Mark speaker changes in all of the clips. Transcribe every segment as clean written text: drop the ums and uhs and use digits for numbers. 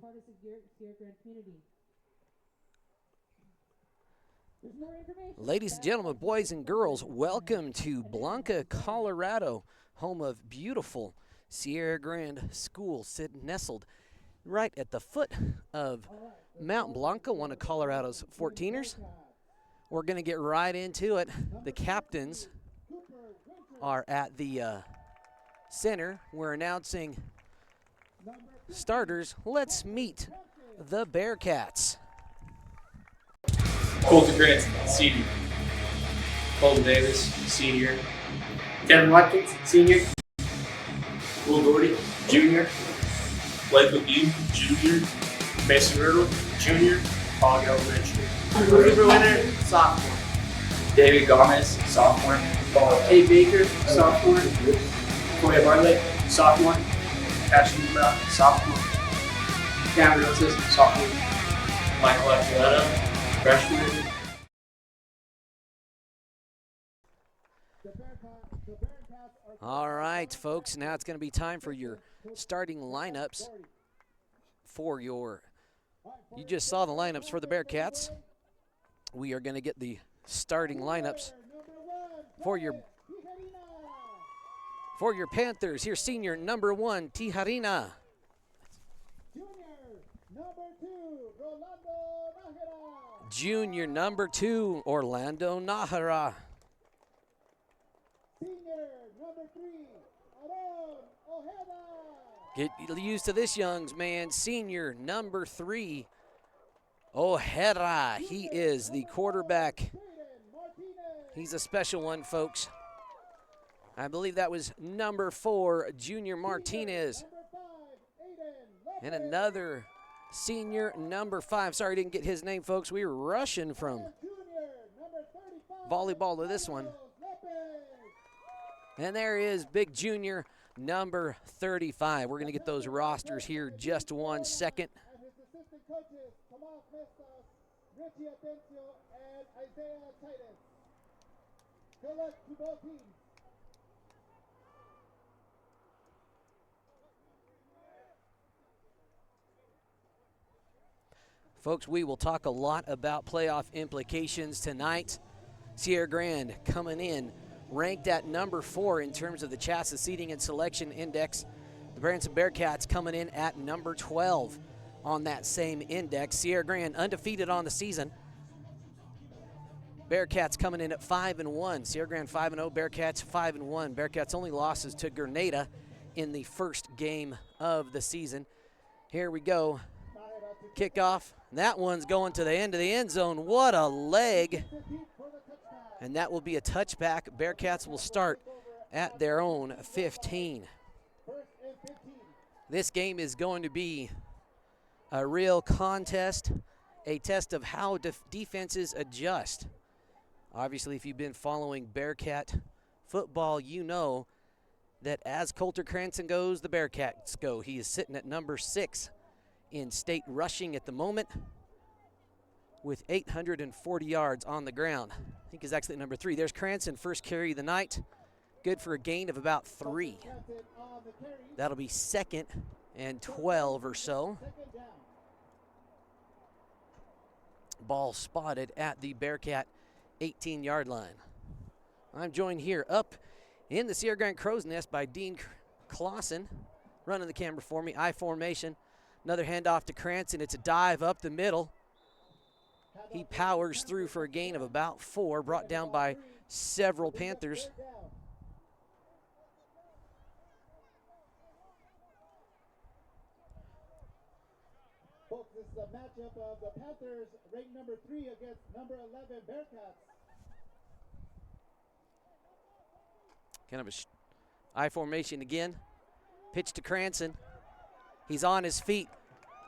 Speaker 1: part of Sierra Grande community. There's more information.
Speaker 2: Ladies and gentlemen, boys and girls, welcome to Blanca, Colorado, home of beautiful Sierra Grande School, nestled right at the foot of Mount Blanca, one of Colorado's 14ers. We're going to get right into it. The captains are at the center. We're announcing starters. Let's meet the Bearcats.
Speaker 3: Colton Branson, senior. Colton Davis, senior.
Speaker 4: Kevin Watkins, senior.
Speaker 3: Will Gordy, junior. Blake McGee, junior. Mason Riddle, junior. Hog Elementary.
Speaker 4: Cooper Winter, sophomore.
Speaker 3: David Gomez, sophomore.
Speaker 4: Kate Baker, sophomore.
Speaker 3: Koya Bartlett, sophomore. Ashton Brown, sophomore.
Speaker 4: Cameron Roses, sophomore.
Speaker 3: Michael Atleta, freshman.
Speaker 2: All right, folks, now it's going to be time for your starting lineups for you just saw the lineups for the Bearcats. We are going to get the starting lineups for your Panthers. Here's senior number 1, Tijarina. Junior number 2, Orlando Nahara. Get used to this young man. Senior number 3, Ojeda. He is the quarterback. He's a special one, folks. I believe that was number 4, Junior Martinez. And another senior, number 5. Sorry, I didn't get his name, folks. We were rushing from volleyball to this one. And there is big junior, number 35. We're going to get those rosters here just 1 second. Folks, we will talk a lot about playoff implications tonight. Sierra Grande coming in ranked at number 4 in terms of the CHSAA Seating and Selection Index. The Branson Bearcats coming in at number 12 on that same index. Sierra Grande undefeated on the season. Bearcats coming in at 5-1. Sierra Grande 5-0, Bearcats 5-1. Bearcats only losses to Grenade in the first game of the season. Here we go. Kickoff. That one's going to the end of the end zone. What a leg. And that will be a touchback. Bearcats will start at their own 15. This game is going to be a real contest, a test of how defenses adjust. Obviously, if you've been following Bearcat football, you know that as Colter Cranston goes, the Bearcats go. He is sitting at number 6 in state rushing at the moment with 840 yards on the ground. I think he's actually at number 3. There's Cranston, first carry of the night. Good for a gain of about 3. That'll be 2nd and 12 or so. Ball spotted at the Bearcat 18-yard line. I'm joined here up in the Sierra Grande Crow's Nest by Dean Clausen, running the camera for me. I formation. Another handoff to Cranston. It's a dive up the middle. He powers through for a gain of about 4, brought down by several Panthers.
Speaker 5: Folks, this is a matchup of the Panthers ranked number 3 against number 11 Bearcats.
Speaker 2: Kind of a I formation again. Pitch to Cranston. He's on his feet.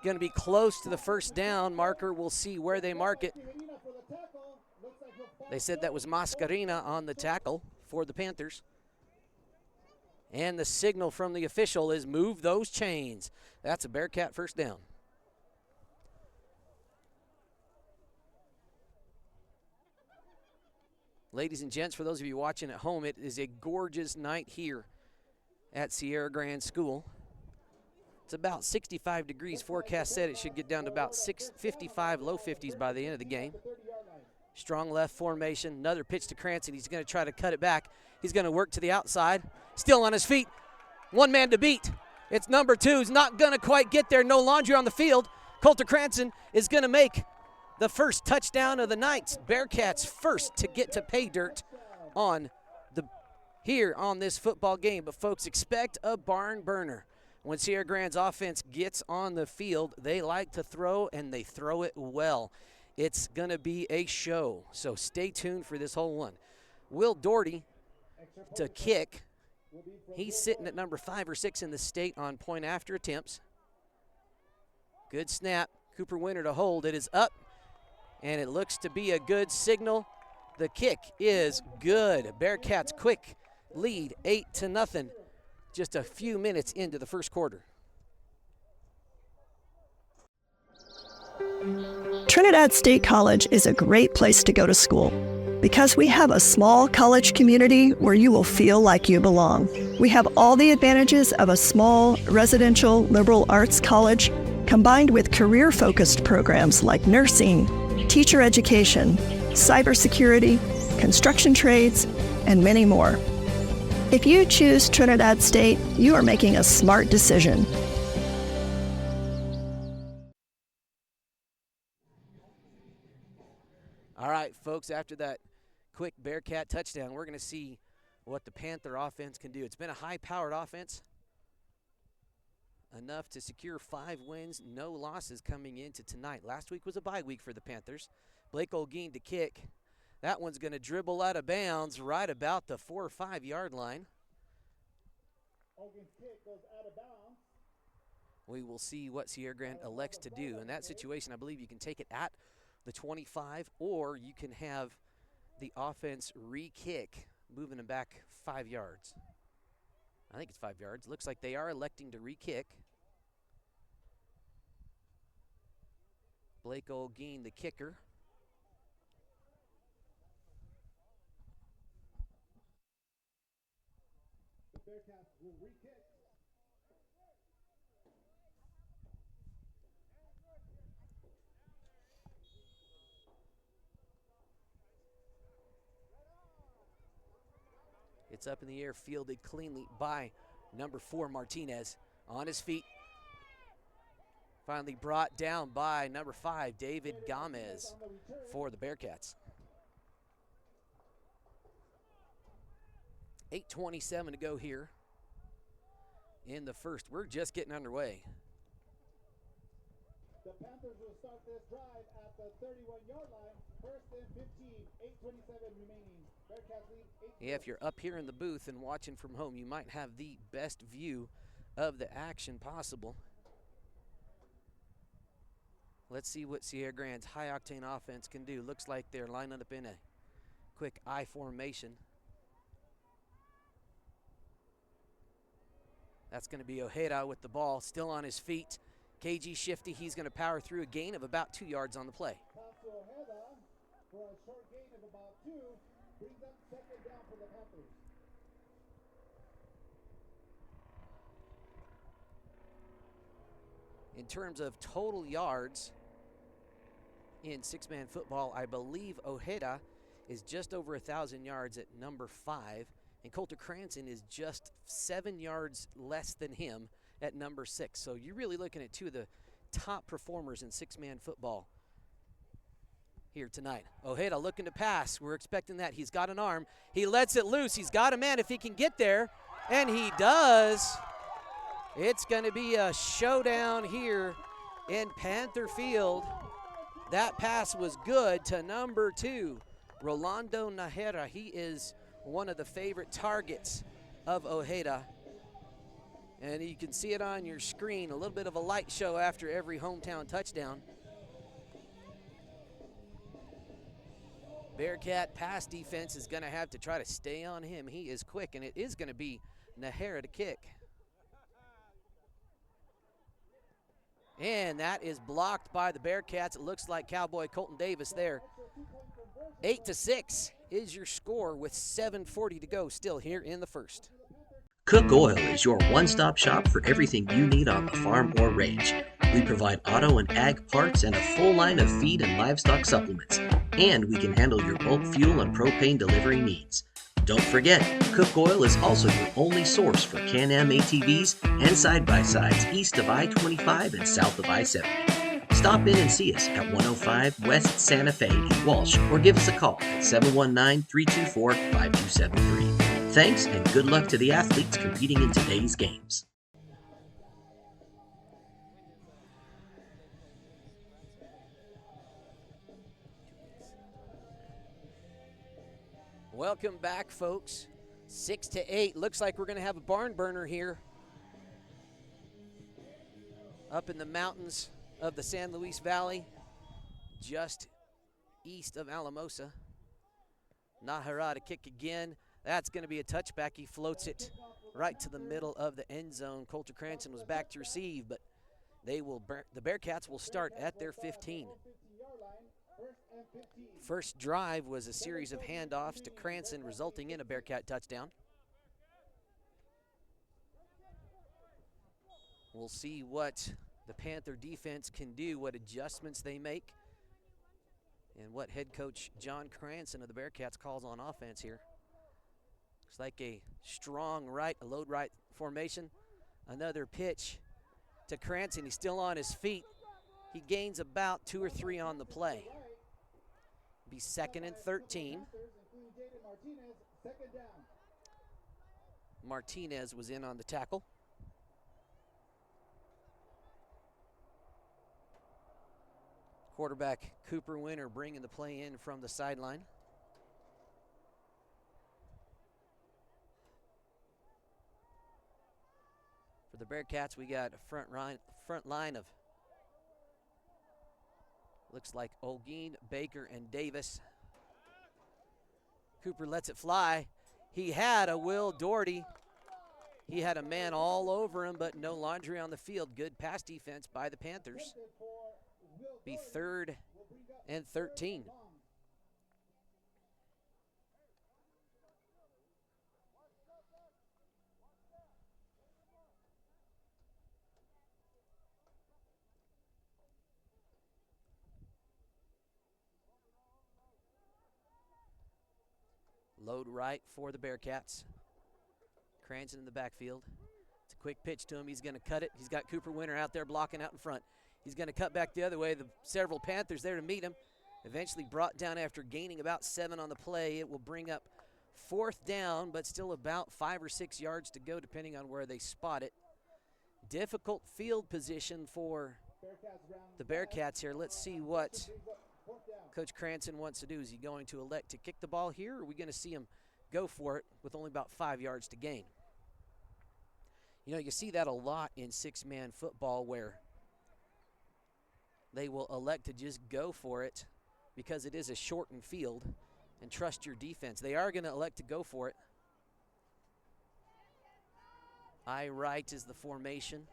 Speaker 2: Going to be close to the first down marker. We'll see where they mark it. They said that was Mascarina on the tackle for the Panthers. And the signal from the official is move those chains. That's a Bearcat first down. Ladies and gents, for those of you watching at home, it is a gorgeous night here at Sierra Grande School. It's about 65 degrees. Forecast said it should get down to about 55, low 50s by the end of the game. Strong left formation. Another pitch to Cranston. He's going to try to cut it back. He's going to work to the outside. Still on his feet. One man to beat. It's number 2. He's not going to quite get there. No laundry on the field. Colter Cranston is going to make the first touchdown of the night. Bearcats first to get to pay dirt here on this football game. But folks, expect a barn burner. When Sierra Grande's offense gets on the field, they like to throw, and they throw it well. It's going to be a show, so stay tuned for this whole one. Will Doherty to kick. He's sitting at number 5 or 6 in the state on point after attempts. Good snap. Cooper Winter to hold. It is up, and it looks to be a good signal. The kick is good. Bearcats quick lead, 8-0. Just a few minutes into the first quarter.
Speaker 6: Trinidad State College is a great place to go to school because we have a small college community where you will feel like you belong. We have all the advantages of a small residential liberal arts college combined with career-focused programs like nursing, teacher education, cybersecurity, construction trades, and many more. If you choose Trinidad State, you are making a smart decision.
Speaker 2: All right, folks, after that quick Bearcat touchdown, we're going to see what the Panther offense can do. It's been a high-powered offense, enough to secure 5 wins, no losses coming into tonight. Last week was a bye week for the Panthers. Blake Olguin to kick. That one's going to dribble out of bounds right about the 4 or 5 yard line.
Speaker 5: Olguin's kick goes out of bounds.
Speaker 2: We will see what Sierra Grande elects to do. In that situation, I believe you can take it at the 25, or you can have the offense re-kick, moving them back 5 yards. I think it's 5 yards. Looks like they are electing to re-kick. Blake Olguin, the kicker.
Speaker 5: The Bearcats will re-kick.
Speaker 2: It's up in the air, fielded cleanly by number 4, Martinez. On his feet. Finally brought down by number 5, David Gomez for the Bearcats. 8:27 to go here in the first. We're just getting underway.
Speaker 5: The Panthers will start this drive at the 31-yard line. First and 15, 8:27 remaining. Bearcats lead 8.
Speaker 2: Yeah, if you're up here in the booth and watching from home, you might have the best view of the action possible. Let's see what Sierra Grande's high-octane offense can do. Looks like they're lining up in a quick I formation. That's going to be Ojeda with the ball, still on his feet. KG Shifty, he's going to power through a gain of about 2 yards on the play.
Speaker 5: Pass to Ojeda for a short gain of about 2. Brings up second down for the Panthers.
Speaker 2: In terms of total yards in 6-man football, I believe Ojeda is just over 1,000 yards at number 5, and Colter Cranston is just 7 yards less than him at number 6. So you're really looking at 2 of the top performers in 6-man football here tonight. Ojeda looking to pass. We're expecting that. He's got an arm. He lets it loose. He's got a man if he can get there, and he does. It's going to be a showdown here in Panther Field. That pass was good to number 2, Rolando Najera. He is one of the favorite targets of Ojeda. And you can see it on your screen, a little bit of a light show after every hometown touchdown. Bearcat pass defense is going to have to try to stay on him. He is quick, and it is going to be Najera to kick. And that is blocked by the Bearcats. It looks like Cowboy Colton Davis there. 8-6 is your score with 7:40 to go still here in the first.
Speaker 7: Cook Oil is your one-stop shop for everything you need on the farm or range. We provide auto and ag parts and a full line of feed and livestock supplements. And we can handle your bulk fuel and propane delivery needs. Don't forget, Cook Oil is also your only source for Can-Am ATVs and side-by-sides east of I-25 and south of I-70. Stop in and see us at 105 West Santa Fe in Walsh or give us a call at 719-324-5273. Thanks and good luck to the athletes competing in today's games.
Speaker 2: Welcome back, folks. 6-8. Looks like we're going to have a barn burner here up in the mountains of the San Luis Valley, just east of Alamosa. Nahara to kick again. That's going to be a touchback. He floats it right to the middle of the end zone. Coulter Cranston was back to receive, but the Bearcats will start at their 15. First drive was a series of handoffs to Cranston, resulting in a Bearcat touchdown. We'll see what the Panther defense can do, what adjustments they make, and what head coach John Cranston of the Bearcats calls on offense here. Looks like a strong right, a load right formation. Another pitch to Cranston. He's still on his feet. He gains about 2 or 3 on the play. Be 2nd and 13. Martinez was in on the tackle. Quarterback Cooper Winter bringing the play in from the sideline. For the Bearcats, we got a front line of, looks like Olguin, Baker, and Davis. Cooper lets it fly. He had a Will Doherty. He had a man all over him, but no laundry on the field. Good pass defense by the Panthers. Be 3rd and 13. Load right for the Bearcats. Cranston in the backfield. It's a quick pitch to him. He's going to cut it. He's got Cooper Winter out there blocking out in front. He's going to cut back the other way. The several Panthers there to meet him. Eventually brought down after gaining about 7 on the play. It will bring up 4th down, but still about 5 or 6 yards to go depending on where they spot it. Difficult field position for the Bearcats here. Let's see what Coach Cranston wants to do. Is he going to elect to kick the ball here, or are we going to see him go for it with only about 5 yards to gain? You know, you see that a lot in 6-man football where they will elect to just go for it because it is a shortened field and trust your defense. They are going to elect to go for it. I right is the formation.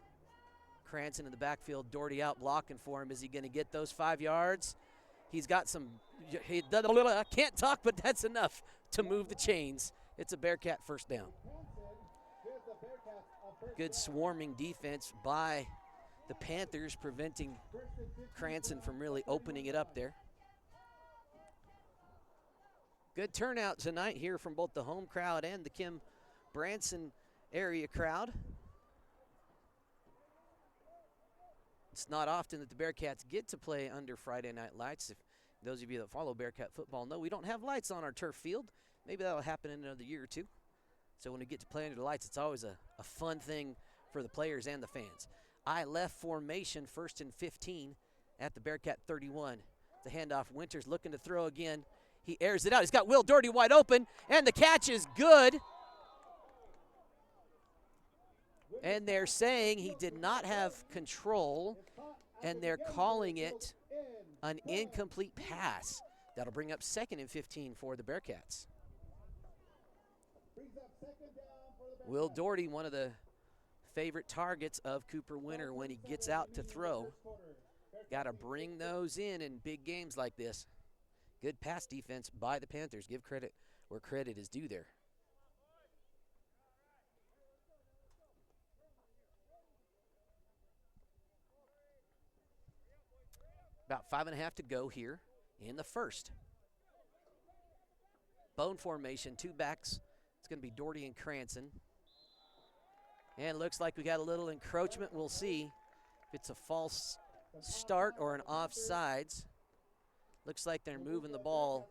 Speaker 2: Cranston in the backfield, Doherty out blocking for him. Is he going to get those 5 yards? He's got some, I can't talk, but that's enough to move the chains. It's a Bearcat first down. Good swarming defense by the Panthers, preventing Cranston from really opening it up there. Good turnout tonight here from both the home crowd and the Kim Branson area crowd. It's not often that the Bearcats get to play under Friday night lights. If those of you that follow Bearcat football know we don't have lights on our turf field. Maybe that'll happen in another year or two. So when we get to play under the lights, it's always a fun thing for the players and the fans. I left formation 1st and 15 at the Bearcat 31. The handoff, Winters looking to throw again. He airs it out. He's got Will Doherty wide open, and the catch is good. And they're saying he did not have control, and they're calling it an incomplete pass. That'll bring up 2nd and 15 for the Bearcats. Will Doherty, one of the favorite targets of Cooper Winter when he gets out to throw. Got to bring those in big games like this. Good pass defense by the Panthers. Give credit where credit is due there. About 5.5 to go here in the first. Bone formation, 2 backs. It's going to be Doherty and Cranston. And looks like we got a little encroachment. We'll see if it's a false start or an offsides. Looks like they're moving the ball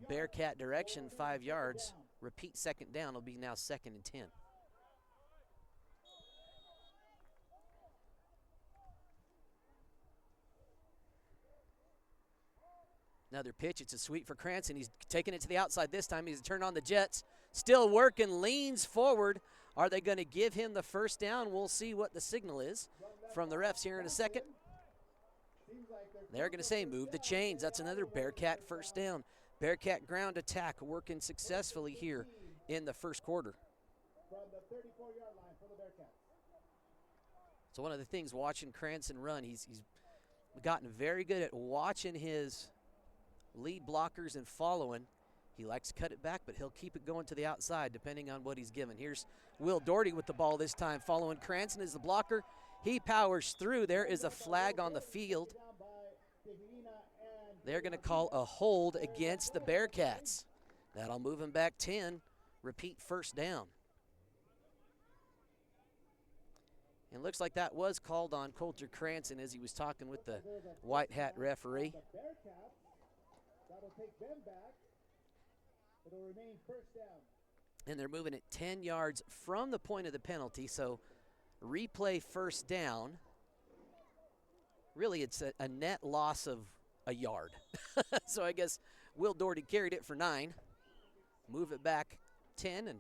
Speaker 2: Bearcat direction 5 yards. Repeat second down. It'll be now 2nd and 10. Another pitch. It's a sweep for Cranston. He's taking it to the outside this time. He's turned on the Jets. Still working, leans forward. Are they going to give him the first down? We'll see what the signal is from the refs here in a second. They're going to say move the chains. That's another Bearcat first down. Bearcat ground attack working successfully here in the first quarter. So one of the things watching Cranston run, he's gotten very good at watching his lead blockers and following. He likes to cut it back, but he'll keep it going to the outside depending on what he's given. Here's Will Doherty with the ball this time, following Cranston as the blocker. He powers through. There is a flag on the field. They're going to call a hold against the Bearcats. That'll move him back 10. Repeat first down. And looks like that was called on Coulter Cranston as he was talking with the white hat referee.
Speaker 5: That'll take them back. It'll remain first down.
Speaker 2: And they're moving it 10 yards from the point of the penalty, so replay first down. Really, it's a net loss of a yard. So I guess Will Doherty carried it for 9. Move it back 10, and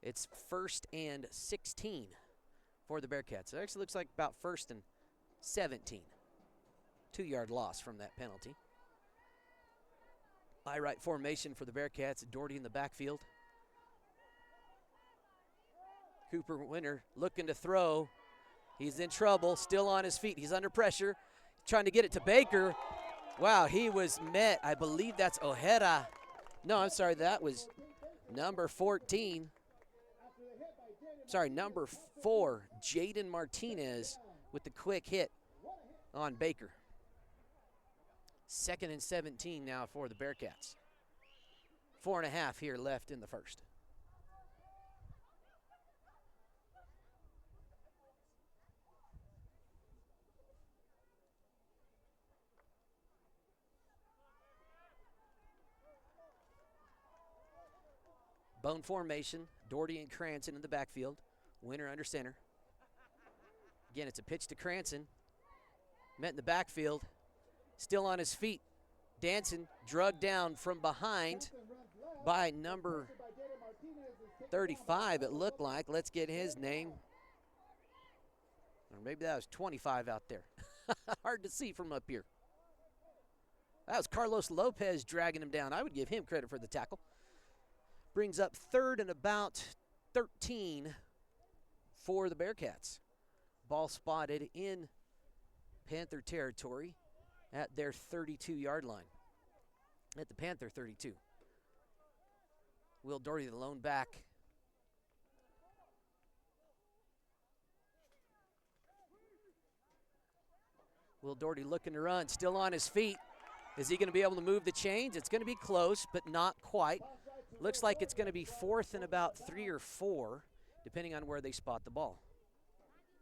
Speaker 2: it's 1st and 16 for the Bearcats. It actually looks like about 1st and 17. 2-yard loss from that penalty. By right formation for the Bearcats. Doherty in the backfield. Cooper Winter looking to throw. He's in trouble, still on his feet. He's under pressure, trying to get it to Baker. Wow, he was met. I believe that's Ojeda. No, I'm sorry, that was number 14. Sorry, number 4, Jaden Martinez with the quick hit on Baker. 2nd and 17 now for the Bearcats. 4.5 here left in the first. Bone formation, Doherty and Cranston in the backfield. Winter under center. Again, it's a pitch to Cranston. Met in the backfield. Still on his feet. Danson drugged down from behind by number 35, it looked like. Let's get his name. Or maybe that was 25 out there. Hard to see from up here. That was Carlos Lopez dragging him down. I would give him credit for the tackle. Brings up 3rd and about 13 for the Bearcats. Ball spotted in Panther territory at their 32-yard line. At the Panther 32. Will Doherty, the lone back. Will Doherty looking to run, still on his feet. Is he going to be able to move the chains? It's going to be close, but not quite. Looks like it's going to be 4th and about 3 or 4, depending on where they spot the ball.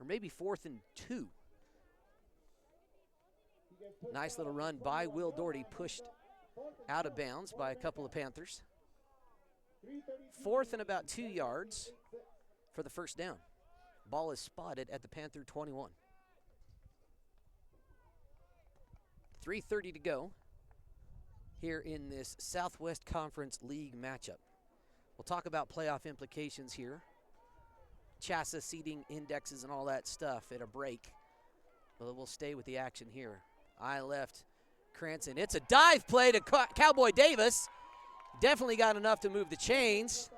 Speaker 2: Or maybe 4th and 2. Nice little run by Will Doherty, pushed out of bounds by a couple of Panthers. 4th and about 2 yards for the first down. Ball is spotted at the Panther 21. 3:30 to go here in this Southwest Conference League matchup. We'll talk about playoff implications here. CHSAA seeding indexes and all that stuff at a break. But we'll stay with the action here. I left Cranston. It's a dive play to Cowboy Davis. Definitely got enough to move the chains.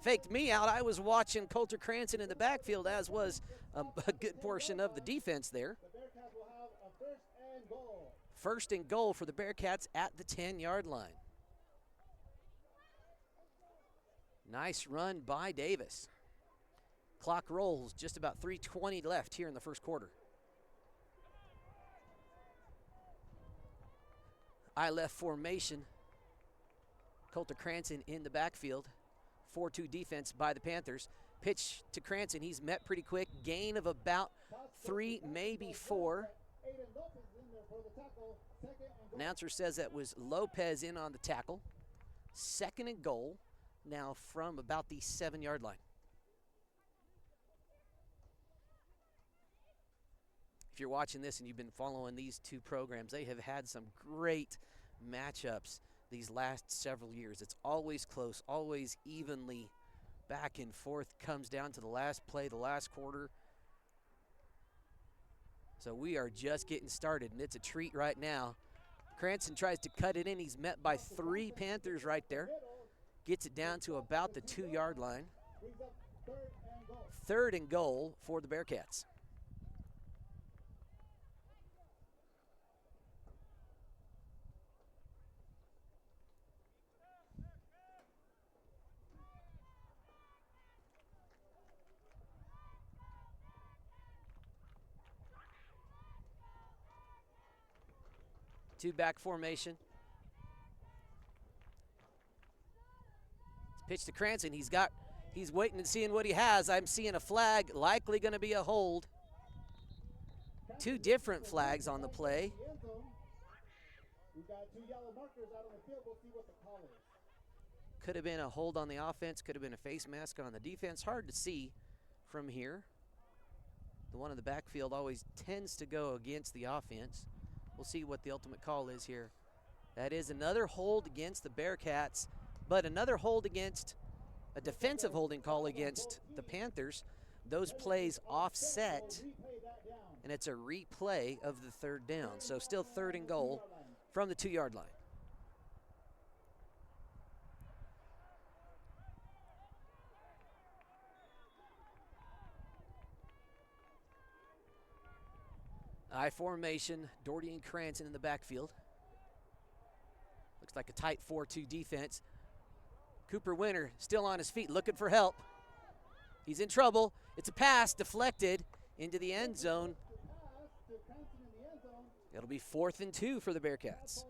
Speaker 2: Faked me out. I was watching Coulter Cranston in the backfield, as was a good portion of the defense there. 1st and goal for the Bearcats at the 10-yard line. Nice run by Davis. Clock rolls, just about 3:20 left here in the first quarter. I left formation. Colter Cranston in the backfield. 4-2 defense by the Panthers. Pitch to Cranston. He's met pretty quick. Gain of about 3, maybe 4. Announcer says that was Lopez in on the tackle. 2nd and goal now from about the 7-yard line. If you're watching this and you've been following these two programs, they have had some great matchups these last several years. It's always close, always evenly back and forth, comes down to the last play, the last quarter. So we are just getting started, and it's a treat right now. Cranston tries to cut it in. He's met by 3 Panthers right there. Gets it down to about the 2-yard line. 3rd and goal for the Bearcats. Two-back formation. Pitch to Cranston. He's waiting and seeing what he has. I'm seeing a flag, likely going to be a hold. 2 different flags on the play. Could have been a hold on the offense, could have been a face mask on the defense. Hard to see from here. The one in the backfield always tends to go against the offense. We'll see what the ultimate call is here. That is another hold against the Bearcats, but another hold against a defensive holding call against the Panthers. Those plays offset, and it's a replay of the 3rd down. So still 3rd and goal from the 2-yard line. I formation, Doherty and Cranston in the backfield. Looks like a tight 4-2 defense. Cooper Winter still on his feet, looking for help. He's in trouble. It's a pass deflected into the end zone. It'll be 4th and 2 for the Bearcats.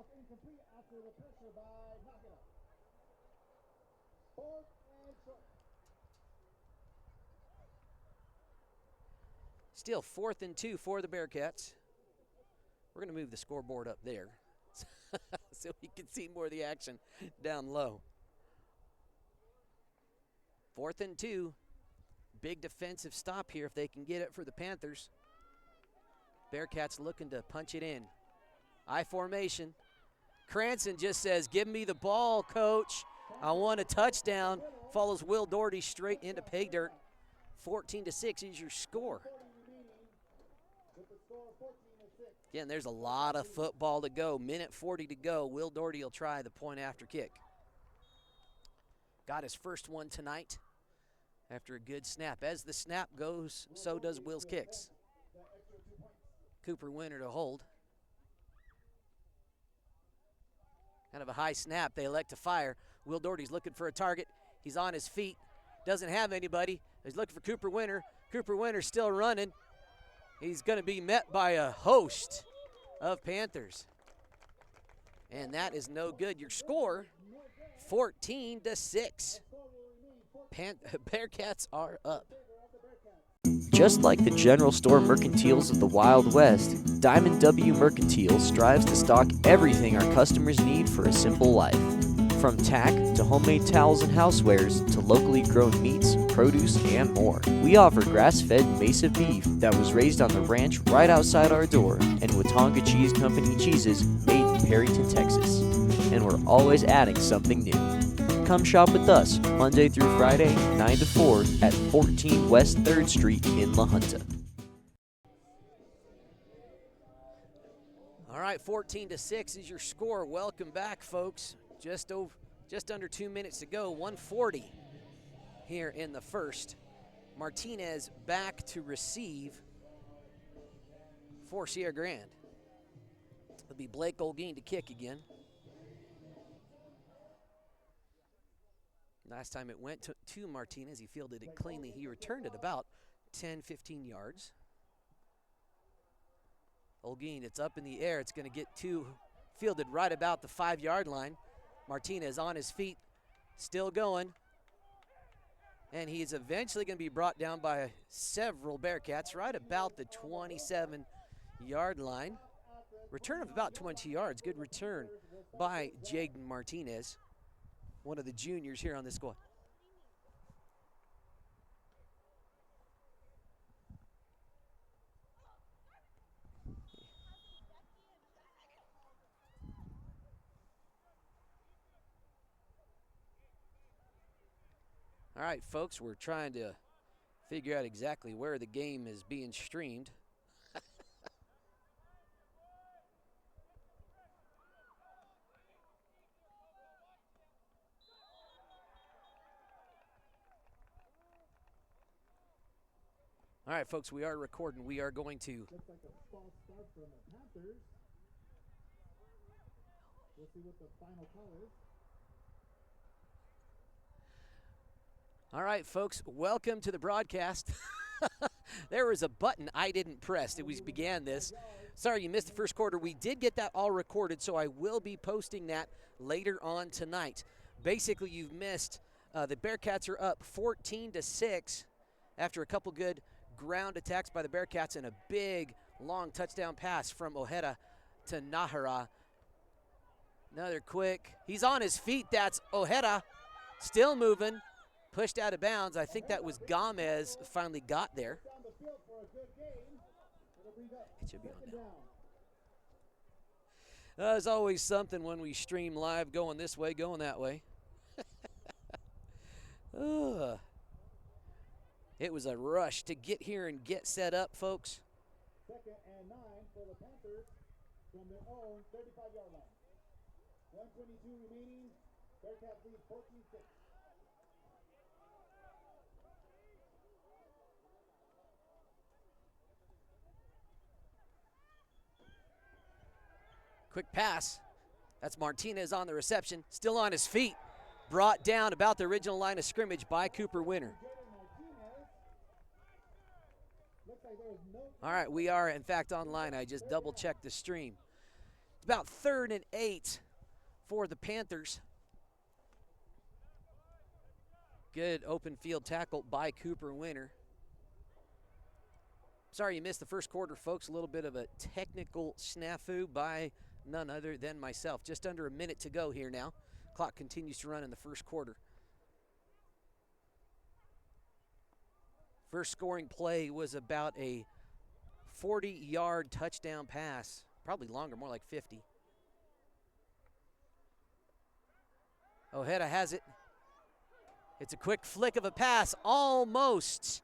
Speaker 2: Still 4th and 2 for the Bearcats. We're going to move the scoreboard up there so we can see more of the action down low. 4th and 2. Big defensive stop here if they can get it for the Panthers. Bearcats looking to punch it in. I formation. Cranston just says, give me the ball, coach. I want a touchdown. Follows Will Doherty straight into pay dirt. 14-6 is your score. Again, there's a lot of football to go. Minute 40 to go. Will Doherty will try the point after kick. Got his first one tonight after a good snap. As the snap goes, so does Will's kicks. Cooper Winter to hold. Kind of a high snap. They elect to fire. Will Doherty's looking for a target. He's on his feet. Doesn't have anybody. He's looking for Cooper Winter. Cooper Winter's still running. He's going to be met by a host of Panthers. And that is no good. Your score, 14-6. Bearcats are up.
Speaker 8: Just like the general store mercantiles of the Wild West, Diamond W Mercantile strives to stock everything our customers need for a simple life. From tack to homemade towels and housewares to locally grown meats, produce, and more. We offer grass-fed Mesa beef that was raised on the ranch right outside our door, and Watonga Cheese Company cheeses made in Perryton, Texas. And we're always adding something new. Come shop with us Monday through Friday, 9 to 4 at 14 West 3rd Street in La Junta.
Speaker 2: All right, 14-6 is your score. Welcome back, folks. Just under 2 minutes to go, 1:40 here in the first. Martinez back to receive for Sierra Grande. It'll be Blake Olguin to kick again. Last time it went to Martinez, he fielded it cleanly. He returned it about 10, 15 yards. Olguin, it's up in the air. It's going to get to fielded right about the 5-yard line. Martinez on his feet, still going. And he is eventually going to be brought down by several Bearcats right about the 27-yard line. Return of about 20 yards. Good return by Jaden Martinez, one of the juniors here on this squad. All right, folks, we're trying to figure out exactly where the game is being streamed. All right, folks, we are recording. We are going to
Speaker 5: Looks like a false start from the Panthers. We'll see what the final call is.
Speaker 2: All right, folks, welcome to the broadcast. There was a button I didn't press. It was began this. Sorry you missed the first quarter. We did get that all recorded, so I will be posting that later on tonight. Basically, you've missed the Bearcats are up 14-6 after a couple good ground attacks by the Bearcats and a big, long touchdown pass from Ojeda to Nahara. Another quick. He's on his feet. That's Ojeda. Still moving. Pushed out of bounds. I think that was Gomez finally got there. It should be on now. There's always something when we stream live, going this way, going that way. It was a rush to get here and get set up, folks.
Speaker 5: 2nd and 9 for the Panthers from their own 35-yard line. 1:22 remaining. Bearcats lead 14-6.
Speaker 2: Quick pass. That's Martinez on the reception. Still on his feet. Brought down about the original line of scrimmage by Cooper Winter. All right, we are, in fact, online. I just double-checked the stream. It's about 3rd and 8 for the Panthers. Good open field tackle by Cooper Winter. Sorry you missed the first quarter, folks. A little bit of a technical snafu by none other than myself. Just under a minute to go here now. Clock continues to run in the first quarter. First scoring play was about a 40-yard touchdown pass. Probably longer, more like 50. Ojeda has it. It's a quick flick of a pass, almost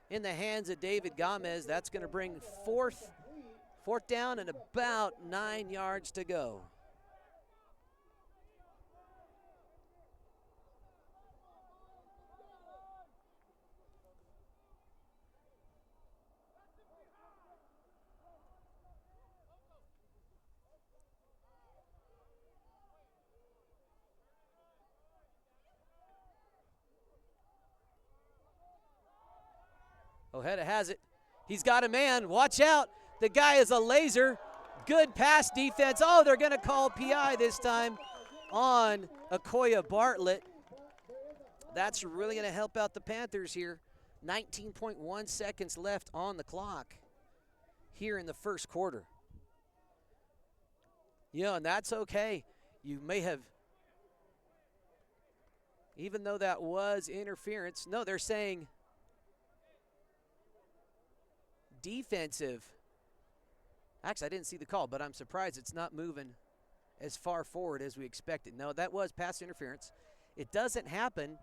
Speaker 2: in the hands of David Gomez. That's going to bring fourth down and about 9 yards to go. Ojeda has it. He's got a man. Watch out. The guy is a laser. Good pass defense. Oh, they're going to call PI this time on Okoye Bartlett. That's really going to help out the Panthers here. 19.1 seconds left on the clock here in the first quarter. Yeah, and that's okay. You may have, even though that was interference, no, they're saying defensive. Actually, I didn't see the call, but I'm surprised it's not moving as far forward as we expected. No, that was pass interference. It doesn't happen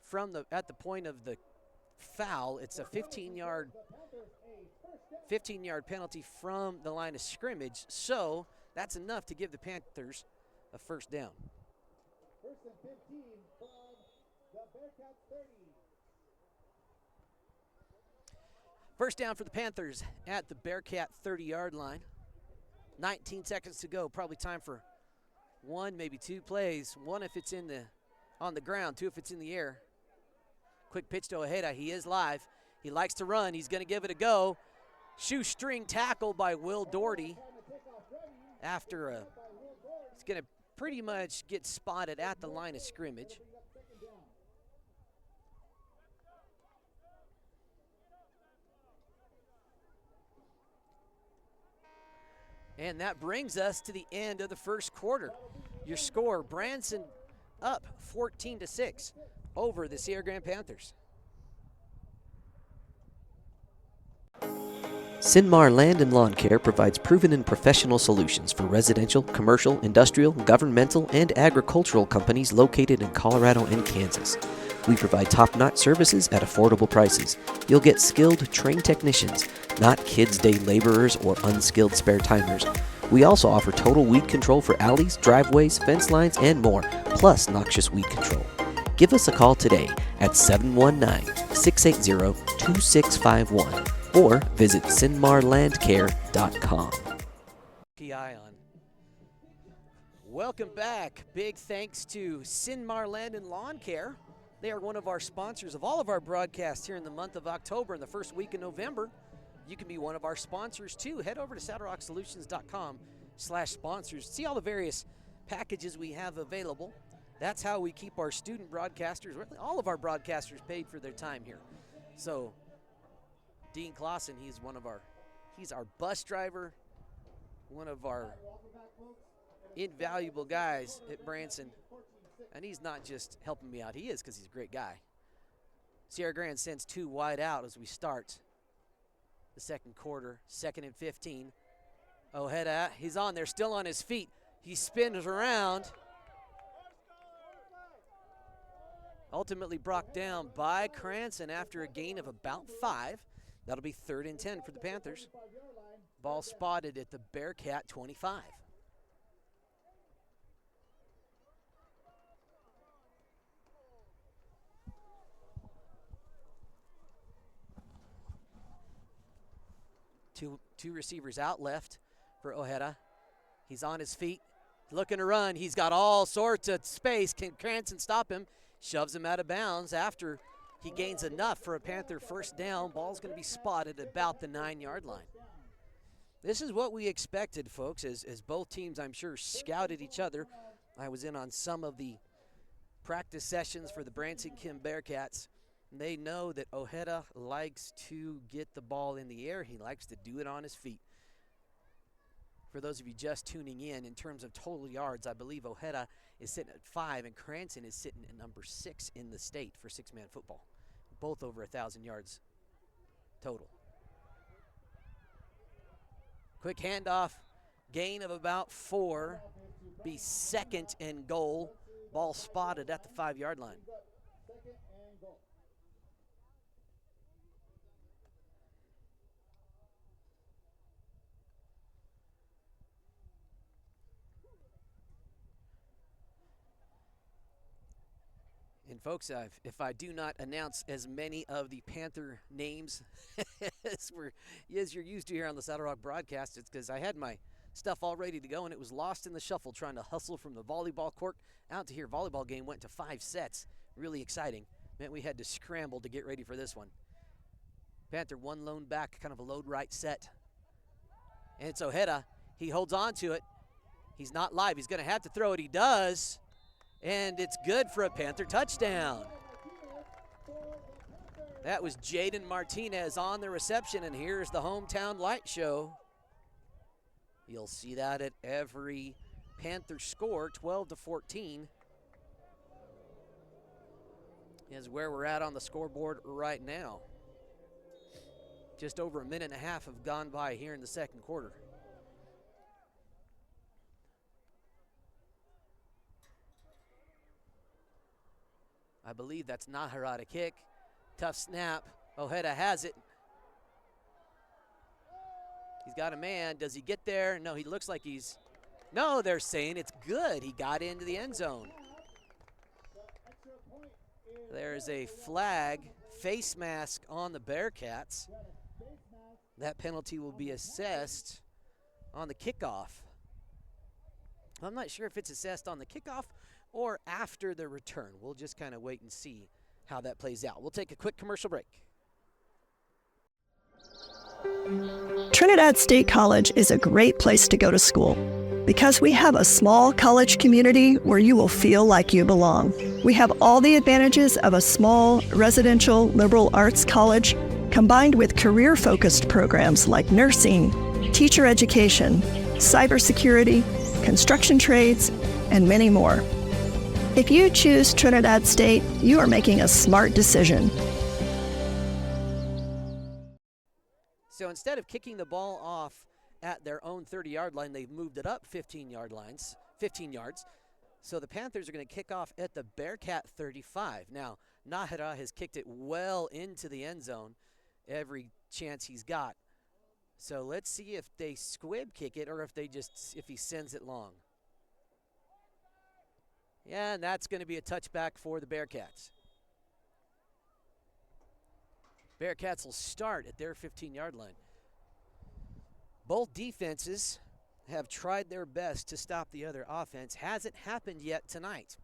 Speaker 2: from at the point of the foul. It's a 15-yard penalty from the line of scrimmage. So that's enough to give the Panthers a first down.
Speaker 5: 1st and 15 from the Bearcats 30.
Speaker 2: First down for the Panthers at the Bearcat 30-yard line. 19 seconds to go. Probably time for one, maybe two plays. One if it's on the ground, two if it's in the air. Quick pitch to Ojeda. He is live. He likes to run. He's going to give it a go. Shoestring tackle by Will Doherty after a He's going to pretty much get spotted at the line of scrimmage. And that brings us to the end of the first quarter. Your score, Branson up 14-6 over the Sierra Grande Panthers.
Speaker 7: Sinmar Land and Lawn Care provides proven and professional solutions for residential, commercial, industrial, governmental, and agricultural companies located in Colorado and Kansas. We provide top-notch services at affordable prices. You'll get skilled, trained technicians, not kids' day laborers or unskilled spare-timers. We also offer total weed control for alleys, driveways, fence lines, and more, plus noxious weed control. Give us a call today at 719-680-2651 or visit sinmarlandcare.com.
Speaker 2: PI on. Welcome back. Big thanks to Sinmar Land and Lawn Care. They are one of our sponsors of all of our broadcasts here in the month of October and the first week of November. You can be one of our sponsors too. Head over to saddlerocksolutions.com/sponsors. See all the various packages we have available. That's how we keep our student broadcasters, really all of our broadcasters, paid for their time here. So Dean Clausen, he's our bus driver, one of our invaluable guys at Branson. And he's not just helping me out, he is, because he's a great guy. Sierra Grande sends 2 wide out as we start the second quarter, 2nd and 15. Ojeda, he's on there, still on his feet. He spins around. Ultimately brought down by Cranston after a gain of about 5. That'll be 3rd and 10 for the Panthers. Ball spotted at the Bearcat 25. Two receivers out left for Ojeda. He's on his feet, looking to run. He's got all sorts of space. Can Cranston stop him? Shoves him out of bounds after he gains enough for a Panther first down. Ball's going to be spotted about the 9-yard line. This is what we expected, folks, as both teams, I'm sure, scouted each other. I was in on some of the practice sessions for the Branson Kim Bearcats. They know that Ojeda likes to get the ball in the air. He likes to do it on his feet. For those of you just tuning in terms of total yards, I believe Ojeda is sitting at 5 and Cranston is sitting at number 6 in the state for 6-man football. Both over 1,000 yards total. Quick handoff, gain of about 4, be 2nd and goal. Ball spotted at the 5-yard line. And folks, if I do not announce as many of the Panther names as you're used to here on the Saddle Rock broadcast, it's because I had my stuff all ready to go and it was lost in the shuffle trying to hustle from the volleyball court out to here. Volleyball game went to 5 sets. Really exciting. Meant we had to scramble to get ready for this one. Panther one lone back, kind of a load right set. And it's Ojeda. He holds on to it. He's not live. He's going to have to throw it. He does. And it's good for a Panther touchdown. That was Jaden Martinez on the reception, and here's the hometown light show. You'll see that at every Panther score, 12-14. Is where we're at on the scoreboard right now. Just over a minute and a half have gone by here in the second quarter. I believe that's Nahara to kick. Tough snap. Ojeda has it. He's got a man. Does he get there? No, he looks like he's... No, they're saying it's good. He got into the end zone. There's a flag, face mask on the Bearcats. That penalty will be assessed on the kickoff. I'm not sure if it's assessed on the kickoff or after the return. We'll just kind of wait and see how that plays out. We'll take a quick commercial break.
Speaker 6: Trinidad State College is a great place to go to school Because we have a small college community where you will feel like you belong. We have all the advantages of a small, residential, liberal arts college, combined with career-focused programs like nursing, teacher education, cybersecurity, construction trades, and many more. If you choose Trinidad State, you are making a smart decision.
Speaker 2: So instead of kicking the ball off at their own 30-yard line, they've moved it up 15 yards. So the Panthers are going to kick off at the Bearcat 35. Now, Nahara has kicked it well into the end zone every chance he's got. So let's see if they squib kick it or if he sends it long. Yeah, and that's going to be a touchback for the Bearcats. Bearcats will start at their 15-yard line. Both defenses have tried their best to stop the other offense. Hasn't happened yet tonight.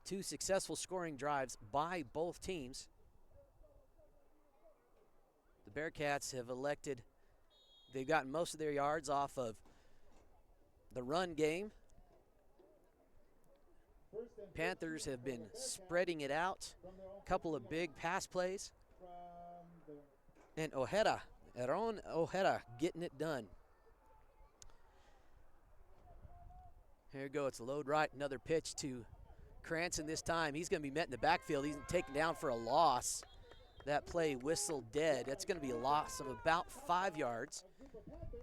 Speaker 2: 2 successful scoring drives by both teams. The Bearcats have they've gotten most of their yards off of the run game. Panthers have been spreading it out. A couple of big pass plays. And Aaron Ojeda getting it done. Here we go, it's a load right, another pitch to Branson this time. He's going to be met in the backfield. He's taken down for a loss. That play whistled dead. That's going to be a loss of about 5 yards,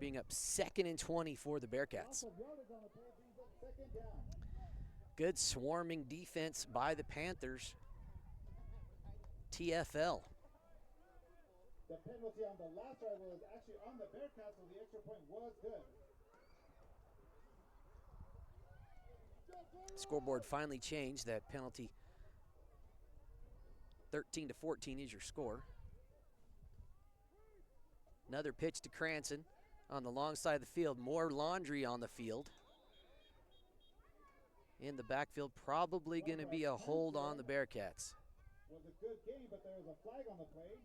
Speaker 2: being up 2nd and 20 for the Bearcats. Good swarming defense by the Panthers. TFL.
Speaker 5: The penalty on the last drive was actually on the Bearcats, so the extra point was good.
Speaker 2: Scoreboard finally changed that penalty. 13-14 is your score. Another pitch to Branson on the long side of the field. More laundry on the field. In the backfield, probably going to be a hold on the Bearcats.
Speaker 5: Was a good game, but there was a flag on the play.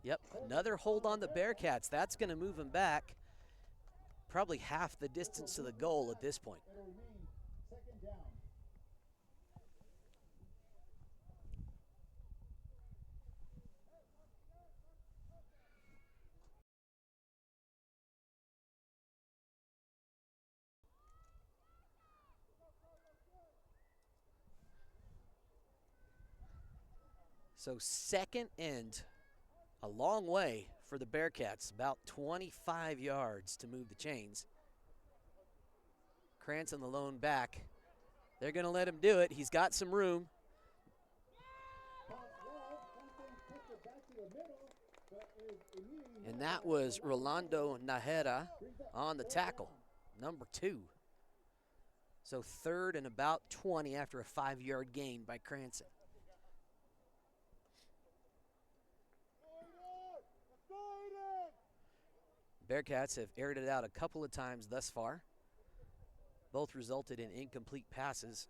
Speaker 2: Yep, another hold on the Bearcats. That's going to move them back probably half the distance to the goal at this point.
Speaker 5: It'll remain 2nd down.
Speaker 2: So 2nd and a long way for the Bearcats, about 25 yards to move the chains. Branson the lone back. They're going to let him do it. He's got some room. And that was Rolando Nahera on the tackle, number 2. So 3rd and about 20 after a 5-yard gain by Branson. Bearcats have aired it out a couple of times thus far. Both resulted in incomplete passes.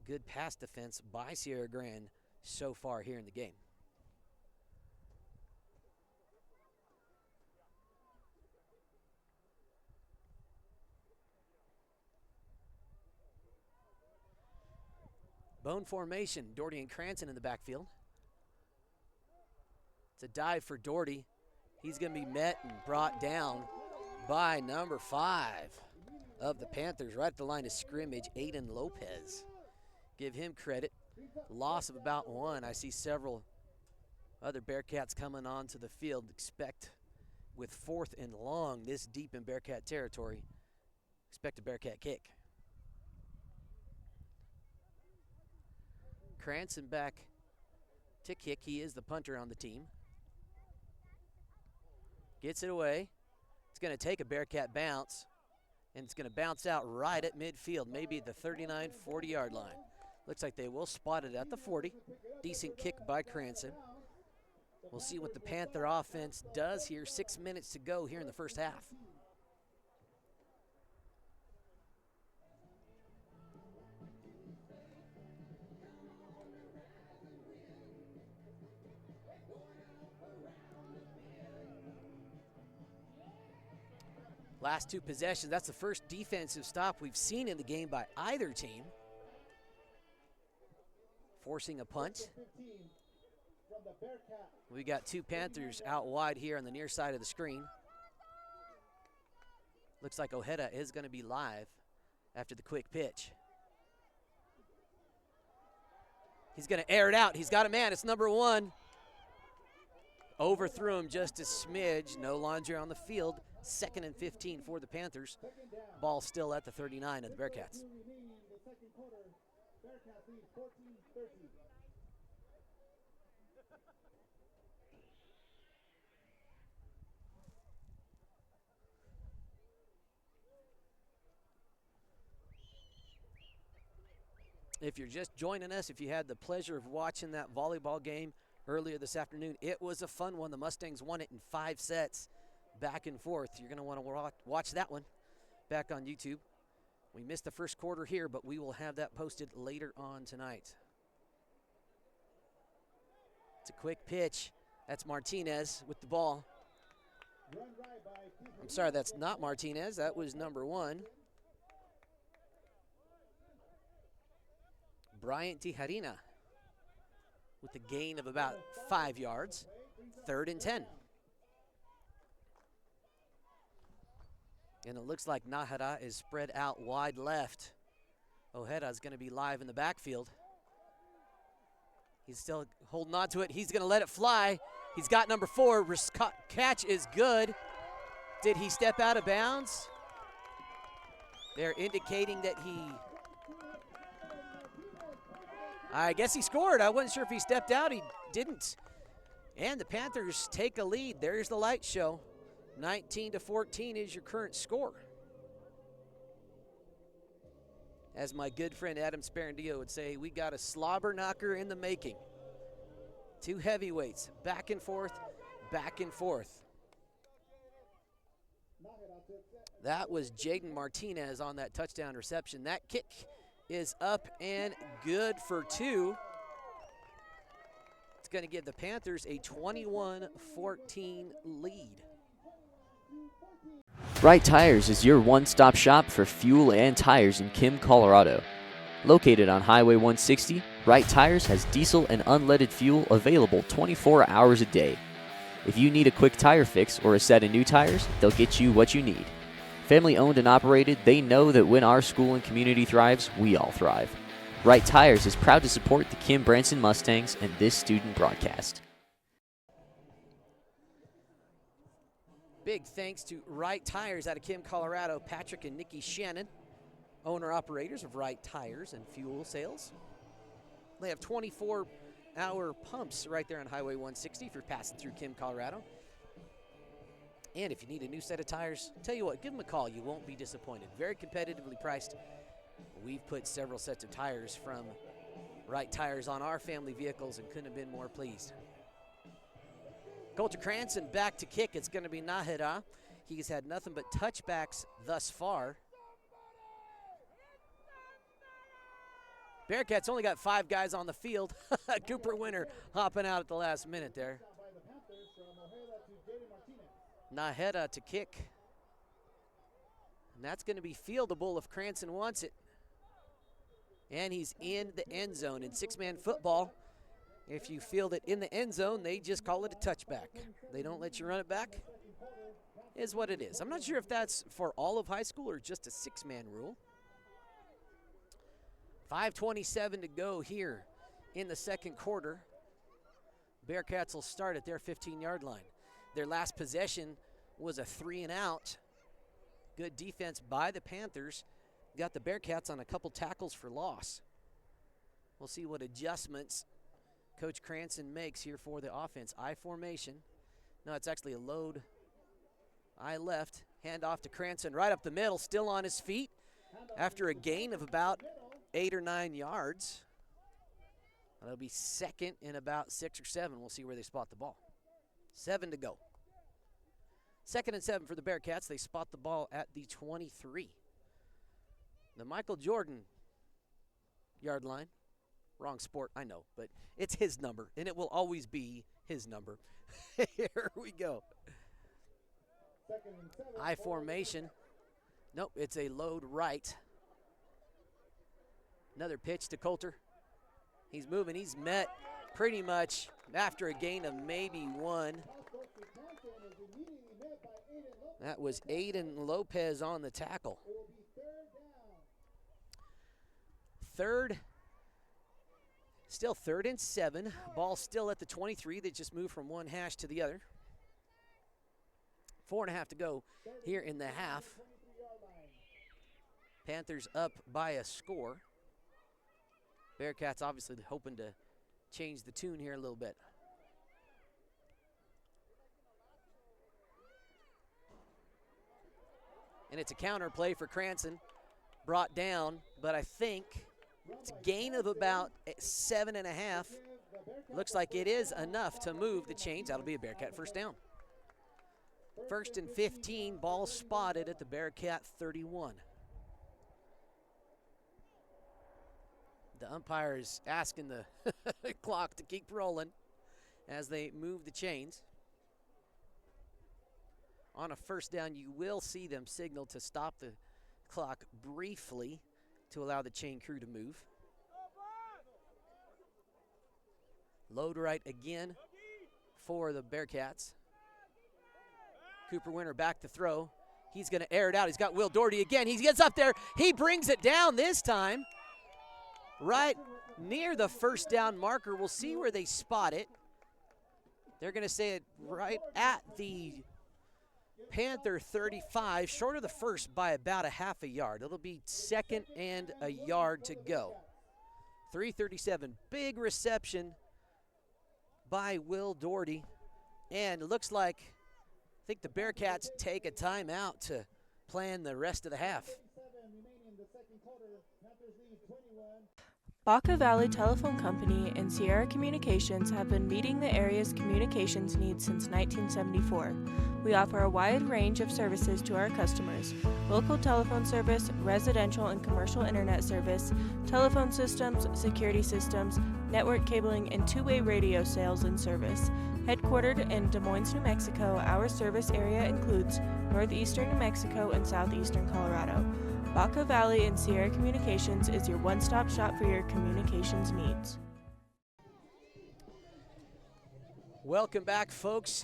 Speaker 2: Good pass defense by Sierra Grande so far here in the game. Bone formation, Doherty and Branson in the backfield. It's a dive for Doherty. He's going to be met and brought down by number 5 of the Panthers, right at the line of scrimmage, Aiden Lopez. Give him credit. Loss of about 1. I see several other Bearcats coming onto the field. Expect with 4th and long this deep in Bearcat territory, expect a Bearcat kick. Branson back to kick. He is the punter on the team. Gets it away. It's going to take a Bearcat bounce, and it's going to bounce out right at midfield, maybe the 39, 40-yard line. Looks like they will spot it at the 40. Decent kick by Branson. We'll see what the Panther offense does here. 6 minutes to go here in the first half. Last two possessions, that's the first defensive stop we've seen in the game by either team. Forcing a punt. We got two Panthers out wide here on the near side of the screen. Looks like Ojeda is going to be live after the quick pitch. He's going to air it out. He's got a man. It's number 1. Overthrew him just a smidge. No longer on the field. 2nd and 15 for the Panthers. Ball still at the 39 of the Bearcats. If you're just joining us, if you had the pleasure of watching that volleyball game earlier this afternoon, it was a fun one. The Mustangs won it in 5 sets, back and forth. You're going to want to watch that one back on YouTube. We missed the first quarter here, but we will have that posted later on tonight. It's a quick pitch. That's Martinez with the ball. I'm sorry, that's not Martinez. That was number 1. Bryant Tijarina with a gain of about 5 yards. 3rd and 10. And it looks like Nájera is spread out wide left. Ojeda is going to be live in the backfield. He's still holding on to it. He's going to let it fly. He's got number 4. Catch is good. Did he step out of bounds? They're indicating that I guess he scored. I wasn't sure if he stepped out. He didn't. And the Panthers take a lead. There's the light show. 19-14 is your current score. As my good friend Adam Sparandio would say, we got a slobber knocker in the making. 2 heavyweights, back and forth, back and forth. That was Jaden Martinez on that touchdown reception. That kick is up and good for 2. It's going to give the Panthers a 21-14 lead.
Speaker 8: Wright Tires is your one-stop shop for fuel and tires in Kim, Colorado. Located on Highway 160, Wright Tires has diesel and unleaded fuel available 24 hours a day. If you need a quick tire fix or a set of new tires, they'll get you what you need. Family owned and operated, they know that when our school and community thrives, we all thrive. Wright Tires is proud to support the Kim Branson Mustangs and this student broadcast.
Speaker 2: Big thanks to Wright Tires out of Kim, Colorado, Patrick and Nikki Shannon, owner-operators of Wright Tires and Fuel Sales. They have 24-hour pumps right there on Highway 160 if you're passing through Kim, Colorado. And if you need a new set of tires, tell you what, give them a call. You won't be disappointed. Very competitively priced. We've put several sets of tires from Wright Tires on our family vehicles and couldn't have been more pleased. Coulter Cranston back to kick. It's going to be Nájera. He's had nothing but touchbacks thus far. Bearcats only got 5 guys on the field. Cooper Winter hopping out at the last minute there. Nájera to kick. And that's going to be fieldable if Cranston wants it. And he's in the end zone. In 6-man football, if you field it in the end zone, they just call it a touchback. They don't let you run it back. Is what it is. I'm not sure if that's for all of high school or just a 6-man rule. 5:27 to go here in the second quarter. Bearcats will start at their 15-yard line. Their last possession was a 3-and-out. Good defense by the Panthers. Got the Bearcats on a couple tackles for loss. We'll see what adjustments Coach Cranston makes here for the offense. I formation. No, it's actually a load. I left. Hand off to Cranston right up the middle. Still on his feet after a gain of about 8 or 9 yards. That'll be second in about 6 or 7. We'll see where they spot the ball. 7 to go. 2nd and 7 for the Bearcats. They spot the ball at the 23. The Michael Jordan yard line. Wrong sport, I know, but it's his number, and it will always be his number. Here we go. I formation. Nope, it's a load right. Another pitch to Coulter. He's moving. He's met pretty much after a gain of maybe one. That was Aiden Lopez on the tackle. Still third and 7. Ball still at the 23. They just moved from one hash to the other. 4.5 to go here in the half. Panthers up by a score. Bearcats obviously hoping to change the tune here a little bit. And it's a counter play for Cranston. Brought down, but I think it's a gain of about 7.5. Looks like it is enough to move the chains. That'll be a Bearcat first down. 1st and 15, ball spotted at the Bearcat 31. The umpire is asking the clock to keep rolling as they move the chains. On a first down, you will see them signal to stop the clock briefly to allow the chain crew to move. Load right again for the Bearcats. Cooper Winter back to throw. He's going to air it out. He's got Will Doherty again. He gets up there. He brings it down this time. Right near the first down marker. We'll see where they spot it. They're going to say it right at the Panther 35, short of the first by about a half a yard. It'll be 2nd and a yard to go. 3:37, big reception by Will Doherty. And it looks like, I think the Bearcats take a timeout to plan the rest of the half.
Speaker 9: Baca Valley Telephone Company and Sierra Communications have been meeting the area's communications needs since 1974. We offer a wide range of services to our customers: local telephone service, residential and commercial internet service, telephone systems, security systems, network cabling, and two-way radio sales and service. Headquartered in Des Moines, New Mexico, our service area includes northeastern New Mexico and southeastern Colorado. Baca Valley and Sierra Communications is your one-stop shop for your communications needs.
Speaker 2: Welcome back, folks.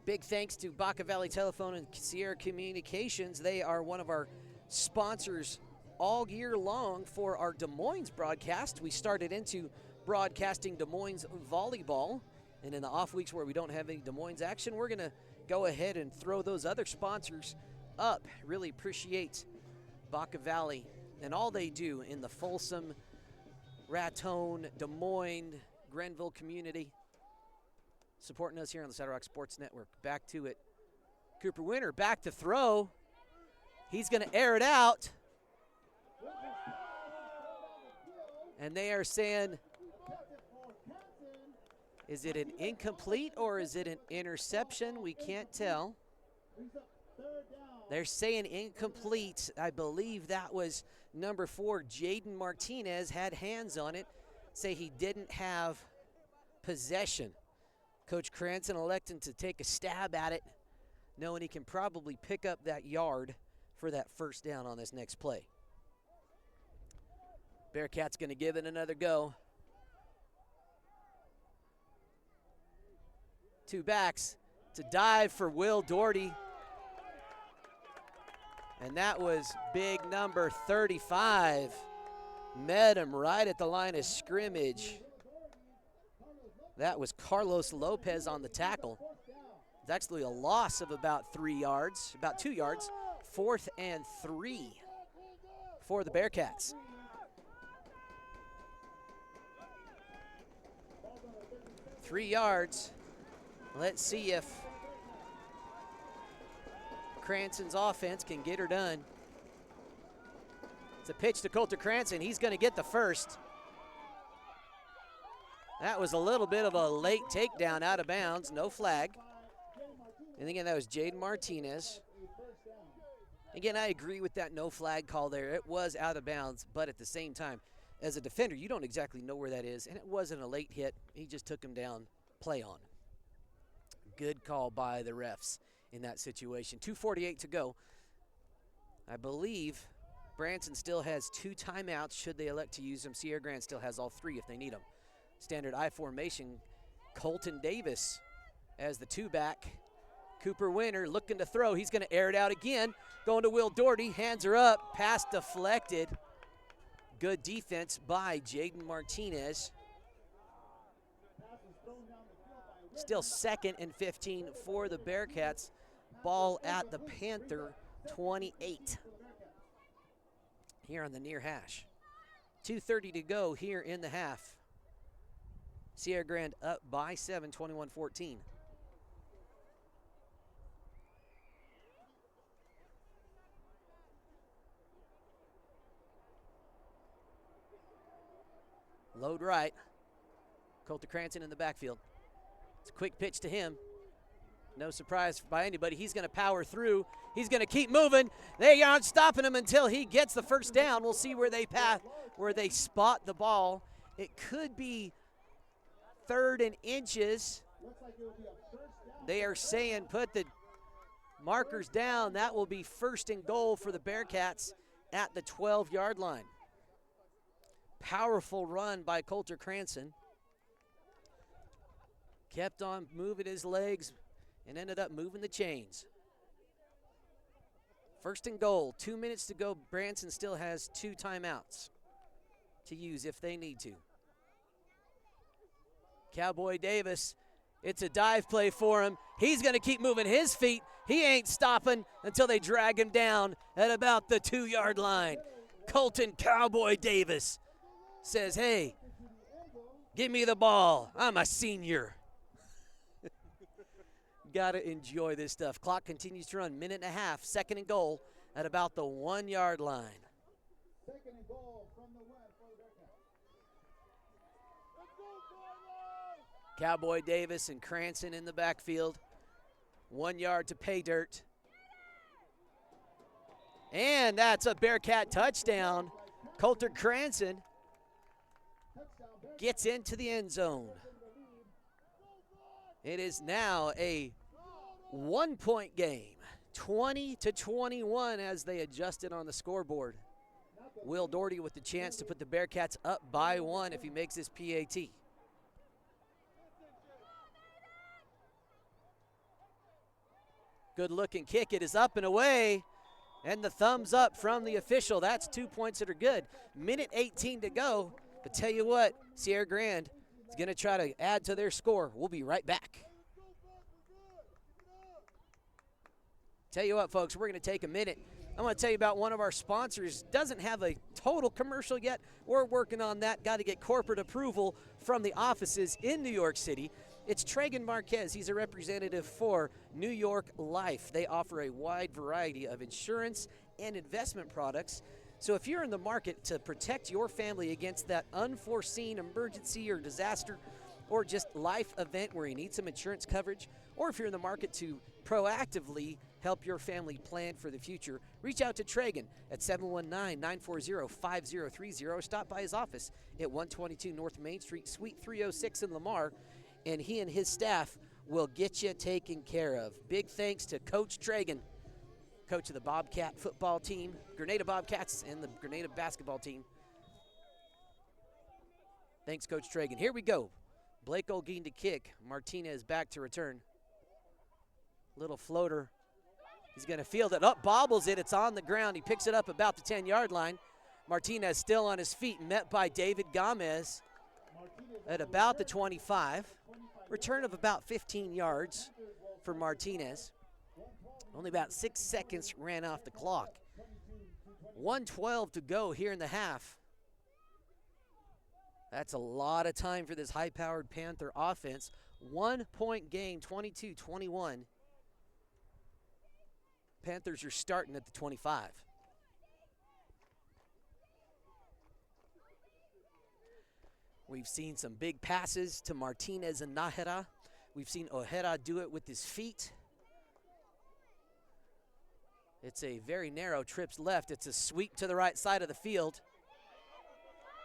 Speaker 2: Big thanks to Baca Valley Telephone and Sierra Communications. They are one of our sponsors all year long for our Des Moines broadcast. We started into broadcasting Des Moines volleyball, and in the off weeks where we don't have any Des Moines action, we're going to go ahead and throw those other sponsors up. Really appreciate Baca Valley and all they do in the Folsom, Raton, Des Moines, Grenville community, supporting us here on the Saddle Rock Sports Network. Back to it. Cooper Winter back to throw. He's going to air it out. And they are saying, is it an incomplete or is it an interception? We can't tell. They're saying incomplete. I believe that was number 4, Jaden Martinez, had hands on it. Say he didn't have possession. Coach Cranston electing to take a stab at it, knowing he can probably pick up that yard for that first down on this next play. Bearcats going to give it another go. 2 backs to dive for Will Doherty. And that was big number 35. Met him right at the line of scrimmage. That was Carlos Lopez on the tackle. It's actually a loss of about 3 yards, about 2 yards. 4th and 3 for the Bearcats. Three yards. Let's see if Cranston's offense can get her done. It's a pitch to Coulter Cranston. He's going to get the first. That was a little bit of a late takedown out of bounds. No flag. And again, that was Jaden Martinez. Again, I agree with that no flag call there. It was out of bounds, but at the same time, as a defender, you don't exactly know where that is, and it wasn't a late hit. He just took him down, play on. Good call by the refs in that situation. 2:48 to go. I believe Branson still has 2 timeouts should they elect to use them. Sierra Grande still has all 3 if they need them. Standard I formation. Colton Davis as the 2-back. Cooper Winter looking to throw. He's going to air it out again. Going to Will Doherty. Hands are up. Pass deflected. Good defense by Jaden Martinez. Still 2nd and 15 for the Bearcats. Ball at the Panther 28 here on the near hash. 2:30 to go here in the half. Sierra Grande up by 7, 21-14. Load right. Colter Cranston in the backfield. It's a quick pitch to him. No surprise by anybody. He's going to power through. He's going to keep moving. They aren't stopping him until he gets the first down. We'll see where they spot the ball. It could be 3rd and inches. They are saying put the markers down. That will be 1st and goal for the Bearcats at the 12-yard line. Powerful run by Colter Cranston. Kept on moving his legs and ended up moving the chains. 1st and goal, 2 minutes to go. Branson still has 2 timeouts to use if they need to. Cowboy Davis, it's a dive play for him. He's going to keep moving his feet. He ain't stopping until they drag him down at about the 2-yard line. Colton Cowboy Davis says, hey, give me the ball. I'm a senior. Got to enjoy this stuff. Clock continues to run. 1.5 minutes, 2nd and goal at about the 1-yard line.
Speaker 5: 2nd and goal from the 1 for the Bearcats.
Speaker 2: Cowboy Davis and Cranston in the backfield. 1 yard to pay dirt. And that's a Bearcat touchdown. Colter Cranston gets into the end zone. It is now a 1-point game, 20-21 as they adjusted on the scoreboard. Will Doherty with the chance to put the Bearcats up by 1 if he makes this PAT. Good looking kick. It is up and away. And the thumbs up from the official. That's 2 points that are good. 1:18 to go. But tell you what, Sierra Grande is going to try to add to their score. We'll be right back. Tell you what, folks, we're going to take a minute. I want to tell you about one of our sponsors. Doesn't have a total commercial yet. We're working on that. Got to get corporate approval from the offices in New York City. It's Tragan Marquez. He's a representative for New York Life. They offer a wide variety of insurance and investment products. So if you're in the market to protect your family against that unforeseen emergency or disaster or just life event where you need some insurance coverage, or if you're in the market to proactively help your family plan for the future, reach out to Tragan at 719-940-5030 or stop by his office at 122 North Main Street, Suite 306 in Lamar, and he and his staff will get you taken care of. Big thanks to Coach Tragan, coach of the Bobcat football team, Grenada Bobcats, and the Grenada basketball team. Thanks, Coach Tragan. Here we go. Blake Olguin to kick. Martinez back to return. Little floater. He's going to field it up, bobbles it. It's on the ground. He picks it up about the 10-yard line. Martinez still on his feet, met by David Gomez at about the 25. Return of about 15 yards for Martinez. Only about 6 seconds ran off the clock. 1:12 to go here in the half. That's a lot of time for this high-powered Panther offense. 1 point game, 22-21. Panthers are starting at the 25. We've seen some big passes to Martinez and Nájera. We've seen Ojeda do it with his feet. It's a very narrow trips left. It's a sweep to the right side of the field.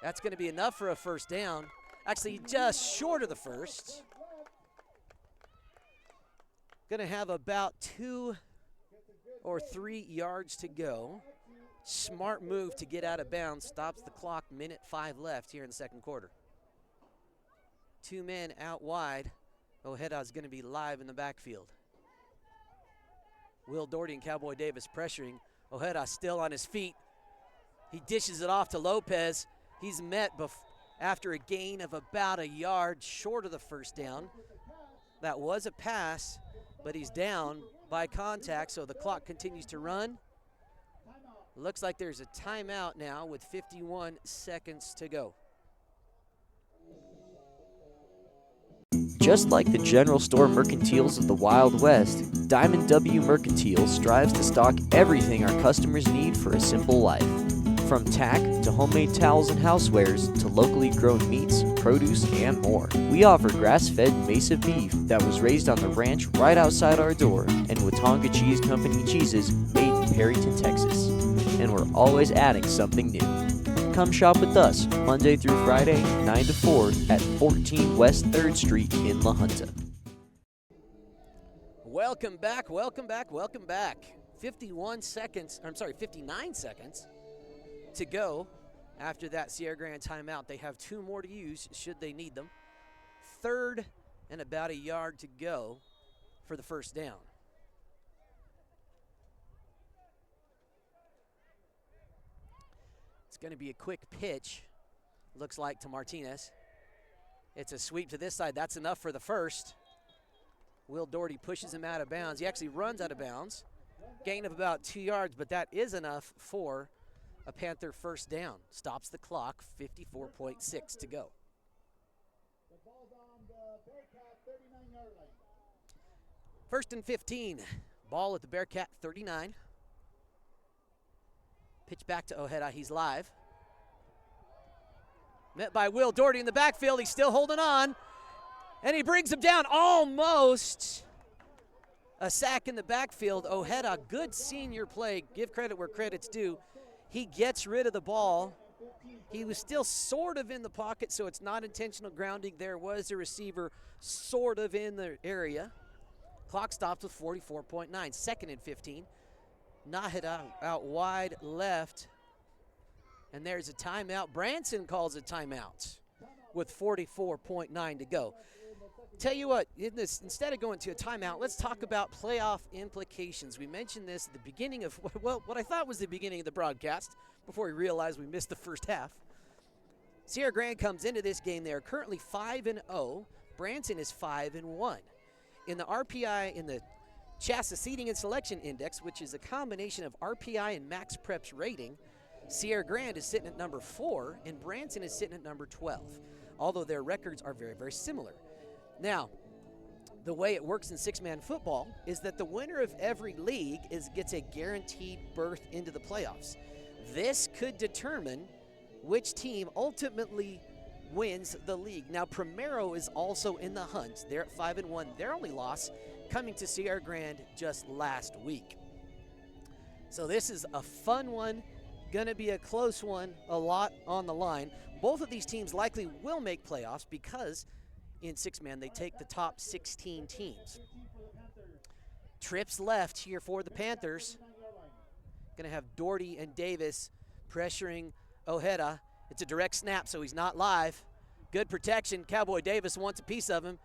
Speaker 2: That's going to be enough for a first down. Actually, just short of the first. Going to have about 2 or 3 yards to go. Smart move to get out of bounds. Stops the clock. Minute 5 left here in the second quarter. 2 men out wide. Ojeda's going to be live in the backfield. Will Doherty and Cowboy Davis pressuring. Ojeda still on his feet. He dishes it off to Lopez. He's met after a gain of about a yard short of the first down. That was a pass, but he's down by contact, so the clock continues to run. Looks like there's a timeout now with 51 seconds to go.
Speaker 8: Just like the general store mercantiles of the Wild West, Diamond W Mercantile strives to stock everything our customers need for a simple life. From tack to homemade towels and housewares to locally grown meats, produce, and more. We offer grass-fed Mesa beef that was raised on the ranch right outside our door, and Watonga Cheese Company cheeses made in Perryton, Texas. And we're always adding something new. Come shop with us Monday through Friday, 9 to 4 at 14 West 3rd Street in La Junta.
Speaker 2: Welcome back, welcome back, welcome back. 59 seconds to go after that Sierra Grande timeout. They have 2 more to use should they need them. 3rd and about a yard to go for the first down. It's going to be a quick pitch, looks like, to Martinez. It's a sweep to this side. That's enough for the first. Will Doherty pushes him out of bounds. He actually runs out of bounds. Gain of about 2 yards, but that is enough for a Panther first down. Stops the clock, 54.6 to go.
Speaker 5: The ball's on the Bearcat 39-yard line.
Speaker 2: 1st and 15. Ball at the Bearcat 39. Pitch back to Ojeda. He's live. Met by Will Doherty in the backfield. He's still holding on. And he brings him down almost. A sack in the backfield. Ojeda, good senior play. Give credit where credit's due. He gets rid of the ball. He was still sort of in the pocket, so it's not intentional grounding. There was a receiver sort of in the area. Clock stops with 44.9. 2nd and 15. Nahida out wide left. And there's a timeout. Branson calls a timeout with 44.9 to go. Tell you what, instead of going to a timeout, let's talk about playoff implications. We mentioned this at the beginning of, well, what I thought was the beginning of the broadcast before we realized we missed the first half. Sierra Grande comes into this game. They are currently 5-0. Branson is 5-1. In the RPI, in the Chassa Seating and Selection Index, which is a combination of RPI and Max Preps rating, Sierra Grande is sitting at number 4, and Branson is sitting at number 12, although their records are very, very similar. Now, the way it works in 6-man football is that the winner of every league gets a guaranteed berth into the playoffs. This could determine which team ultimately wins the league. Now, Primero is also in the hunt. They're at 5-1. Their only loss coming to Sierra Grande just last week. So this is a fun one, going to be a close one, a lot on the line. Both of these teams likely will make playoffs because in 6-man they take the top 16 teams. Trips left here for the Panthers. Going to have Doherty and Davis pressuring Ojeda. It's a direct snap, so he's not live. Good protection. Cowboy Davis wants a piece of him.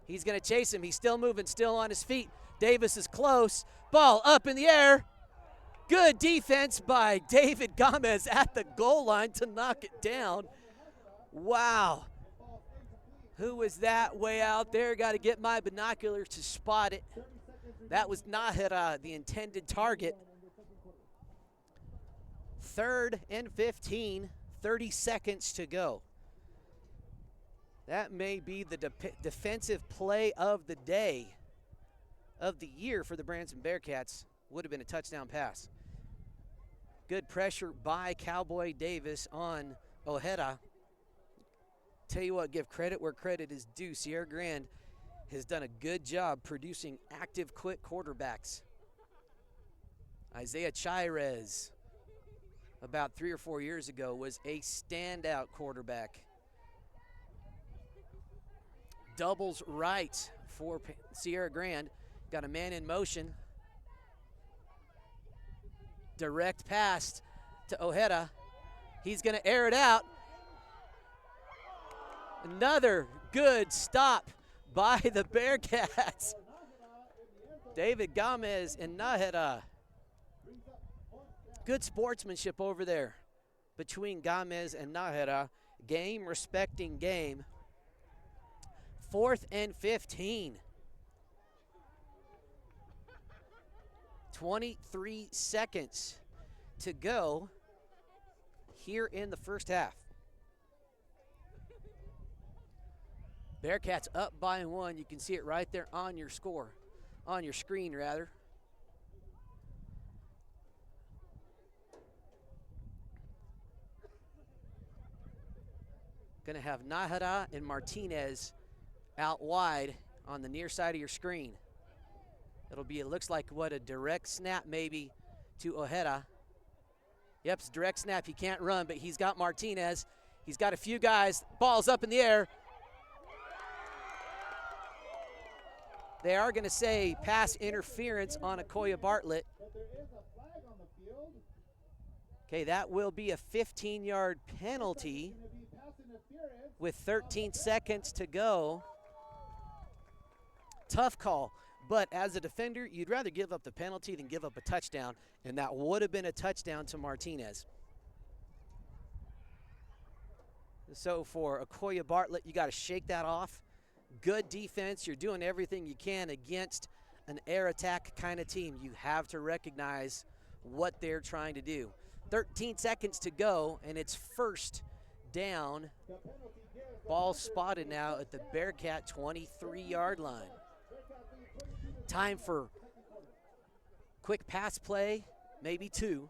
Speaker 2: He's going to chase him. He's still moving, still on his feet. Davis is close. Ball up in the air. Good defense by David Gomez at the goal line to knock it down. Wow. Who was that way out there? Got to get my binoculars to spot it. That was Nahida, the intended target. 3rd and 15, 30 seconds to go. That may be the defensive play of the day, of the year for the Branson Bearcats. Would have been a touchdown pass. Good pressure by Cowboy Davis on Ojeda. Tell you what, give credit where credit is due. Sierra Grande has done a good job producing active, quick quarterbacks. Isaiah Chairez, about 3 or 4 years ago, was a standout quarterback. Doubles right for Sierra Grande. Got a man in motion. Direct pass to Ojeda. He's going to air it out. Another good stop by the Bearcats. David Gomez and Nájera. Good sportsmanship over there between Gomez and Nájera. Game respecting game. 4th and 15. 23 seconds to go here in the first half. Bearcats up by 1. You can see it right there on your screen rather. Gonna have Nájera and Martinez out wide on the near side of your screen. It looks like what, a direct snap maybe to Ojeda. Yep, it's a direct snap. He can't run, but he's got Martinez. He's got a few guys. Ball's up in the air. They are going to say pass interference on Akoya Bartlett. Okay, that will be a 15-yard penalty with 13 seconds to go. Tough call, but as a defender, you'd rather give up the penalty than give up a touchdown, and that would have been a touchdown to Martinez. So for Akoya Bartlett, you got to shake that off. Good defense. You're doing everything you can against an air attack kind of team. You have to recognize what they're trying to do. 13 seconds to go, and it's first down. Ball spotted now at the Bearcat 23-yard line. Time for quick pass play, maybe 2.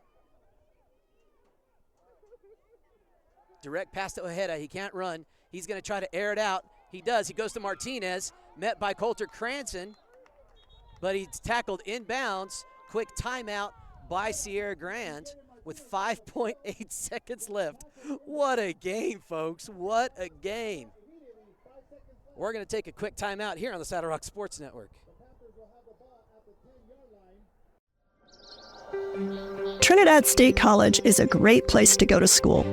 Speaker 2: Direct pass to Ojeda. He can't run. He's going to try to air it out. He does. He goes to Martinez, met by Coulter Cranston, but he's tackled inbounds. Quick timeout by Sierra Grande with 5.8 seconds left. What a game, folks. What a game. We're going to take a quick timeout here on the Saddle Rock Sports Network.
Speaker 6: Trinidad State College is a great place to go to school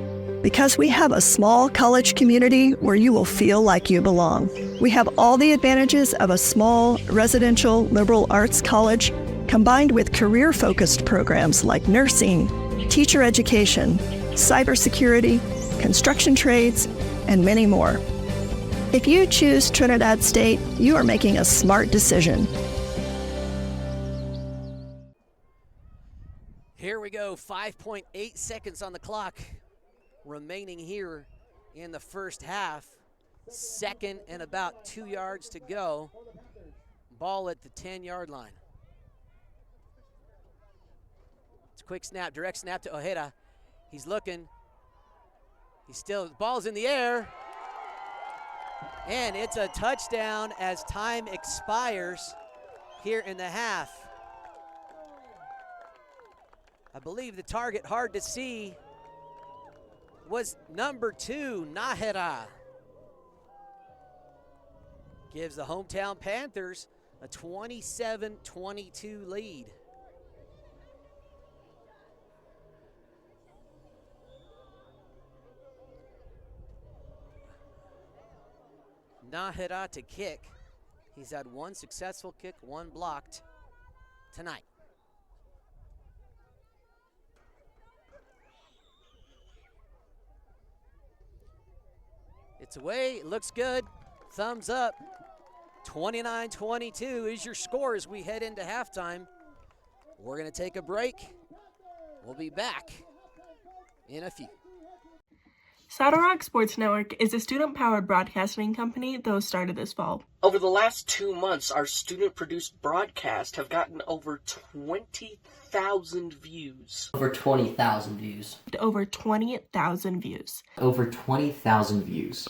Speaker 6: because we have a small college community where you will feel like you belong. We have all the advantages of a small residential liberal arts college combined with career-focused programs like nursing, teacher education, cybersecurity, construction trades, and many more. If you choose Trinidad State, you are making a smart decision.
Speaker 2: Here we go, 5.8 seconds on the clock remaining here in the first half. 2nd and about 2 yards to go. Ball at the 10-yard line. It's a quick snap, direct snap to Ojeda. He's looking. Ball's in the air. And it's a touchdown as time expires here in the half. I believe the target, hard to see, was number 2, Nájera. Gives the hometown Panthers a 27-22 lead. Nájera to kick. He's had 1 successful kick, 1 blocked tonight. It's away, it looks good. Thumbs up. 29-22 is your score as we head into halftime. We're going to take a break. We'll be back in a few.
Speaker 9: Saddle Rock Sports Network is a student-powered broadcasting company that was started this fall.
Speaker 7: Over the last 2 months, our student-produced broadcasts have gotten over 20,000 views.
Speaker 10: Over 20,000 views.
Speaker 9: Over 20,000 views.
Speaker 10: Over 20,000 views.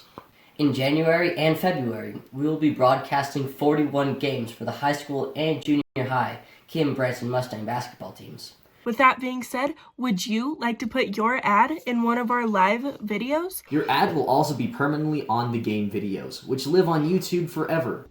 Speaker 10: In January and February, we will be broadcasting 41 games for the high school and junior high Kim Branson Mustang basketball teams.
Speaker 9: With that being said, would you like to put your ad in one of our live videos?
Speaker 11: Your ad will also be permanently on the game videos, which live on YouTube forever.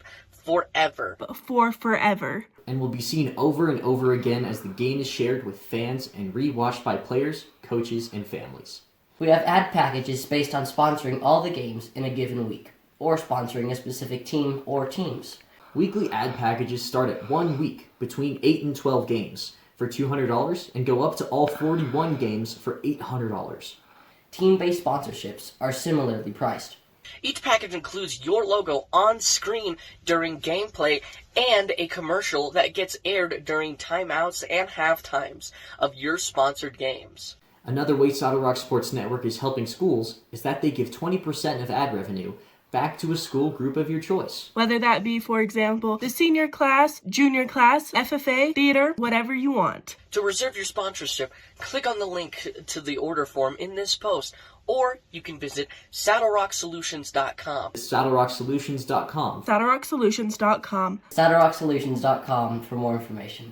Speaker 11: forever.
Speaker 9: For forever.
Speaker 8: And will be seen over and over again as the game is shared with fans and re-watched by players, coaches, and families.
Speaker 10: We have ad packages based on sponsoring all the games in a given week, or sponsoring a specific team or teams.
Speaker 8: Weekly ad packages start at 1 week between 8 and 12 games for $200 and go up to all 41 games for $800.
Speaker 10: Team-based sponsorships are similarly priced.
Speaker 11: Each package includes your logo on screen during gameplay and a commercial that gets aired during timeouts and half times of your sponsored games.
Speaker 8: Another way Saddle Rock Sports Network is helping schools is that they give 20% of ad revenue back to a school group of your choice.
Speaker 9: Whether that be, for example, the senior class, junior class, FFA, theater, whatever you want.
Speaker 11: To reserve your sponsorship, click on the link to the order form in this post, or you can visit saddlerocksolutions.com.
Speaker 8: saddlerocksolutions.com.
Speaker 9: saddlerocksolutions.com.
Speaker 10: saddlerocksolutions.com for more information.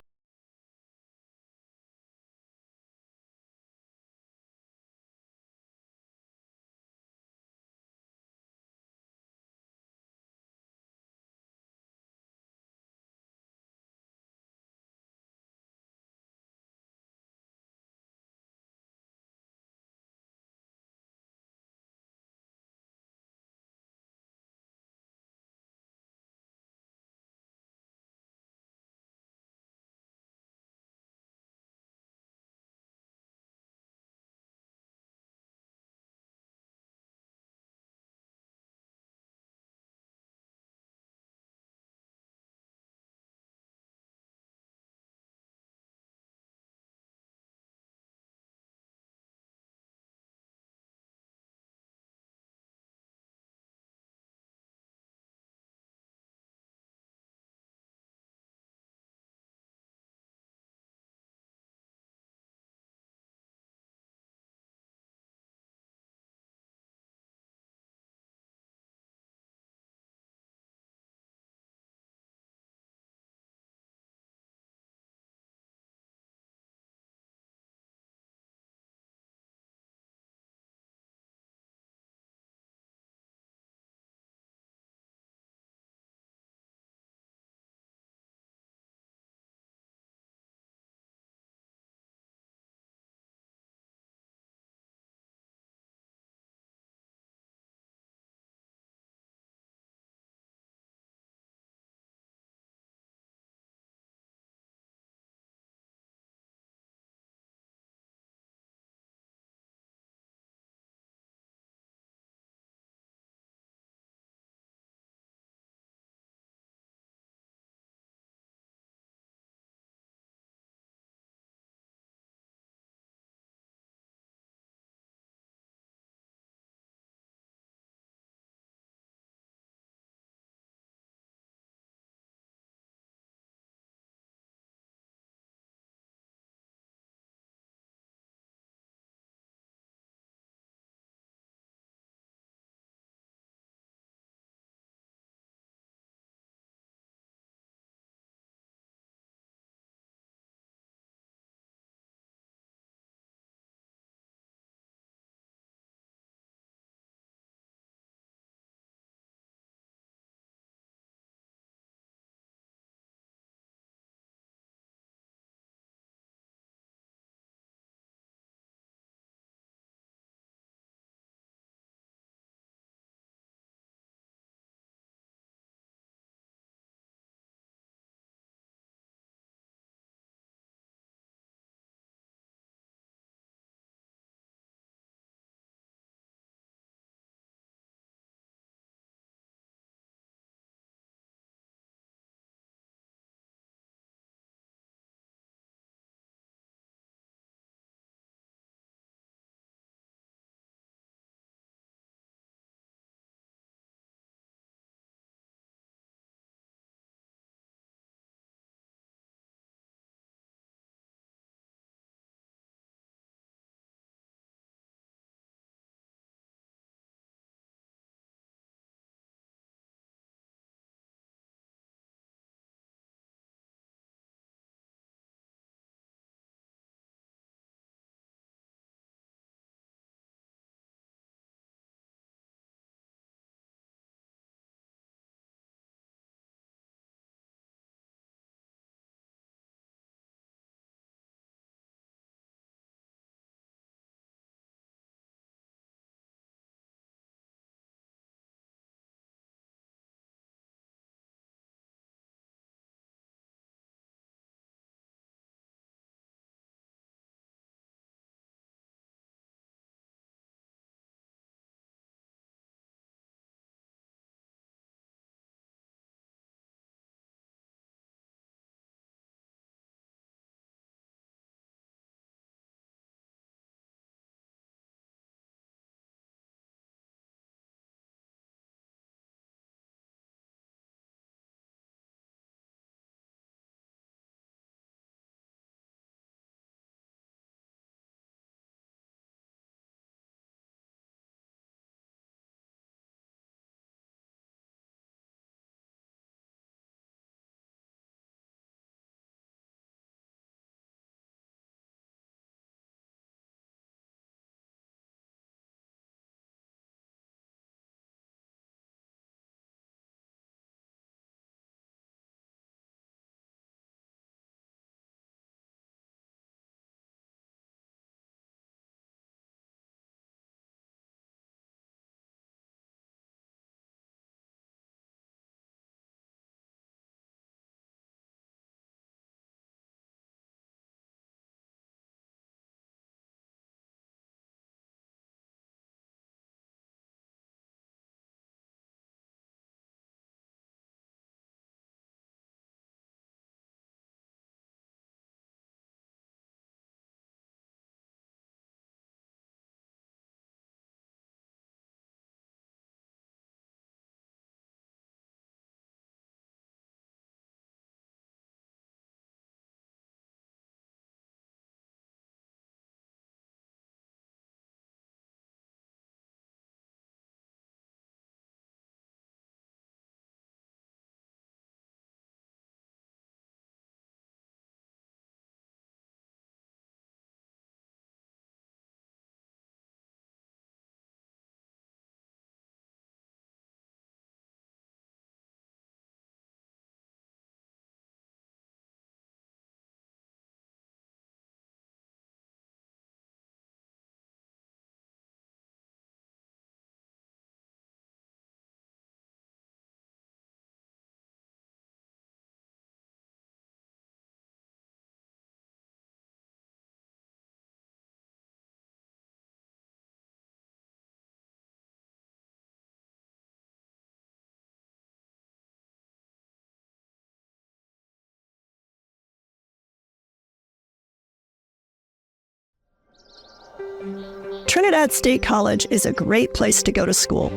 Speaker 6: Trinidad State College is a great place to go to school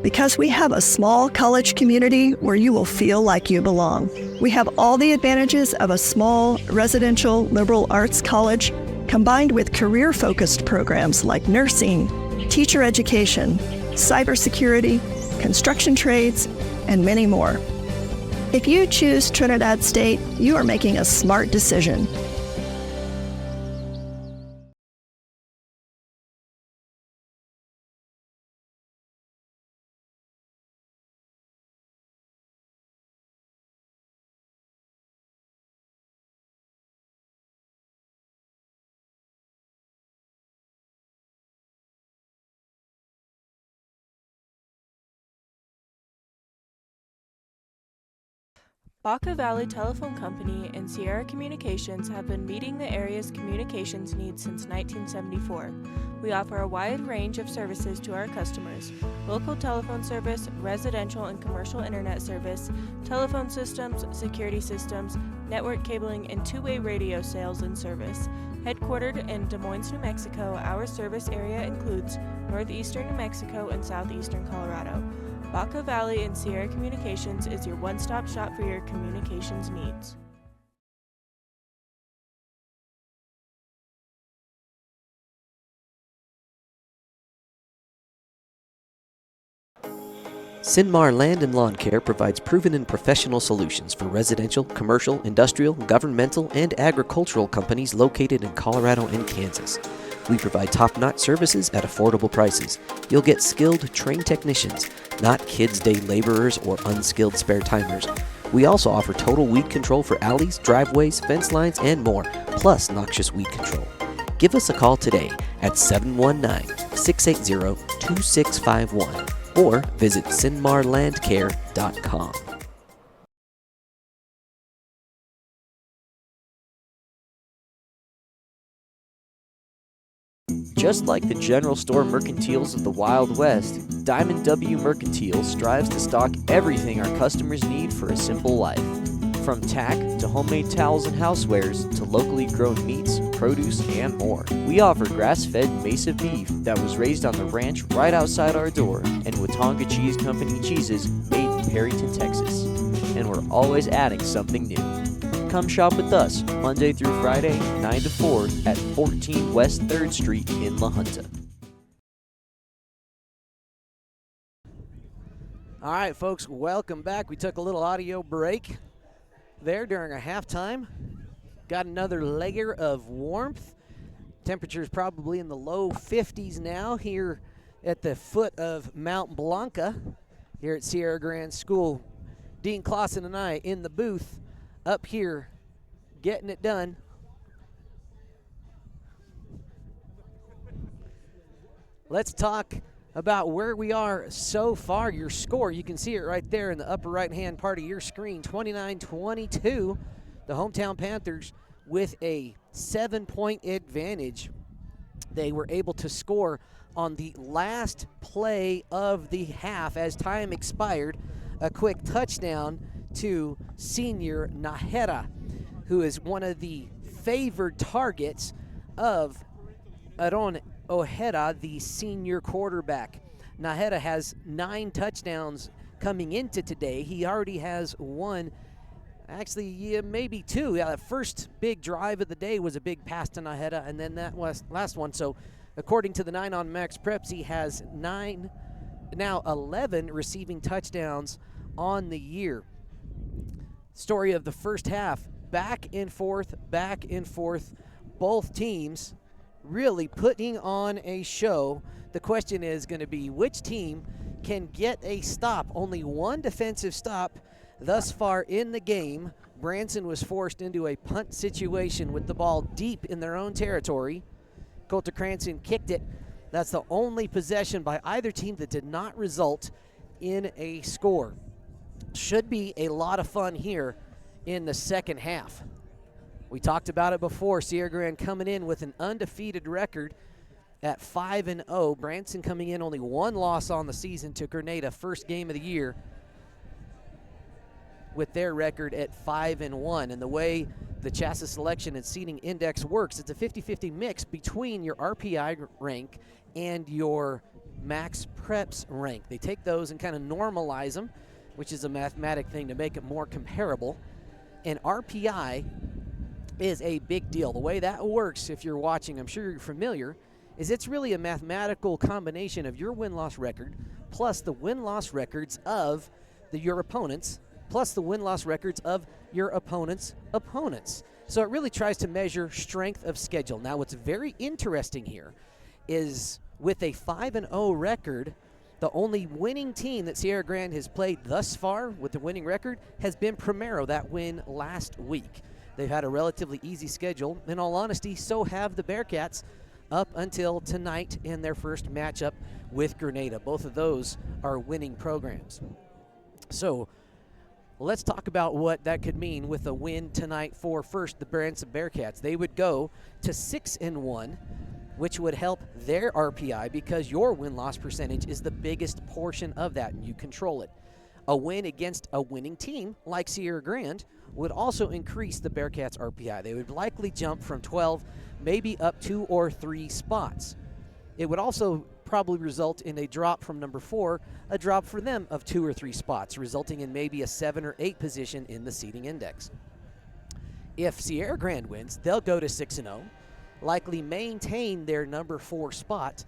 Speaker 6: because we have a small college community where you will feel like you belong. We have all the advantages of a small residential liberal arts college combined with career-focused programs like nursing, teacher education, cybersecurity, construction trades, and many more. If you choose Trinidad State, you are making a smart decision.
Speaker 9: Baca Valley Telephone Company and Sierra Communications have been meeting the area's communications needs since 1974. We offer a wide range of services to our customers: local telephone service, residential and commercial internet service, telephone systems, security systems, network cabling, and two-way radio sales and service. Headquartered in Des Moines, New Mexico, our service area includes northeastern New Mexico and southeastern Colorado. Baca Valley and Sierra Communications is your one-stop shop for your communications needs.
Speaker 8: Sinmar Land and Lawn Care provides proven and professional solutions for residential, commercial, industrial, governmental, and agricultural companies located in Colorado and Kansas. We provide top-notch services at affordable prices. You'll get skilled, trained technicians, not kids' day laborers or unskilled spare-timers. We also offer total weed control for alleys, driveways, fence lines, and more, plus noxious weed control. Give us a call today at 719-680-2651 or visit sinmarlandcare.com. Just like the general store mercantiles of the Wild West, Diamond W Mercantile strives to stock everything our customers need for a simple life. From tack to homemade towels and housewares to locally grown meats, produce, and more. We offer grass-fed Mesa beef that was raised on the ranch right outside our door, and Watonga Cheese Company cheeses made in Perryton, Texas. And we're always adding something new. Come shop with us Monday through Friday, 9 to 4 at 14 West 3rd Street in La Junta.
Speaker 2: All right, folks, welcome back. We took a little audio break there during our halftime. Got another layer of warmth. Temperatures probably in the low 50s now here at the foot of Mount Blanca here at Sierra Grande School. Dean Clausen and I in the booth up here getting it done. Let's talk about where we are so far. Your score, you can see it right there in the upper right-hand part of your screen, 29-22. The hometown Panthers with a 7-point advantage. They were able to score on the last play of the half as time expired. A quick touchdown to senior Nahera, who is one of the favored targets of Aron Ojeda, the senior quarterback. Nahera has 9 touchdowns coming into today. He already has one, actually, yeah, maybe 2. Yeah, the first big drive of the day was a big pass to Nahera, and then that was last one. So according to the 9 on Max Preps, he has 11 receiving touchdowns on the year. Story of the first half, back and forth, both teams really putting on a show. The question is going to be which team can get a stop. Only one defensive stop thus far in the game. Branson was forced into a punt situation with the ball deep in their own territory. Coulter Cranston kicked it. That's the only possession by either team that did not result in a score. Should be a lot of fun here in the second half. We talked about it before. Sierra Grande coming in with an undefeated record at 5-0. Branson coming in only one loss on the season to Grenada, first game of the year, with their record at 5-1. And the way the chassis selection and seating index works, it's a 50-50 mix between your RPI rank and your max preps rank. They take those and kind of normalize them, which is a mathematic thing to make it more comparable. And RPI is a big deal. The way that works, if you're watching, I'm sure you're familiar, is it's really a mathematical combination of your win-loss record plus the win-loss records of your opponents plus the win-loss records of your opponent's opponents. So it really tries to measure strength of schedule. Now, what's very interesting here is with a 5-0 record, the only winning team that Sierra Grande has played thus far with the winning record has been Primero, that win last week. They've had a relatively easy schedule. In all honesty, so have the Bearcats up until tonight in their first matchup with Grenada. Both of those are winning programs. So let's talk about what that could mean with a win tonight for first the Branson Bearcats. They would go to 6-1, which would help their RPI because your win-loss percentage is the biggest portion of that, and you control it. A win against a winning team like Sierra Grande would also increase the Bearcats' RPI. They would likely jump from 12, maybe up 2 or 3 spots. It would also probably result in a drop from number 4, a drop for them of 2 or 3 spots, resulting in maybe a 7 or 8 position in the seeding index. If Sierra Grande wins, they'll go to 6-0, likely maintain their number 4 spot.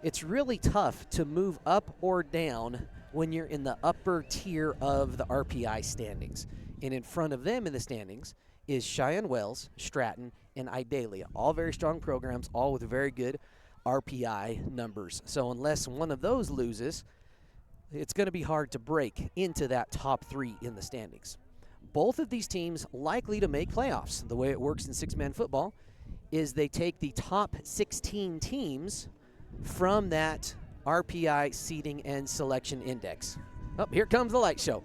Speaker 2: It's really tough to move up or down when you're in the upper tier of the RPI standings. And in front of them in the standings is Cheyenne Wells, Stratton, and Idalia. All very strong programs, all with very good RPI numbers. So unless one of those loses, it's going to be hard to break into that top 3 in the standings. Both of these teams likely to make playoffs. The way it works in six-man football is they take the top 16 teams from that RPI seeding and selection index. Oh, here comes the light show.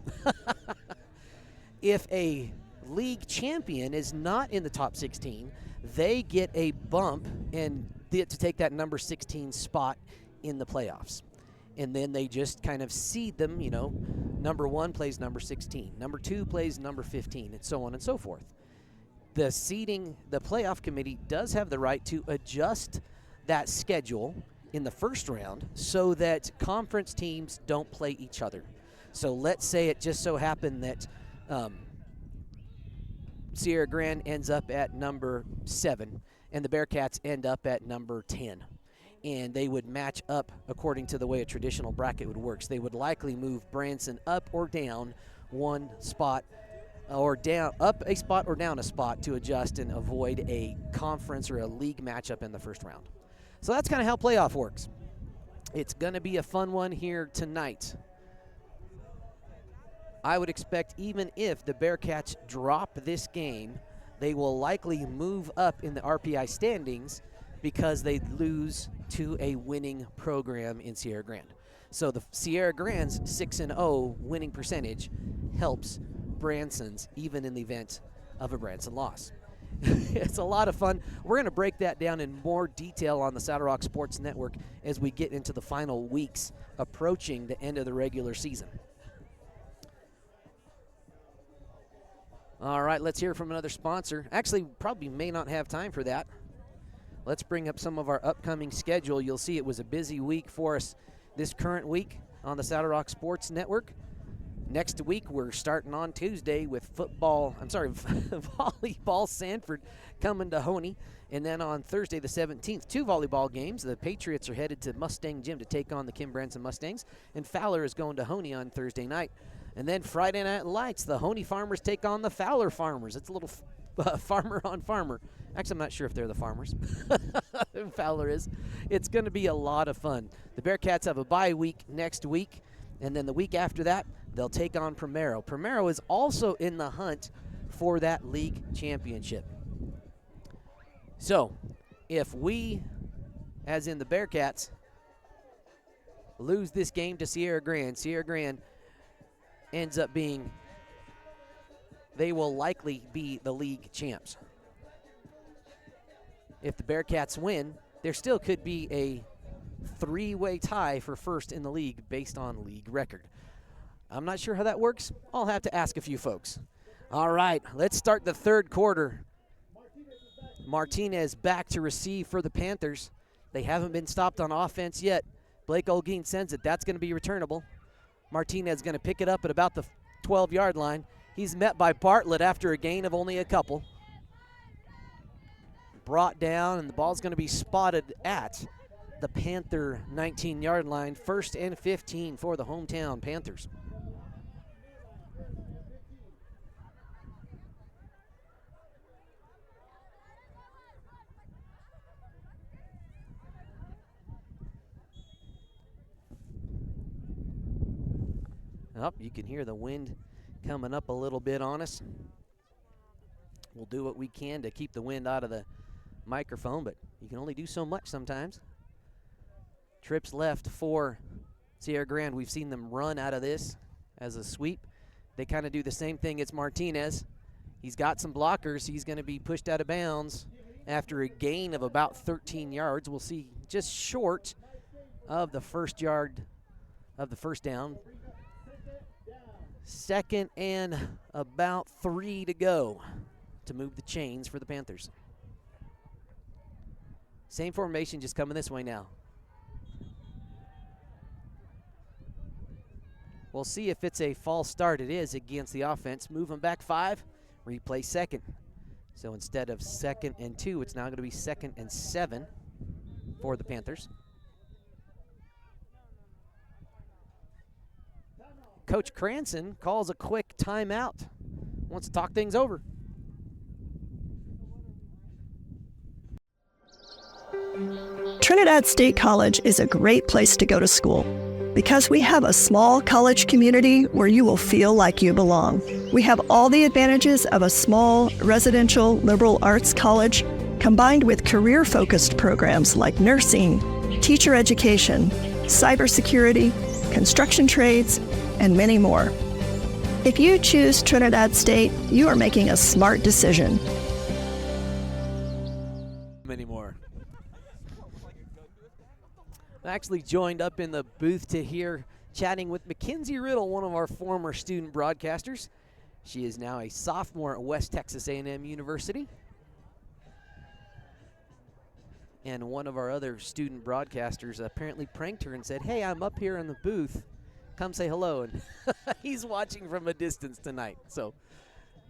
Speaker 2: If a league champion is not in the top 16, they get a bump and to take that number 16 spot in the playoffs. And then they just kind of seed them, you know, number 1 plays number 16, number 2 plays number 15, and so on and so forth. The seeding, the playoff committee does have the right to adjust that schedule in the first round so that conference teams don't play each other. So let's say it just so happened that Sierra Grande ends up at number 7 and the Bearcats end up at number 10. And they would match up according to the way a traditional bracket would work. So they would likely move Branson up or down 1 spot, or down up a spot or down a spot to adjust and avoid a conference or a league matchup in the first round. So that's kind of how playoff works. It's going to be a fun one here tonight. I would expect even if the Bearcats drop this game, they will likely move up in the RPI standings because they lose to a winning program in Sierra Grande. So the Sierra Grande's 6-0 winning percentage helps Branson's even in the event of a Branson loss. It's a lot of fun. We're going to break that down in more detail on the Saddle Rock Sports Network as we get into the final weeks approaching the end of the regular season. All right, let's hear from another sponsor. Actually, probably may not have time for that. Let's bring up some of our upcoming schedule. You'll see it was a busy week for us this current week on the Saddle Rock Sports Network. Next week, we're starting on Tuesday with volleyball Sanford coming to Honey. And then on Thursday the 17th, 2 volleyball games. The Patriots are headed to Mustang Gym to take on the Kim Branson Mustangs. And Fowler is going to Honey on Thursday night. And then Friday Night Lights, the Honey Farmers take on the Fowler Farmers. It's a little farmer on farmer. Actually, I'm not sure if they're the farmers. Fowler is. It's going to be a lot of fun. The Bearcats have a bye week next week. And then the week after that, they'll take on Primero. Primero is also in the hunt for that league championship. So, if we, as in the Bearcats, lose this game to Sierra Grande ends up being, they will likely be the league champs. If the Bearcats win, there still could be a 3-way tie for first in the league based on league record. I'm not sure how that works. I'll have to ask a few folks. All right, let's start the third quarter. Martinez back to receive for the Panthers. They haven't been stopped on offense yet. Blake Olguin sends it. That's going to be returnable. Martinez going to pick it up at about the 12-yard line. He's met by Bartlett after a gain of only a couple. Brought down, and the ball's going to be spotted at the Panther 19-yard line. 1st and 15 for the hometown Panthers. Up, you can hear the wind coming up a little bit on us. We'll do what we can to keep the wind out of the microphone, but you can only do so much sometimes. Trips left for Sierra Grande. We've seen them run out of this as a sweep. They kind of do the same thing. It's Martinez. He's got some blockers. He's going to be pushed out of bounds after a gain of about 13 yards. We'll see just short of the first yard of the first down. 2nd and about 3 to go to move the chains for the Panthers. Same formation, just coming this way now. We'll see if it's a false start. It is against the offense. Moving back 5, replay 2nd. So instead of 2nd and 2, it's now going to be 2nd and 7 for the Panthers. Coach Branson calls a quick timeout. Wants to talk things over.
Speaker 6: Trinidad State College is a great place to go to school because we have a small college community where you will feel like you belong. We have all the advantages of a small residential liberal arts college combined with career-focused programs like nursing, teacher education, cybersecurity, construction trades, and many more. If you choose Trinidad State, you are making a smart decision.
Speaker 2: Many more. I'm actually joined up in the booth to hear chatting with Mackenzie Riddle, one of our former student broadcasters. She is now a sophomore at West Texas A&M University. And one of our other student broadcasters apparently pranked her and said, "Hey, I'm up here in the booth. Come say hello." And he's watching from a distance tonight. So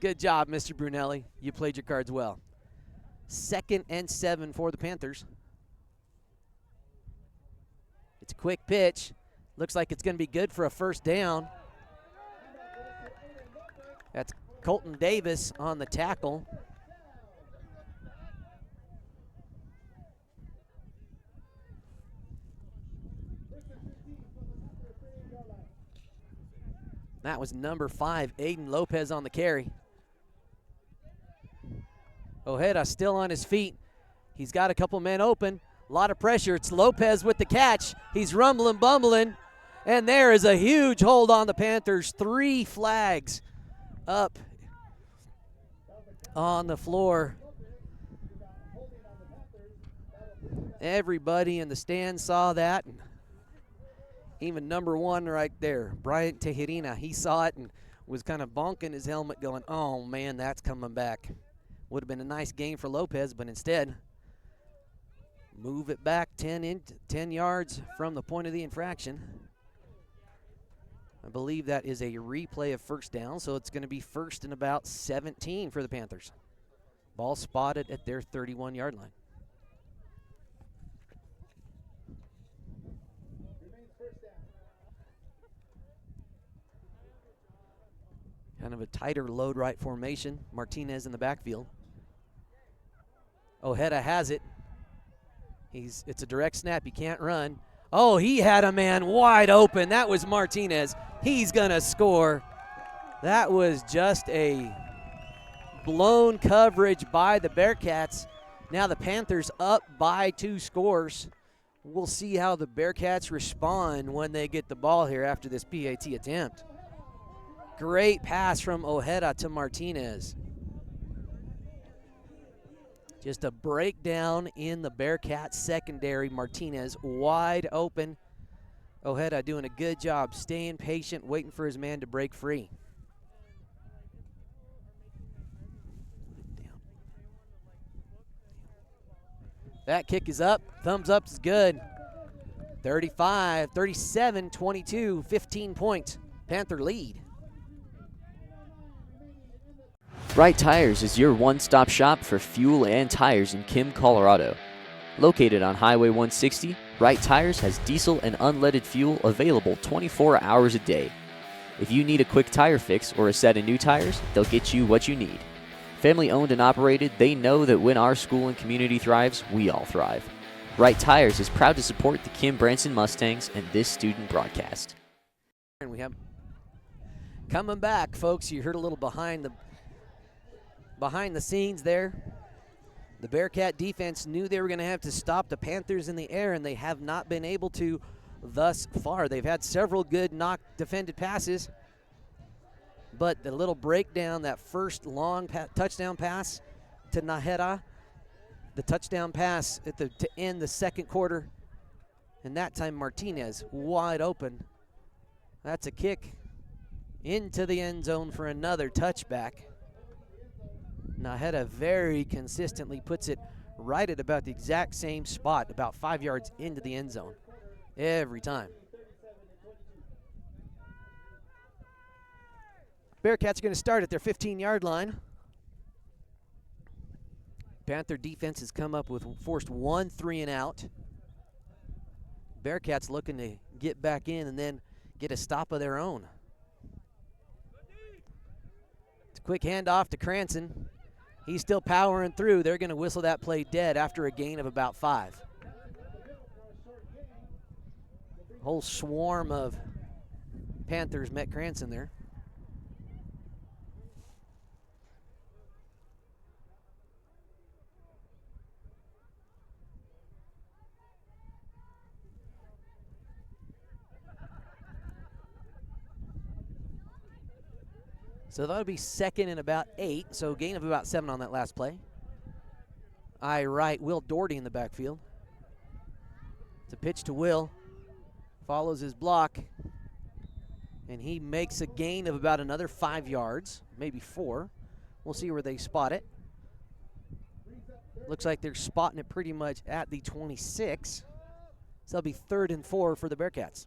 Speaker 2: good job, Mr. Brunelli. You played your cards well. 2nd and 7 for the Panthers. It's a quick pitch. Looks like it's going to be good for a first down. That's Colton Davis on the tackle. That was number 5, Aiden Lopez on the carry. Ojeda still on his feet. He's got a couple men open. A lot of pressure. It's Lopez with the catch. He's rumbling, bumbling. And there is a huge hold on the Panthers. 3 flags up on the floor. Everybody in the stand saw that. Even number 1 right there, Bryant Tejerina, he saw it and was kind of bonking his helmet going, oh, man, that's coming back. Would have been a nice game for Lopez, but instead, move it back 10 yards from the point of the infraction. I believe that is a replay of first down, so it's going to be 1st and about 17 for the Panthers. Ball spotted at their 31-yard line. Kind of a tighter load right formation. Martinez in the backfield. Ojeda has it. It's a direct snap. He can't run. Oh, he had a man wide open. That was Martinez. He's going to score. That was just a blown coverage by the Bearcats. Now the Panthers up by 2 scores. We'll see how the Bearcats respond when they get the ball here after this PAT attempt. Great pass from Ojeda to Martinez. Just a breakdown in the Bearcats secondary. Martinez wide open. Ojeda doing a good job staying patient, waiting for his man to break free. That kick is up. Thumbs up is good. 35, 37, 22, 15 point Panther lead.
Speaker 8: Wright Tires is your one-stop shop for fuel and tires in Kim, Colorado. Located on Highway 160, Wright Tires has diesel and unleaded fuel available 24 hours a day. If you need a quick tire fix or a set of new tires, they'll get you what you need. Family owned and operated, they know that when our school and community thrives, we all thrive. Wright Tires is proud to support the Kim Branson Mustangs and this student broadcast.
Speaker 2: And we have coming back, folks. You heard a little behind the scenes there. The Bearcat defense knew they were going to have to stop the Panthers in the air, and they have not been able to thus far. They've had several good defended passes, but the little breakdown, that first long touchdown pass to Naheda, the touchdown pass to end the second quarter, and that time Martinez wide open. That's a kick into the end zone for another touchback. Naheda very consistently puts it right at about the exact same spot, about 5 yards into the end zone every time. Bearcats are going to start at their 15-yard line. Panther defense has come up with forced 1 3-and-out. Bearcats looking to get back in and then get a stop of their own. It's a quick handoff to Cranston. He's still powering through. They're going to whistle that play dead after a gain of about 5. Whole swarm of Panthers met Cranston there. So that'll be second and about 8, so gain of about 7 on that last play. Right, Will Doherty in the backfield. It's a pitch to Will. Follows his block. And he makes a gain of about another 5 yards, maybe 4. We'll see where they spot it. Looks like they're spotting it pretty much at the 26. So that'll be 3rd and 4 for the Bearcats.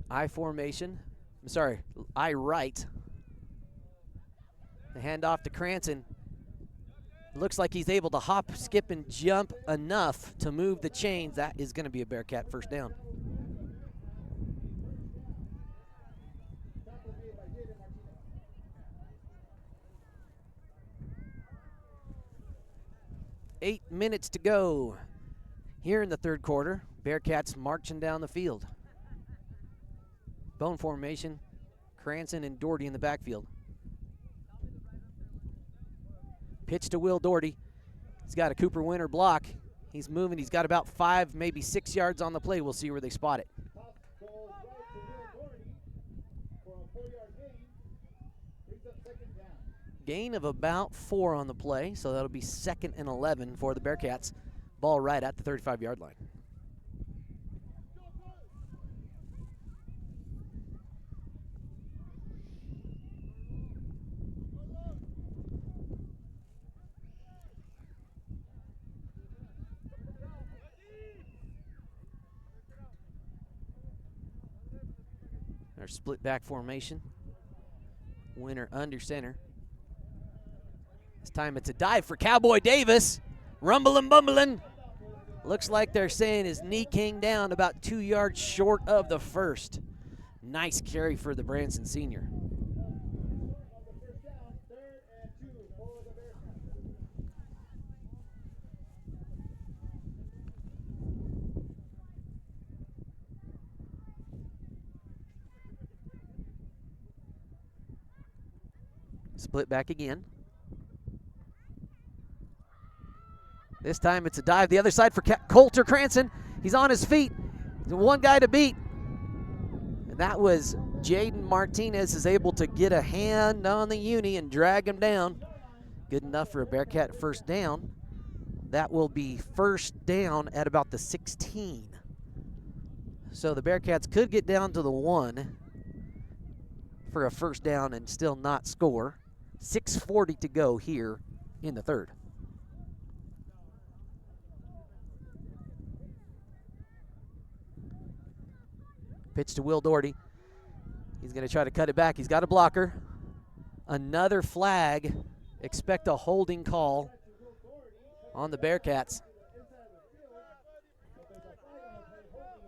Speaker 2: I formation. I right. The handoff to Cranston. Looks like he's able to hop, skip, and jump enough to move the chains. That is going to be a Bearcat first down. Eight minutes to go here in the third quarter. Bearcats marching down the field. Bone formation, Cranston and Doherty in the backfield. Pitch to Will Doherty. He's got a Cooper Winter block. He's moving. He's got about 5, maybe 6 yards on the play. We'll see where they spot it. Gain of about 4 on the play, so that'll be 2nd and 11 for the Bearcats. Ball right at the 35-yard line. Our split back formation. Winner under center. This time it's a dive for Cowboy Davis. Rumbling, bumbling. Looks like they're saying his knee came down about 2 yards short of the first. Nice carry for the Branson senior. Split back again. This time it's a dive the other side for Coulter Cranston. He's on his feet. There's one guy to beat. And that was Jaden Martinez is able to get a hand on the uni and drag him down. Good enough for a Bearcat first down. That will be first down at about the 16. So the Bearcats could get down to the 1 for a first down and still not score. 6:40 to go here in the third. Pitch to Will Doherty. He's going to try to cut it back. He's got a blocker. Another flag. Expect a holding call on the Bearcats.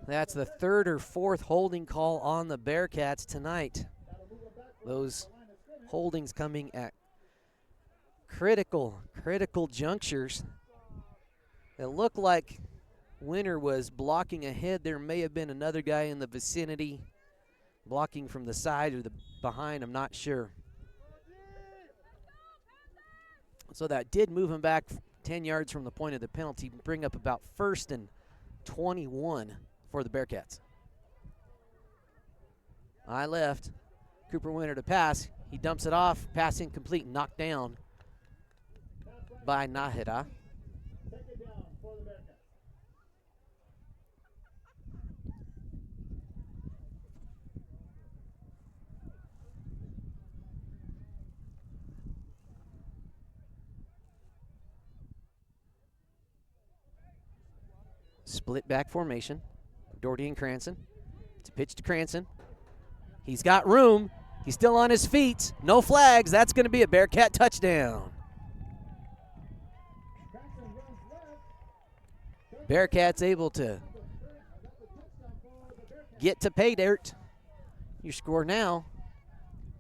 Speaker 2: That's the third or fourth holding call on the Bearcats tonight. Those holdings coming at critical junctures. It looked like Winter was blocking ahead. There may have been another guy in the vicinity blocking from the side or the behind, I'm not sure. So that did move him back 10 yards from the point of the penalty, bring up about 1st and 21 for the Bearcats. I left. Cooper Winter to pass. He dumps it off. Pass incomplete, knocked down by Nahida. Split back formation. Doherty and Cranston. It's a pitch to Cranston. He's got room. He's still on his feet. No flags. That's going to be a Bearcat touchdown. Bearcats able to get to pay dirt. Your score now,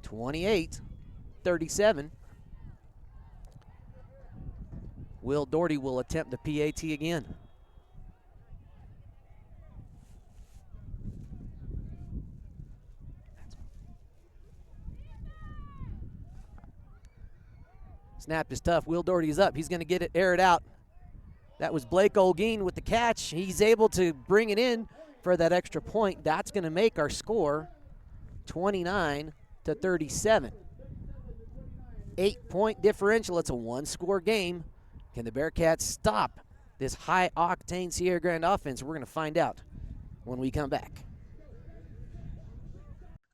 Speaker 2: 28-37. Will Doherty will attempt the PAT again. Snap is tough. Will Doherty's up. He's going to get it, air it out. That was Blake Olguin with the catch. He's able to bring it in for that extra point. That's going to make our score 29-37. 8-point differential. It's a one-score game. Can the Bearcats stop this high-octane Sierra Grande offense? We're going to find out when we come back.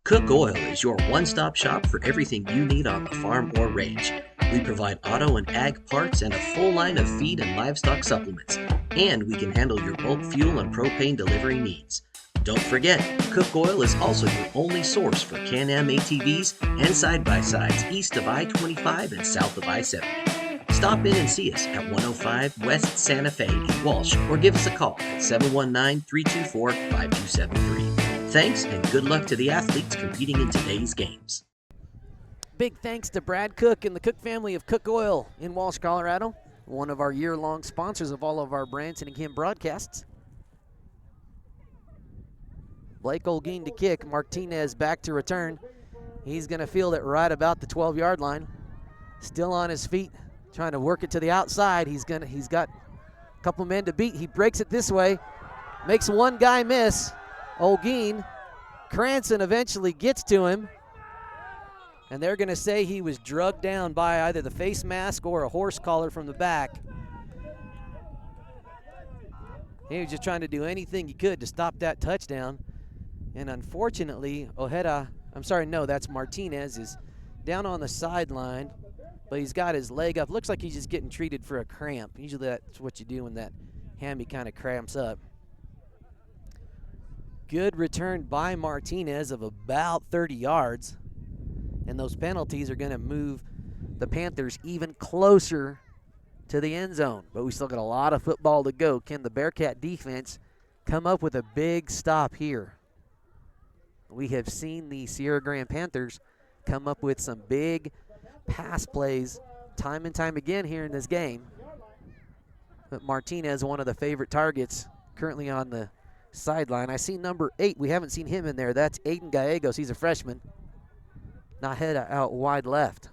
Speaker 7: Cook Oil is your one-stop shop for everything you need on the farm or range. We provide auto and ag parts and a full line of feed and livestock supplements. And we can handle your bulk fuel and propane delivery needs. Don't forget, Cook Oil is also your only source for Can-Am ATVs and side-by-sides east of I-25 and south of I-70. Stop in and see us at 105 West Santa Fe in Walsh or give us a call at 719-324-5273. Thanks and good luck to the athletes competing in today's games.
Speaker 2: Big thanks to Brad Cook and the Cook family of Cook Oil in Walsh, Colorado, one of our year-long sponsors of all of our Branson and Kim broadcasts. Blake Olguin to kick, Martinez back to return. He's going to field it right about the 12-yard line. Still on his feet, trying to work it to the outside. He's got a couple men to beat. He breaks it this way, makes one guy miss. Olguin, Cranston eventually gets to him, and they're going to say he was drugged down by either the face mask or a horse collar from the back. He was just trying to do anything he could to stop that touchdown, and unfortunately, that's Martinez, is down on the sideline, but he's got his leg up. Looks like he's just getting treated for a cramp. Usually that's what you do when that hammy kind of cramps up. Good return by Martinez of about 30 yards. And those penalties are going to move the Panthers even closer to the end zone. But we still got a lot of football to go. Can the Bearcat defense come up with a big stop here? We have seen the Sierra Grande Panthers come up with some big pass plays time and time again here in this game. But Martinez, one of the favorite targets, currently on the sideline. I see number 8. We haven't seen him in there. That's Aiden Gallegos. He's a freshman. Naheda out wide left.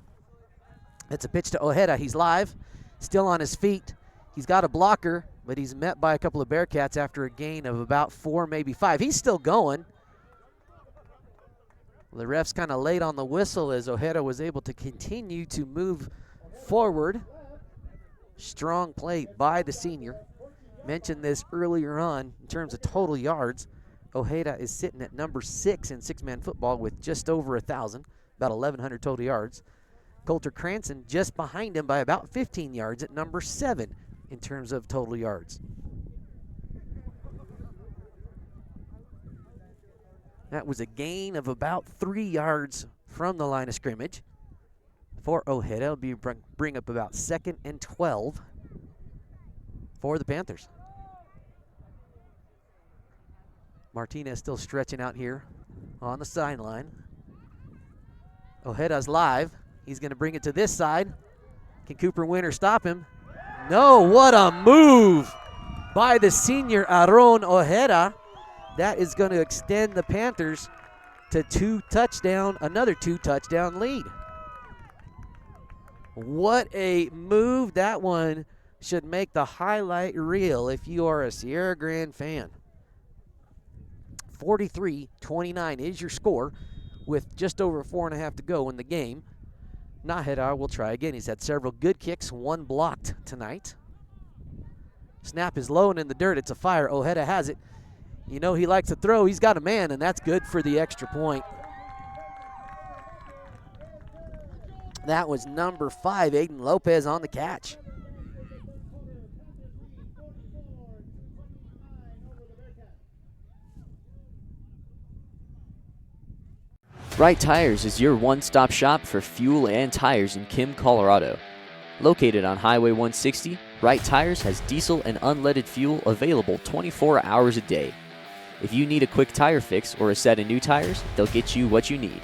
Speaker 2: It's a pitch to Ojeda. He's live, still on his feet. He's got a blocker, but he's met by a couple of Bearcats after a gain of about 4, maybe 5. He's still going. The ref's kind of late on the whistle as Ojeda was able to continue to move forward. Strong play by the senior. Mentioned this earlier on in terms of total yards. Ojeda is sitting at number 6 in six-man football with just over 1,000, about 1,100 total yards. Coulter Cranston just behind him by about 15 yards at number 7 in terms of total yards. That was a gain of about 3 yards from the line of scrimmage for Ojeda. It'll be bring up about 2nd and 12 for the Panthers. Martinez still stretching out here on the sideline. Ojeda's live. He's going to bring it to this side. Can Cooper Winter stop him? No, what a move by the senior Aaron Ojeda. That is going to extend the Panthers to another two-touchdown lead. What a move. That one should make the highlight reel if you are a Sierra Grande fan. 43-29 is your score with just over 4.5 to go in the game. Nahedar will try again. He's had several good kicks, one blocked tonight. Snap is low and in the dirt. It's a fire. Ojeda has it. You know he likes to throw. He's got a man, and that's good for the extra point. That was number 5, Aiden Lopez, on the catch.
Speaker 8: Wright Tires is your one-stop shop for fuel and tires in Kim, Colorado. Located on Highway 160, Wright Tires has diesel and unleaded fuel available 24 hours a day. If you need a quick tire fix or a set of new tires, they'll get you what you need.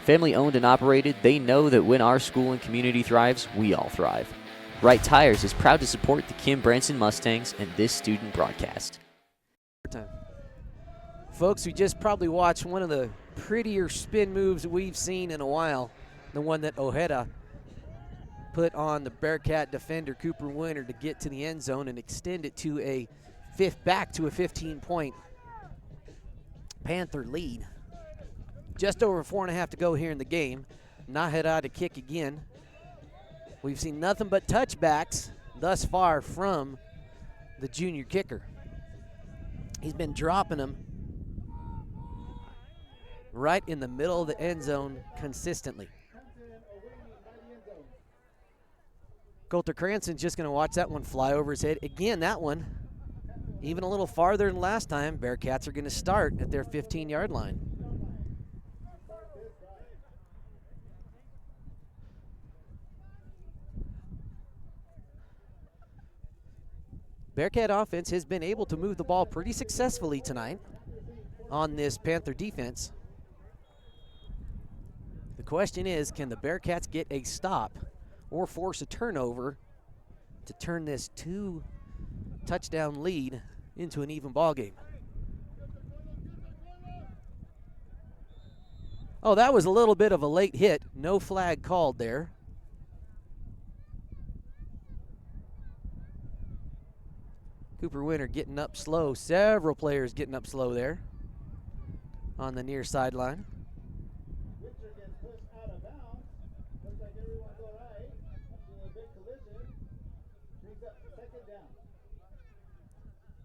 Speaker 8: Family owned and operated, they know that when our school and community thrives, we all thrive. Wright Tires is proud to support the Kim Branson Mustangs and this student broadcast.
Speaker 2: Folks, we just probably watched one of the prettier spin moves we've seen in a while. The one that Ojeda put on the Bearcat defender Cooper Winter to get to the end zone and extend it to a 15-point Panther lead. Just over 4.5 to go here in the game. Nahedar to kick again. We've seen nothing but touchbacks thus far from the junior kicker. He's been dropping them right in the middle of the end zone consistently. Coulter Cranston's just going to watch that one fly over his head. Again, that one, even a little farther than last time. Bearcats are going to start at their 15-yard line. Bearcat offense has been able to move the ball pretty successfully tonight on this Panther defense. The question is, can the Bearcats get a stop or force a turnover to turn this 2-touchdown lead into an even ball game? Oh, that was a little bit of a late hit. No flag called there. Cooper Winter getting up slow. Several players getting up slow there on the near sideline.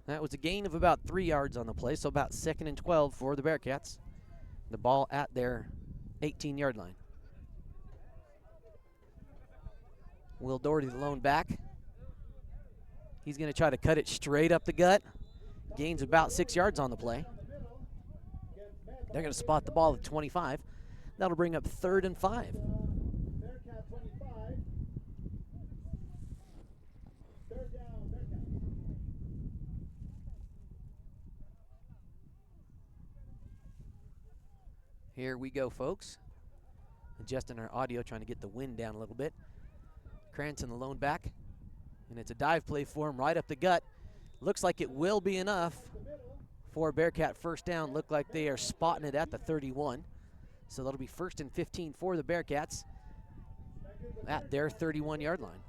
Speaker 2: That was a gain of about 3 yards on the play, so about 2nd and 12 for the Bearcats. The ball at their 18-yard line. Will Doherty, the lone back. He's going to try to cut it straight up the gut. Gains about 6 yards on the play. They're going to spot the ball at 25. That'll bring up 3rd and 5. Here we go, folks. Adjusting our audio, trying to get the wind down a little bit. Cranston, the lone back. And it's a dive play for him right up the gut. Looks like it will be enough for a Bearcat first down. Look like they are spotting it at the 31. So that'll be 1st and 15 for the Bearcats at their 31-yard line.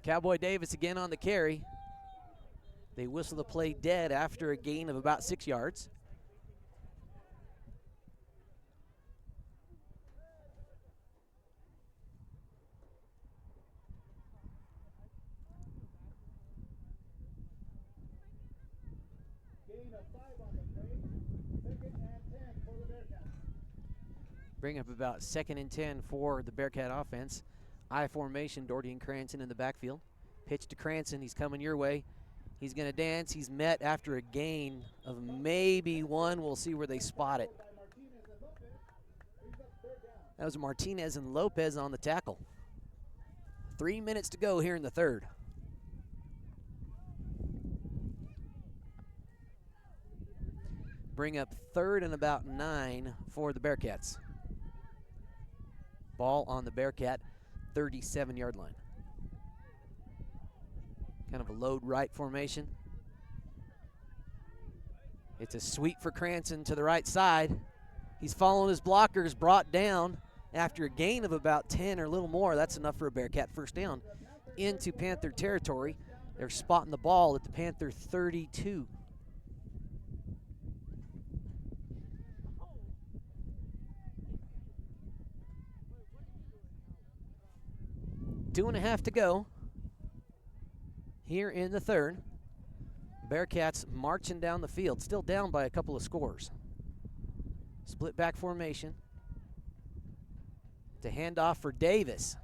Speaker 2: Cowboy Davis again on the carry. They whistle the play dead after a gain of about 6 yards.
Speaker 5: Gain of 5 on the play. 2nd and 10 for the Bearcats.
Speaker 2: Bring up about 2nd and 10 for the Bearcat offense. I formation, Doherty and Cranston in the backfield. Pitch to Cranston, he's coming your way. He's gonna dance, he's met after a gain of maybe 1. We'll see where they spot it. That was Martinez and Lopez on the tackle. 3 minutes to go here in the third. Bring up 3rd and about 9 for the Bearcats. Ball on the Bearcat 37-yard line. Kind of a load right formation. It's a sweep for Cranston to the right side. He's following his blockers, brought down after a gain of about 10 or a little more. That's enough for a Bearcat first down into Panther territory. They're spotting the ball at the Panther 32. Two and a half to go here in the third. Bearcats marching down the field, still down by a couple of scores. Split back formation. To hand off for Davis.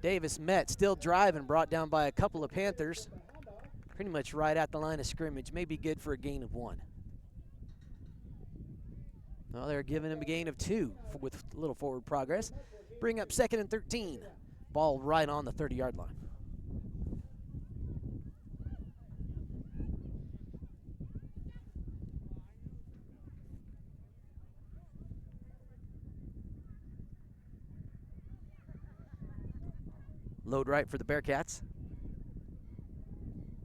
Speaker 2: Davis met, still driving, brought down by a couple of Panthers. Pretty much right at the line of scrimmage, maybe good for a gain of 1. Well, they're giving him a gain of 2 with a little forward progress. Bring up 2nd and 13. Ball right on the 30-yard line. Load right for the Bearcats.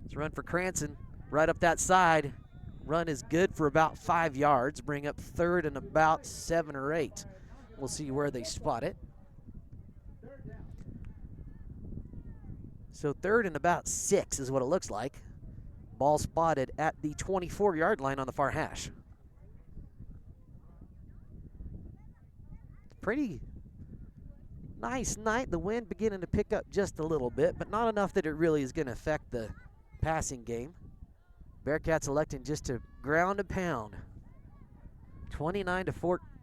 Speaker 2: Let's run for Cranston. Right up that side. Run is good for about 5 yards. Bring up 3rd and about 7 or 8. We'll see where they spot it. So 3rd and about 6 is what it looks like. Ball spotted at the 24-yard line on the far hash. Pretty nice night. The wind beginning to pick up just a little bit, but not enough that it really is going to affect the passing game. Bearcats electing just to ground and pound. 29 to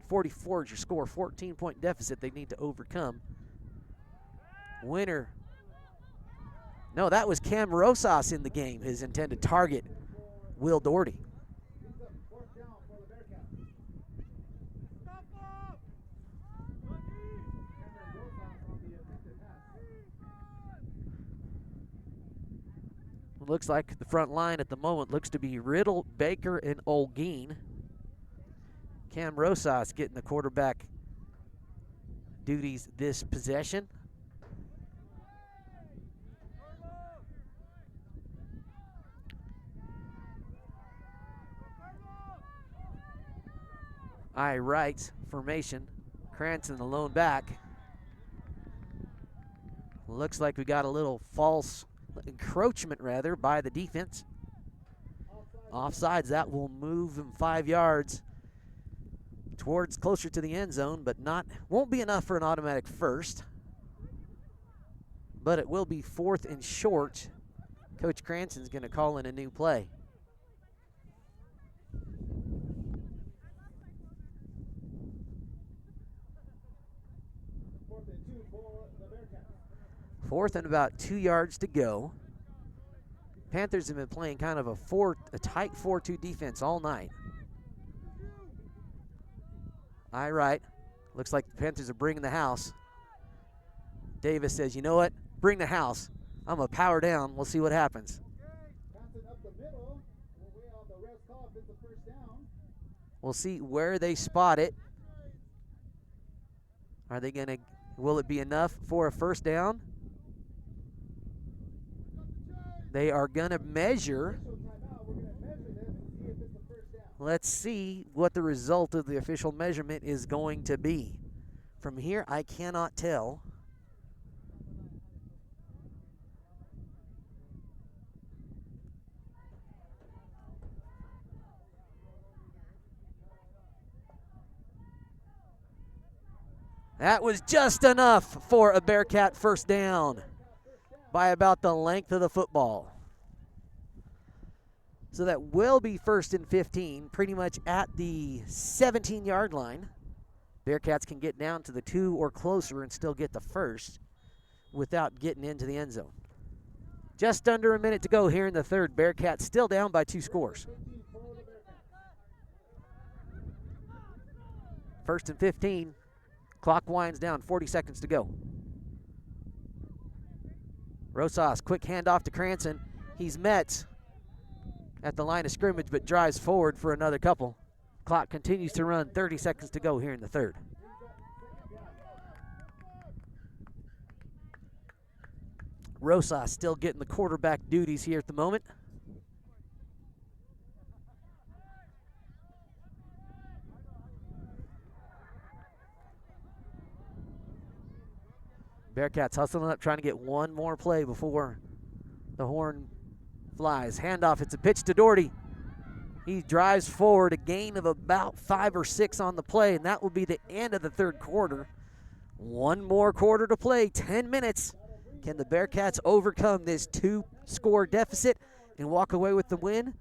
Speaker 2: 44 is your score. 14-point deficit they need to overcome. Winner. No, that was Cam Rosas in the game, his intended target, Will Doherty. It looks like the front line at the moment looks to be Riddle, Baker, and Olguin. Cam Rosas getting the quarterback duties this possession. I right formation. Cranston the lone back. Looks like we got a little false encroachment rather by the defense. Offsides, that will move him 5 yards towards closer to the end zone, but won't be enough for an automatic first. But it will be 4th and short. Coach Cranston's going to call in a new play. Fourth and about 2 yards to go. Panthers have been playing kind of a tight 4-2 defense all night. All right. Looks like the Panthers are bringing the house. Davis says, you know what? Bring the house. I'm going to power down. We'll see what happens. We'll see where they spot it. Are they going to, will it be enough for a first down? They are going to measure. Let's see what the result of the official measurement is going to be. From here, I cannot tell. That was just enough for a Bearcat first down by about the length of the football. So that will be 1st and 15, pretty much at the 17-yard line. Bearcats can get down to the 2 or closer and still get the first without getting into the end zone. Just under a minute to go here in the third. Bearcats still down by 2 scores. 1st and 15. Clock winds down, 40 seconds to go. Rosas, quick handoff to Cranston. He's met at the line of scrimmage, but drives forward for another couple. Clock continues to run, 30 seconds to go here in the third. Rosas still getting the quarterback duties here at the moment. Bearcats hustling up, trying to get one more play before the horn flies. Handoff, it's a pitch to Doherty. He drives forward, a gain of about 5 or 6 on the play, and that will be the end of the third quarter. One more quarter to play, 10 minutes. Can the Bearcats overcome this 2-score deficit and walk away with the win?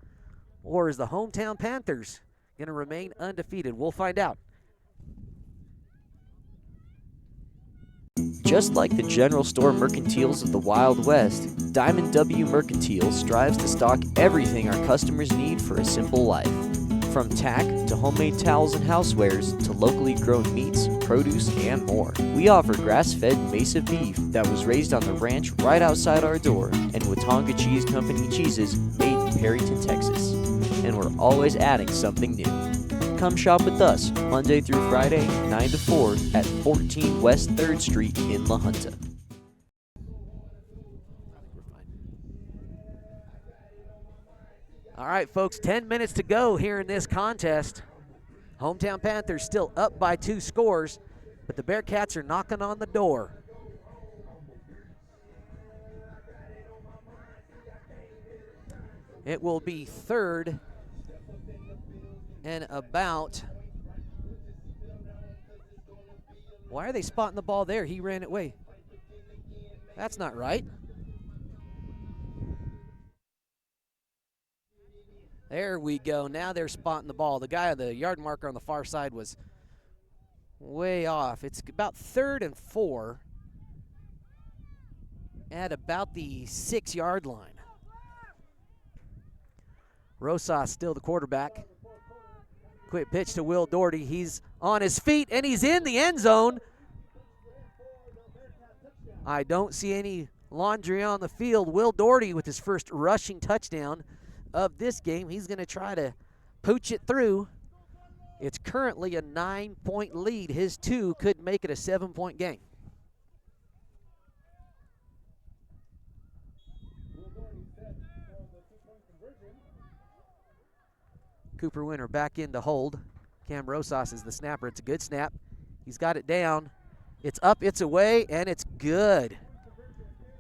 Speaker 2: Or is the hometown Panthers going to remain undefeated? We'll find out.
Speaker 8: Just like the general store mercantiles of the Wild West, Diamond W Mercantile strives to stock everything our customers need for a simple life. From tack to homemade towels and housewares to locally grown meats, produce, and more. We offer grass-fed Mesa beef that was raised on the ranch right outside our door, and Watonga Cheese Company cheeses made in Perryton, Texas. And we're always adding something new. Come shop with us Monday through Friday, 9 to 4 at 14 West 3rd Street in La Junta.
Speaker 2: All right, folks, 10 minutes to go here in this contest. Hometown Panthers still up by 2 scores, but the Bearcats are knocking on the door. It will be 3rd and about. Why are they spotting the ball there? He ran it away. That's not right. There we go. Now they're spotting the ball. The guy, the yard marker on the far side, was way off. It's about 3rd and 4 at about the 6-yard line. Rosas still the quarterback. Quick pitch to Will Doherty. He's on his feet, and he's in the end zone. I don't see any laundry on the field. Will Doherty with his first rushing touchdown of this game. He's going to try to pooch it through. It's currently a 9-point lead. His 2 could make it a 7-point game. Cooper Winter back in to hold. Cam Rosas is the snapper. It's a good snap. He's got it down. It's up, it's away, and it's good.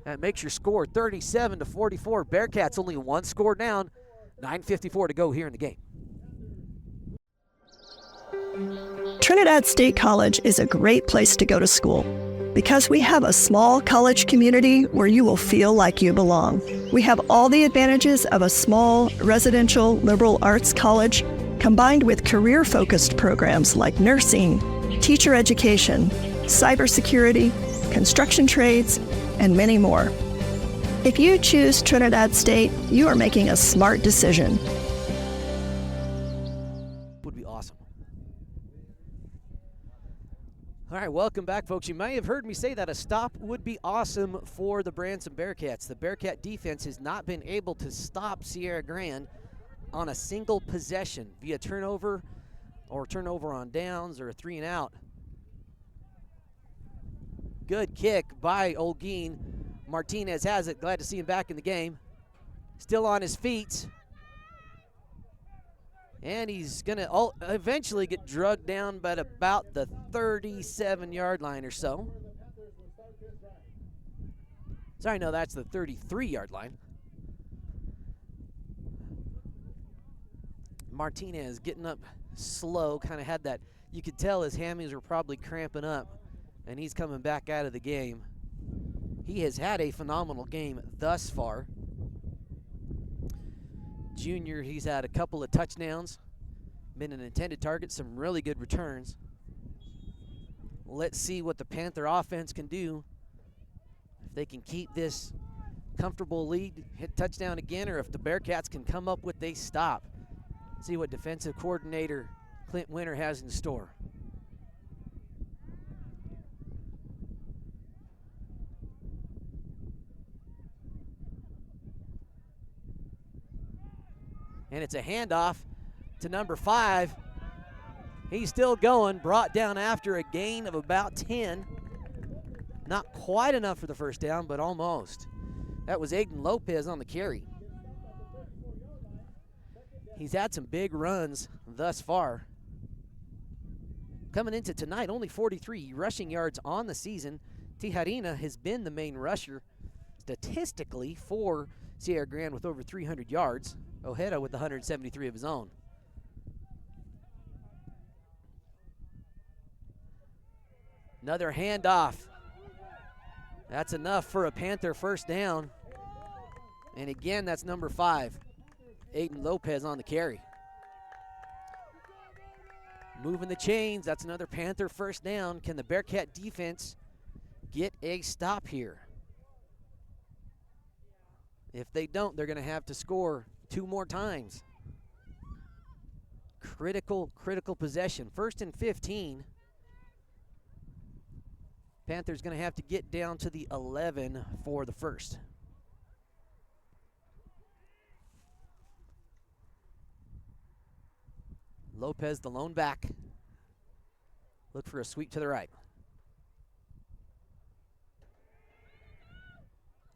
Speaker 2: That makes your score 37-44. Bearcats only 1 score down. 9:54 to go here in the game.
Speaker 6: Trinidad State College is a great place to go to school because we have a small college community where you will feel like you belong. We have all the advantages of a small residential liberal arts college combined with career-focused programs like nursing, teacher education, cybersecurity, construction trades, and many more. If you choose Trinidad State, you are making a smart decision.
Speaker 2: Would be awesome. All right, welcome back, folks. You may have heard me say that a stop would be awesome for the Branson Bearcats. The Bearcat defense has not been able to stop Sierra Grande on a single possession via turnover or turnover on downs or a 3 and out. Good kick by Olguin. Martinez has it. Glad to see him back in the game. Still on his feet. And he's going to eventually get drugged down by about the 37-yard line or so. Sorry, no, that's the 33-yard line. Martinez getting up slow, kind of had that. You could tell his hammies were probably cramping up and he's coming back out of the game. He has had a phenomenal game thus far. Junior, he's had a couple of touchdowns, been an intended target, some really good returns. Let's see what the Panther offense can do. If they can keep this comfortable lead, hit touchdown again, or if the Bearcats can come up with a stop. See what defensive coordinator Clint Winter has in store. And it's a handoff to number 5. He's still going, brought down after a gain of about 10. Not quite enough for the first down, but almost. That was Aiden Lopez on the carry. He's had some big runs thus far. Coming into tonight, only 43 rushing yards on the season. Tijarina has been the main rusher statistically for Sierra Grande with over 300 yards. Ojeda with 173 of his own. Another handoff. That's enough for a Panther first down. And again, that's number 5, Aiden Lopez on the carry. Moving the chains, that's another Panther first down. Can the Bearcat defense get a stop here? If they don't, they're going to have to score 2 more times. Critical possession. 1st and 15. Panthers going to have to get down to the 11 for the first. Lopez, the lone back. Look for a sweep to the right.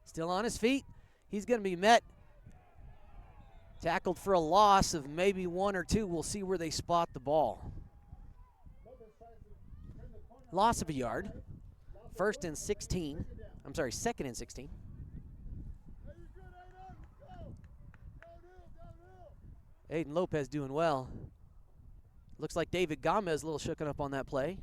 Speaker 2: Still on his feet. He's going to be met. Tackled for a loss of maybe 1 or 2. We'll see where they spot the ball. Loss of a yard. 1st and 16. I'm sorry, 2nd and 16. Aiden Lopez doing well. Looks like David Gomez a little shooken up on that play.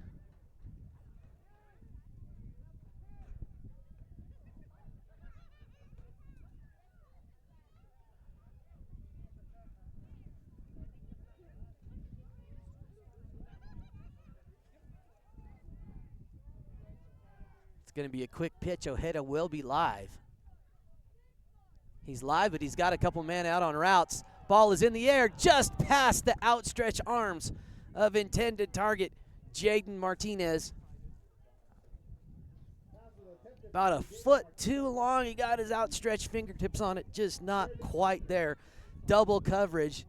Speaker 2: Going to be a quick pitch. Ojeda will be live. He's live, but he's got a couple men out on routes. Ball is in the air just past the outstretched arms of intended target Jaden Martinez. About a foot too long. He got his outstretched fingertips on it, just not quite there. Double coverage.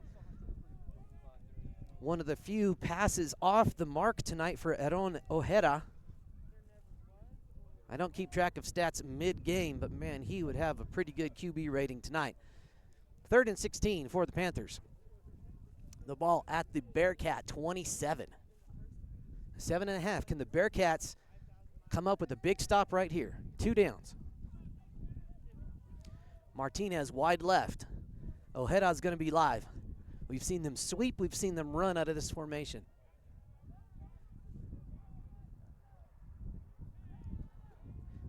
Speaker 2: One of the few passes off the mark tonight for Aaron Ojeda. I don't keep track of stats mid-game, but, man, he would have a pretty good QB rating tonight. 3rd and 16 for the Panthers. The ball at the Bearcat 27. 7.5. Can the Bearcats come up with a big stop right here? 2 downs. Martinez wide left. Ojeda's going to be live. We've seen them sweep. We've seen them run out of this formation.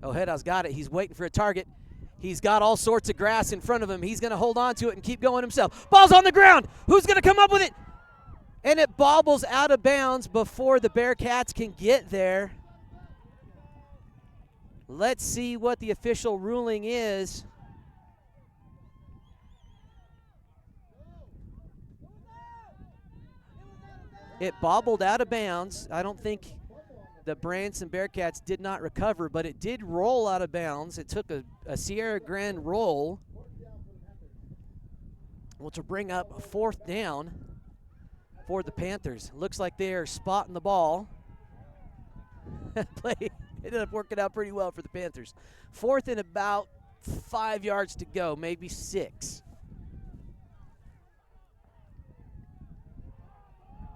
Speaker 2: Ojeda's got it. He's waiting for a target. He's got all sorts of grass in front of him. He's going to hold on to it and keep going himself. Ball's on the ground. Who's going to come up with it? And it bobbles out of bounds before the Bearcats can get there. Let's see what the official ruling is. It bobbled out of bounds. I don't think the Branson Bearcats did not recover, but it did roll out of bounds. It took a Sierra Grande roll, which will bring up a 4th down for the Panthers. Looks like they are spotting the ball. Play ended up working out pretty well for the Panthers. 4th and about 5 yards to go, maybe 6.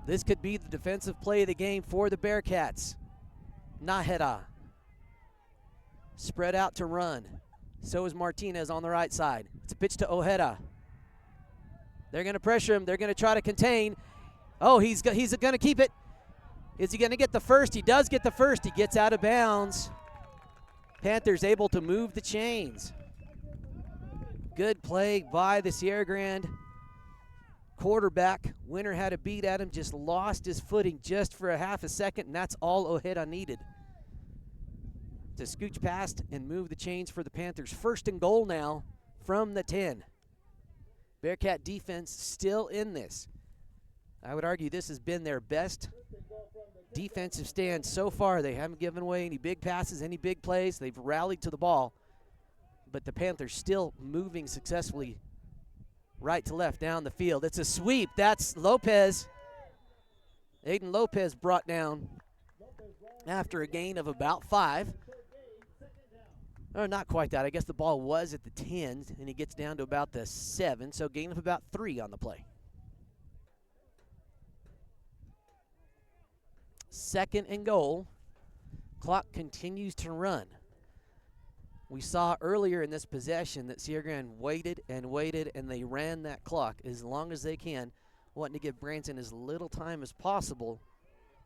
Speaker 2: This could be the defensive play of the game for the Bearcats. Naheda spread out to run. So is Martinez on the right side. It's a pitch to Ojeda. They're going to pressure him. They're going to try to contain. Oh, he's going to keep it. Is he going to get the first? He does get the first. He gets out of bounds. Panthers able to move the chains. Good play by the Sierra Grande quarterback. Winter had a beat at him, just lost his footing just for a half a second, and that's all Ojeda needed to scooch past and move the chains for the Panthers. 1st and goal now from the 10. Bearcat defense still in this. I would argue this has been their best defensive stand so far. They haven't given away any big passes, any big plays. They've rallied to the ball, but the Panthers still moving successfully right to left down the field. It's a sweep. That's Lopez. Aiden Lopez brought down after a gain of about 5. Or not quite that. I guess the ball was at the 10, and he gets down to about the 7, so gain of about 3 on the play. 2nd and goal. Clock continues to run. We saw earlier in this possession that Sierra Grande waited, and they ran that clock as long as they can, wanting to give Branson as little time as possible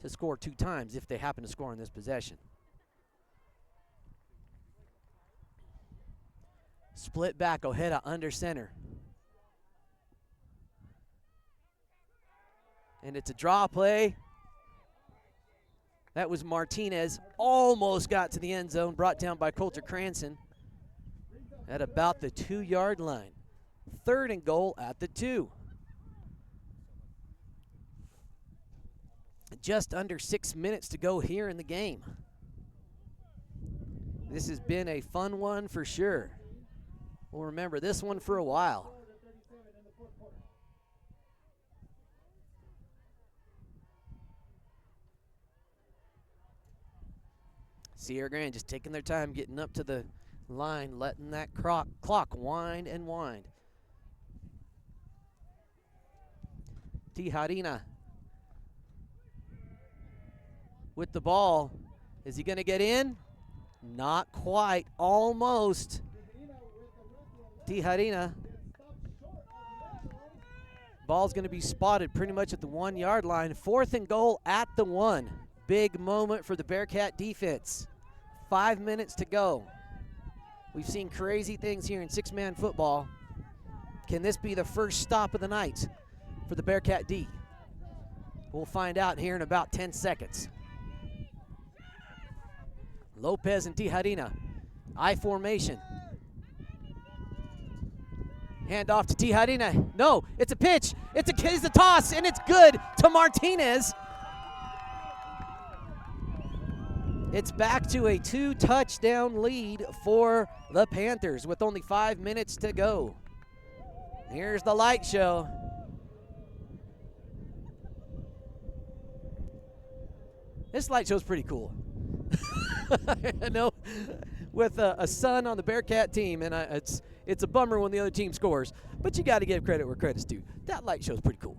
Speaker 2: to score 2 times if they happen to score in this possession. Split back, Ojeda under center. And it's a draw play. That was Martinez. Almost got to the end zone, brought down by Coulter Cranston at about the 2-yard line. 3rd and goal at the 2. Just under 6 minutes to go here in the game. This has been a fun one for sure. We'll remember this one for a while. Sierra Grande just taking their time getting up to the line, letting that clock wind and wind. Tijarina with the ball. Is he going to get in? Not quite. Almost. Tijarina. Ball's going to be spotted pretty much at the 1-yard line. 4th and goal at the 1. Big moment for the Bearcat defense. 5 minutes to go. We've seen crazy things here in 6-man football. Can this be the first stop of the night for the Bearcat D? We'll find out here in about 10 seconds. Lopez and Tijarina. I formation. Hand off to Tijarina. No, it's a pitch. It's a toss, and it's good to Martinez. It's back to a 2-touchdown lead for the Panthers with only 5 minutes to go. Here's the light show. This light show's pretty cool. I know, with a son on the Bearcat team, and it's a bummer when the other team scores, but you got to give credit where credit's due. That light show's pretty cool.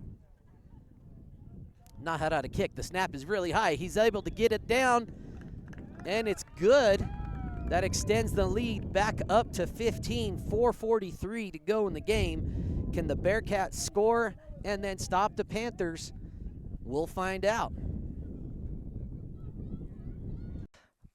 Speaker 2: Not how to kick. The snap is really high. He's able to get it down, and it's good. That extends the lead back up to 15, 4:43 to go in the game. Can the Bearcats score and then stop the Panthers? We'll find out.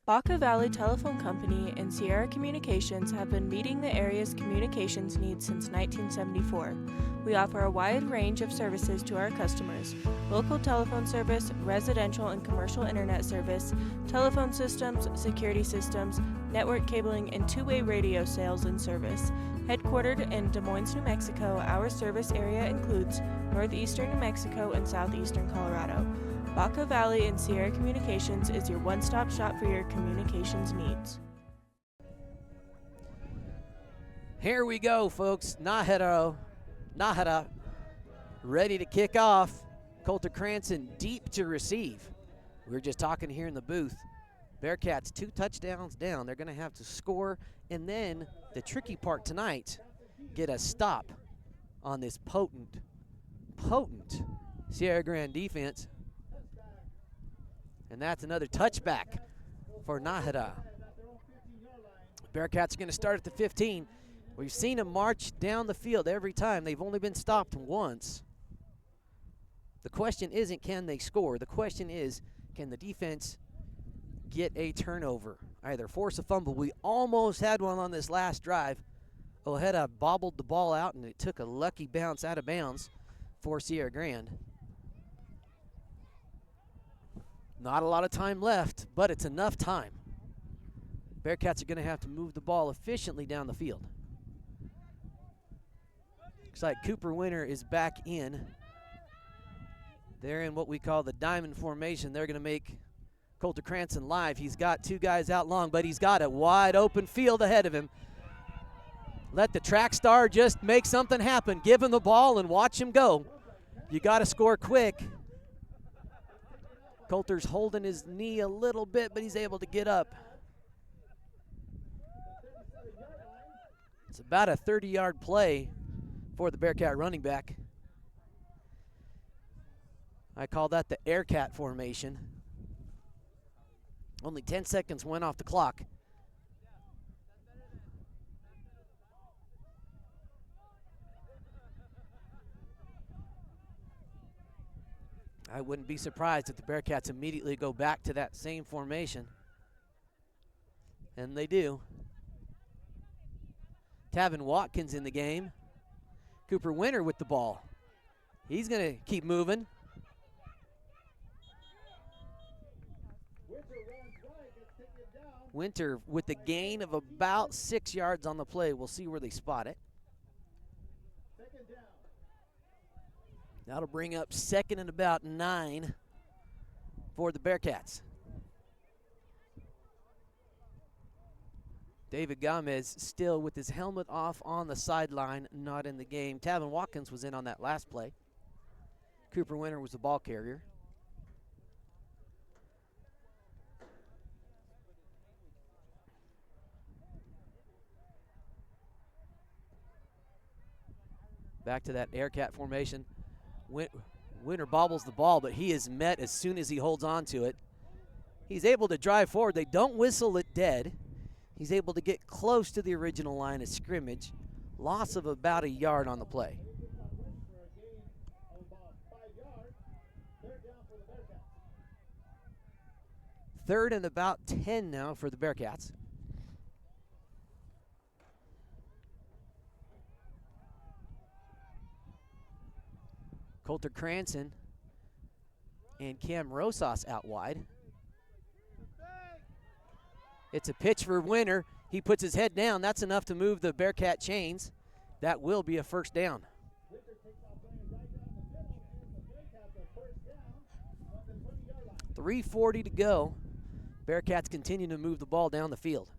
Speaker 9: Baca Valley Telephone Company and Sierra Communications have been meeting the area's communications needs since 1974. We offer a wide range of services to our customers: local telephone service, residential and commercial internet service, telephone systems, security systems, network cabling, and two-way radio sales and service. Headquartered in Des Moines, New Mexico, our service area includes northeastern New Mexico and southeastern Colorado. Baca Valley and Sierra Communications is your one-stop shop for your communications needs.
Speaker 2: Here we go, folks. Nájera ready to kick off. Coulter Cranston deep to receive. We were just talking here in the booth. Bearcats 2 touchdowns down. They're going to have to score, and then the tricky part tonight, get a stop on this potent Sierra Grande defense. And that's another touchback for Nájera. Bearcats are going to start at the 15. We've seen them march down the field every time. They've only been stopped once. The question isn't can they score. The question is, can the defense get a turnover, either force a fumble? We almost had one on this last drive. Ojeda bobbled the ball out, and it took a lucky bounce out of bounds for Sierra Grande. Not a lot of time left, but it's enough time. Bearcats are going to have to move the ball efficiently down the field. Looks like Cooper Winter is back in. They're in what we call the diamond formation. They're going to make Coulter Cranston live. He's got two guys out long, but he's got a wide open field ahead of him. Let the track star just make something happen. Give him the ball and watch him go. You got to score quick. Coulter's holding his knee a little bit, but he's able to get up. It's about a 30-yard play for the Bearcat running back. I call that the Aircat formation. Only 10 seconds went off the clock. I wouldn't be surprised if the Bearcats immediately go back to that same formation. And they do. Tavin Watkins in the game. Cooper Winter with the ball. He's going to keep moving. Winter with the gain of about 6 yards on the play. We'll see where they spot it. That'll bring up 2nd and about 9 for the Bearcats. David Gomez still with his helmet off on the sideline, not in the game. Tavin Watkins was in on that last play. Cooper Winter was the ball carrier. Back to that Aircat formation. Winter bobbles the ball, but he is met as soon as he holds on to it. He's able to drive forward. They don't whistle it dead. He's able to get close to the original line of scrimmage. Loss of about a yard on the play. Third and about 10 now for the Bearcats. Coulter Cranston and Cam Rosas out wide. It's a pitch for Winter. He puts his head down. That's enough to move the Bearcat chains. That will be a first down. 3:40 to go. Bearcats continue to move the ball down the field.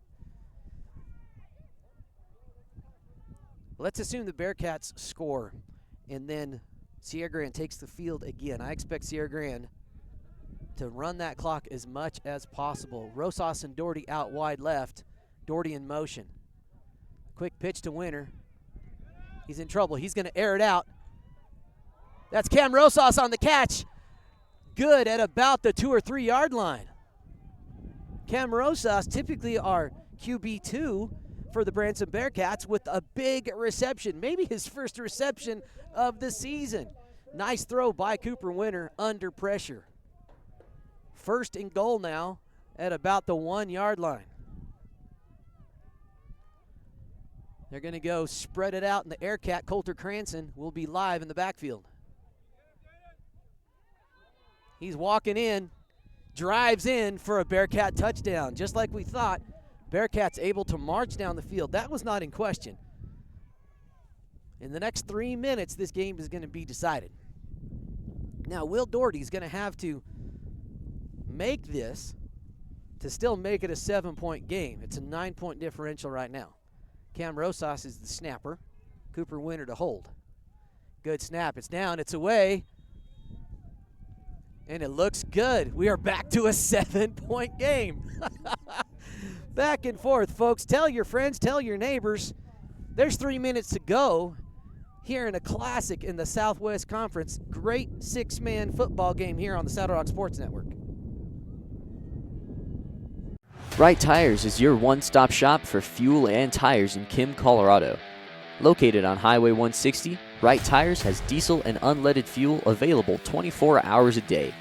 Speaker 2: Let's assume the Bearcats score, and then Sierra Grande takes the field again. I expect Sierra Grande to run that clock as much as possible. Rosas and Doherty out wide left. Doherty in motion. Quick pitch to Winter. He's in trouble. He's going to air it out. That's Cam Rosas on the catch. Good at about the 2 or 3 yard line. Cam Rosas, typically our QB2 for the Branson Bearcats, with a big reception. Maybe his first reception of the season. Nice throw by Cooper Winter under pressure. First and goal now at about the 1 yard line. They're going to go spread it out in the Aircat. Coulter Cranston will be live in the backfield. He's walking in, drives in for a Bearcat touchdown. Just like we thought, Bearcats able to march down the field. That was not in question. In the next 3 minutes, this game is going to be decided. Now, Will Doherty's going to have to make this to still make it a 7-point game. It's a 9-point differential right now. Cam Rosas is the snapper. Cooper Winter to hold. Good snap. It's down. It's away. And it looks good. We are back to a 7-point game. Back and forth, folks. Tell your friends, tell your neighbors. There's 3 minutes to go here in a classic in the Southwest Conference. Great 6-man football game here on the Saddle Rock Sports Network.
Speaker 8: Wright Tires is your one-stop shop for fuel and tires in Kim, Colorado. Located on Highway 160, Wright Tires has diesel and unleaded fuel available 24 hours a day.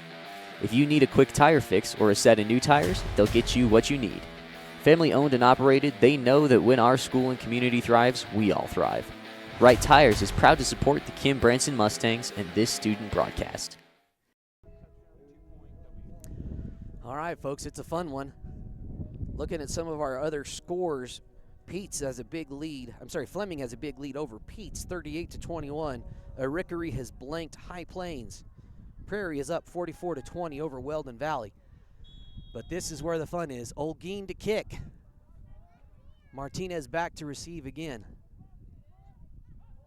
Speaker 8: If you need a quick tire fix or a set of new tires, they'll get you what you need. Family owned and operated, they know that when our school and community thrives, we all thrive. Wright Tires is proud to support the Kim Branson Mustangs and this student broadcast.
Speaker 2: All right, folks, it's a fun one. Looking at some of our other scores, Pete's has a big lead. Fleming has a big lead over Pete's, 38-21. Arickaree has blanked High Plains. Prairie is up 44-20 over Weldon Valley. But this is where the fun is. Olguin to kick. Martinez back to receive again.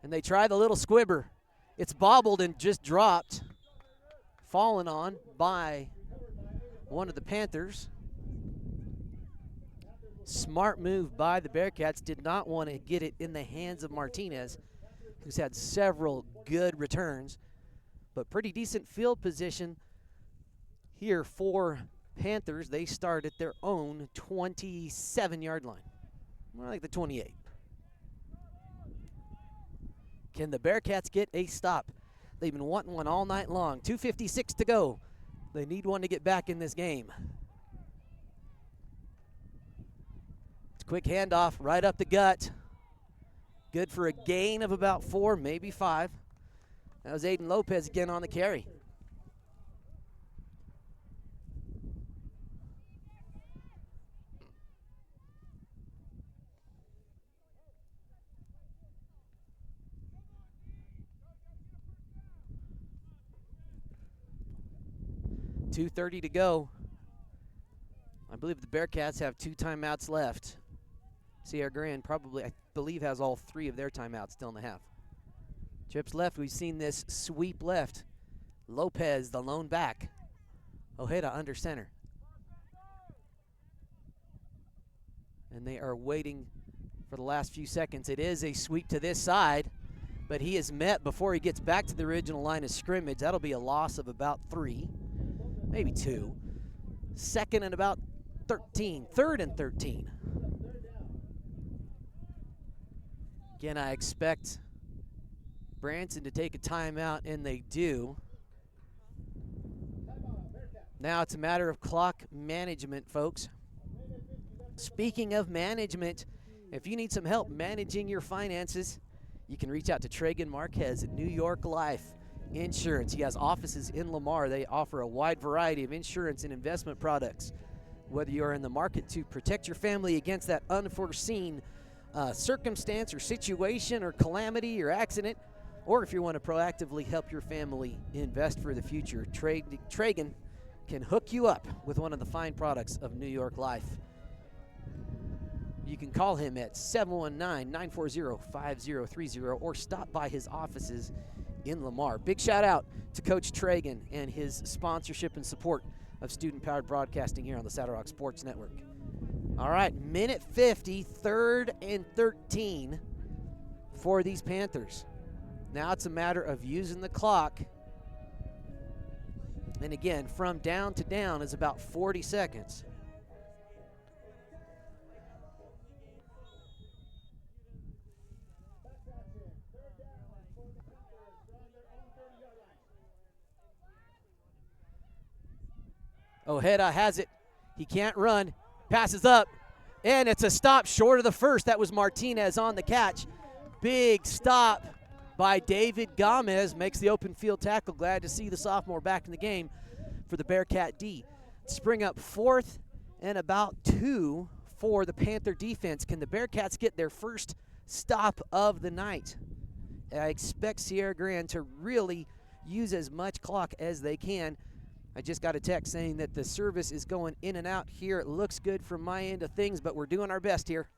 Speaker 2: And they try the little squibber. It's bobbled and just dropped. Fallen on by one of the Panthers. Smart move by the Bearcats. Did not want to get it in the hands of Martinez, who's had several good returns. But pretty decent field position here for Panthers. They start at their own 27-yard line. More like the 28. Can the Bearcats get a stop? They've been wanting one all night long. 2:56 to go. They need one to get back in this game. It's a quick handoff right up the gut. Good for a gain of about 4, maybe 5. That was Aiden Lopez again on the carry. .230 to go. I believe the Bearcats have 2 timeouts left. Sierra Grande probably, I believe, has all 3 of their timeouts still in the half. Trips left, we've seen this sweep left. Lopez, the lone back. Ojeda under center. And they are waiting for the last few seconds. It is a sweep to this side, but he is met before he gets back to the original line of scrimmage. That'll be a loss of about 3, maybe 2. Second and about 13, third and 13. Again, I expect Branson to take a timeout, and they do. Now it's a matter of clock management, folks. Speaking of management, if you need some help managing your finances, you can reach out to Tragan Marquez at New York Life Insurance. He has offices in Lamar. They offer a wide variety of insurance and investment products. Whether you're in the market to protect your family against that unforeseen circumstance or situation or calamity or accident, or if you want to proactively help your family invest for the future, Tragan can hook you up with one of the fine products of New York Life. You can call him at 719-940-5030 or stop by his offices in Lamar. Big shout out to Coach Tragan and his sponsorship and support of student-powered broadcasting here on the Saddle Rock Sports Network. All right, minute 50, 3rd and 13 for these Panthers. Now it's a matter of using the clock. And again, from down to down is about 40 seconds. Ojeda has it. He can't run. Passes up. And it's a stop short of the first. That was Martinez on the catch. Big stop by David Gomez. Makes the open field tackle. Glad to see the sophomore back in the game for the Bearcat D. Spring up 4th and about 2 for the Panther defense. Can the Bearcats get their first stop of the night? I expect Sierra Grande to really use as much clock as they can. I just got a text saying that the service is going in and out here. It looks good from my end of things, but we're doing our best here.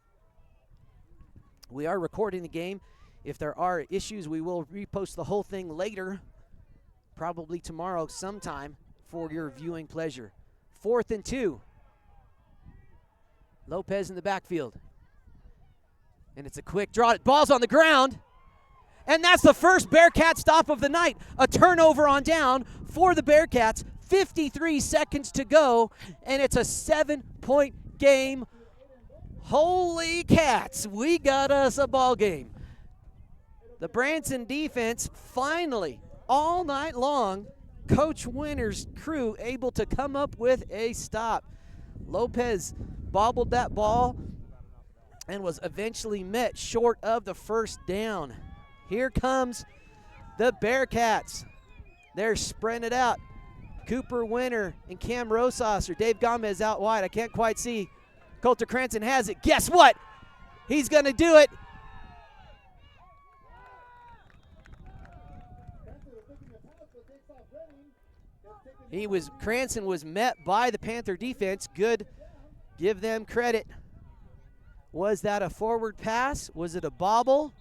Speaker 2: We are recording the game. If there are issues, we will repost the whole thing later, probably tomorrow sometime, for your viewing pleasure. 4th and 2. Lopez in the backfield. And it's a quick draw. Ball's on the ground. And that's the first Bearcat stop of the night. A turnover on down for the Bearcats. 53 seconds to go, and it's a 7-point game. Holy cats, we got us a ball game. The Branson defense finally, all night long, Coach Winter's crew able to come up with a stop. Lopez bobbled that ball and was eventually met short of the first down. Here comes the Bearcats. They're spreading it out. Cooper Winter and Cam Rosas or Dave Gomez out wide. I can't quite see. Coulter Cranston has it. Guess what? He's going to do it. Cranston was met by the Panther defense. Good. Give them credit. Was that a forward pass? Was it a bobble?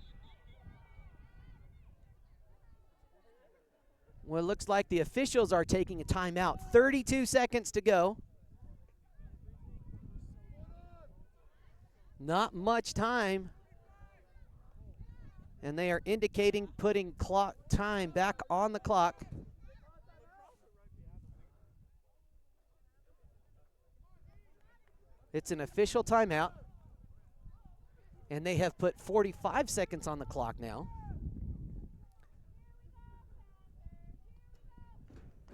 Speaker 2: Well, it looks like the officials are taking a timeout. 32 seconds to go. Not much time. And they are indicating putting clock time back on the clock. It's an official timeout. And they have put 45 seconds on the clock now.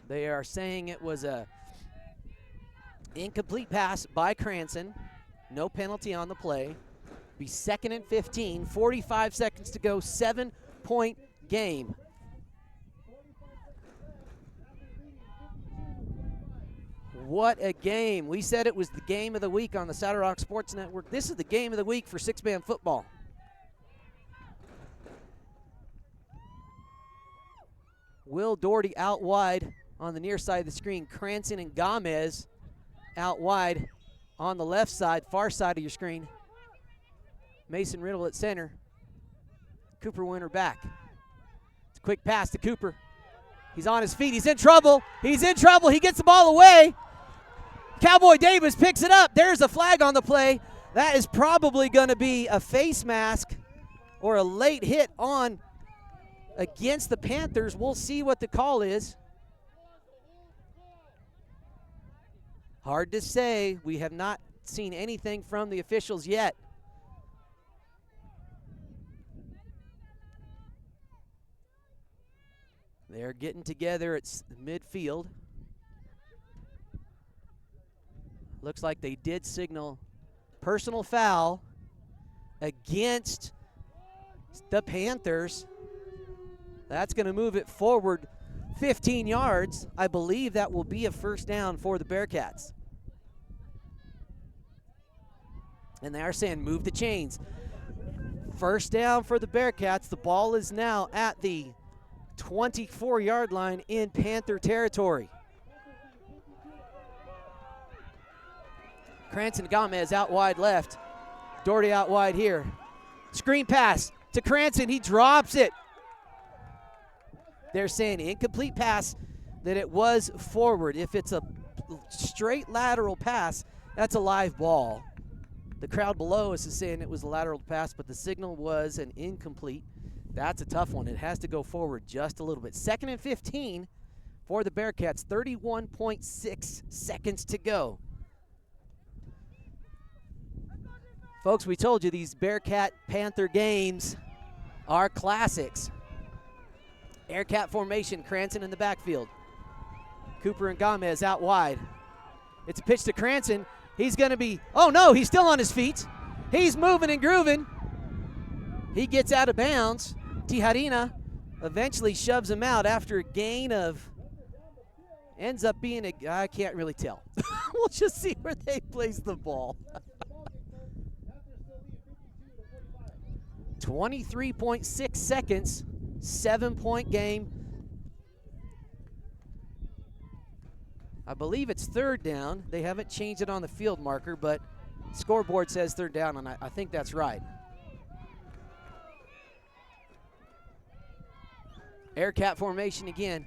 Speaker 2: They are saying it was a incomplete pass by Cranston. No penalty on the play. Be 2nd and 15, 45 seconds to go, 7-point game. What a game. We said it was the game of the week on the Saddle Rock Sports Network. This is the game of the week for six-man football. Will Doherty out wide on the near side of the screen. Cranston and Gomez out wide on the left side, far side of your screen. Mason Riddle at center. Cooper Winter back. It's a quick pass to Cooper. He's on his feet. He's in trouble. He's in trouble. He gets the ball away. Cowboy Davis picks it up. There's a flag on the play. That is probably going to be a face mask or a late hit on against the Panthers. We'll see what the call is. Hard to say. We have not seen anything from the officials yet. They're getting together at midfield. Looks like they did signal personal foul against the Panthers. That's going to move it forward 15 yards. I believe that will be a first down for the Bearcats. And they are saying move the chains. First down for the Bearcats. The ball is now at the 24-yard line in Panther territory. Cranston Gomez out wide left. Doherty out wide here. Screen pass to Cranston. He drops it. They're saying incomplete pass, that it was forward. If it's a straight lateral pass, that's a live ball. The crowd below us is saying it was a lateral pass, but the signal was an incomplete. That's a tough one. It has to go forward just a little bit. 2nd and 15 for the Bearcats. 31.6 seconds to go. Folks, we told you these Bearcat-Panther games are classics. Aircat formation, Cranston in the backfield. Cooper and Gomez out wide. It's a pitch to Cranston. He's going to be, oh no, he's still on his feet. He's moving and grooving. He gets out of bounds. Tijarina eventually shoves him out after a gain of, ends up being a, I can't really tell. We'll just see where they place the ball. 23.6 seconds, 7-point game. I believe it's third down. They haven't changed it on the field marker, but scoreboard says third down, and I think that's right. Aircat formation again.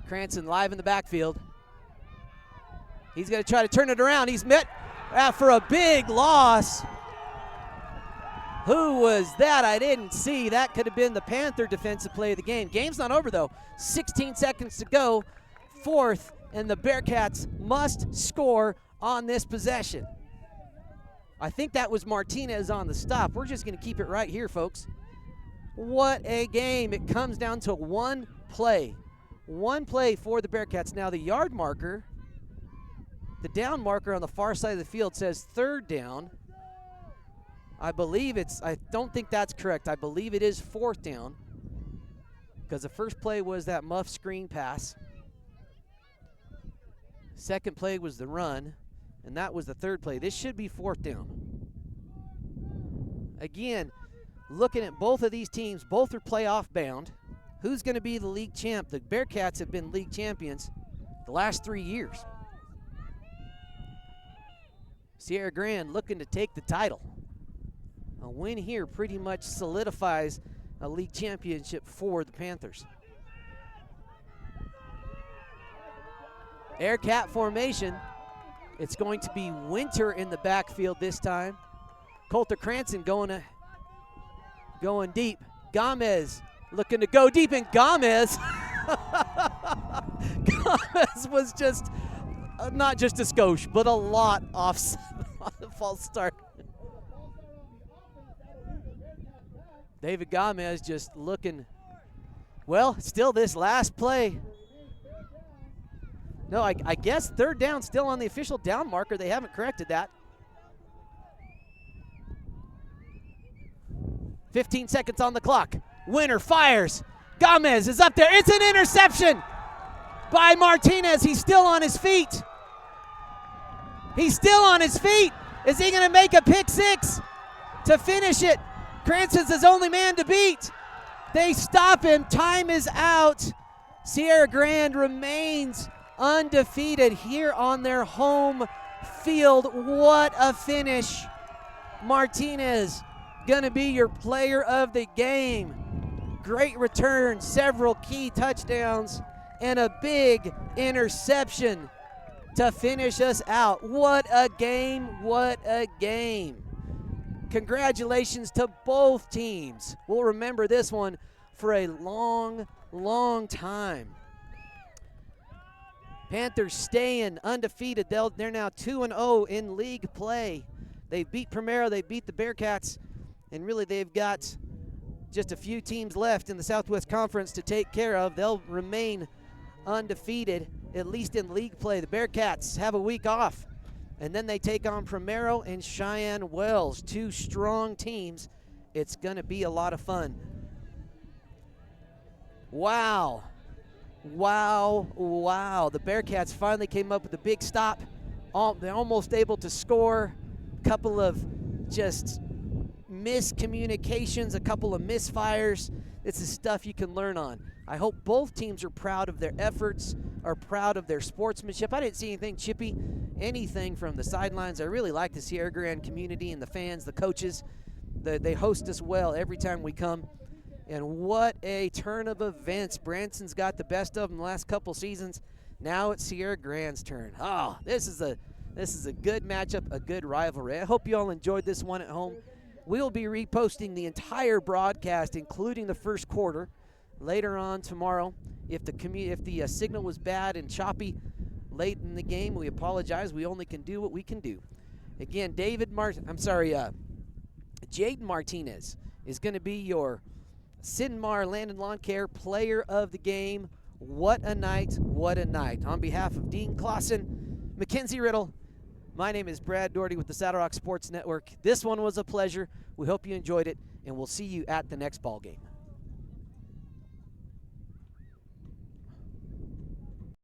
Speaker 2: Cranston live in the backfield. He's going to try to turn it around. He's met for a big loss. Who was that? I didn't see. That could have been the Panther defensive play of the game. Game's not over, though. 16 seconds to go. Fourth, and the Bearcats must score on this possession. I think that was Martinez on the stop. We're just going to keep it right here, folks. What a game. It comes down to 1 play. One play for the Bearcats. Now the yard marker, the down marker on the far side of the field says 3rd down. I don't think that's correct. I believe it is 4th down because the first play was that muff screen pass. Second play was the run, and that was the 3rd play. This should be 4th down. Again, looking at both of these teams, both are playoff bound. Who's going to be the league champ? The Bearcats have been league champions the last 3 years. Sierra Grande looking to take the title. A win here pretty much solidifies a league championship for the Panthers. Bearcat formation. It's going to be Winter in the backfield this time. Coulter Cranston going deep. Gomez looking to go deep, and Gomez was just not just a skosh, but a lot off the false start. David Gomez just looking, well, still this last play. No, I guess 3rd down still on the official down marker. They haven't corrected that. 15 seconds on the clock. Winter fires. Gomez is up there. It's an interception by Martinez. He's still on his feet. He's still on his feet. Is he going to make a pick 6 to finish it? Cranston's his only man to beat. They stop him. Time is out. Sierra Grande remains undefeated here on their home field. What a finish. Martinez gonna be your player of the game. Great return, several key touchdowns, and a big interception to finish us out. What a game, what a game. Congratulations to both teams. We'll remember this one for a long, long time. Panthers staying undefeated. They're now 2-0 in league play. They beat Primero, they beat the Bearcats, and really they've got just a few teams left in the Southwest Conference to take care of. They'll remain undefeated, at least in league play. The Bearcats have a week off, and then they take on Primero and Cheyenne Wells, 2 strong teams. It's going to be a lot of fun. Wow. Wow, wow. The Bearcats finally came up with a big stop. They're almost able to score. A couple of just miscommunications, a couple of misfires. This is stuff you can learn on. I hope both teams are proud of their efforts, are proud of their sportsmanship. I didn't see anything chippy, anything from the sidelines. I really like the Sierra Grande community and the fans, the coaches. They host us well every time we come. And what a turn of events. Branson's got the best of them the last couple seasons. Now it's Sierra Grande's turn. Oh, this is a good matchup, a good rivalry. I hope you all enjoyed this one at home. We'll be reposting the entire broadcast, including the first quarter, later on tomorrow. If the signal was bad and choppy late in the game, we apologize. We only can do what we can do. Again, Jaden Martinez is going to be your Sinmar Land and Lawn Care Player of the Game. What a night, what a night. On behalf of Dean Clausen, Mackenzie Riddle, my name is Brad Doherty with the Saddle Rock Sports Network. This one was a pleasure. We hope you enjoyed it, and we'll see you at the next ball game.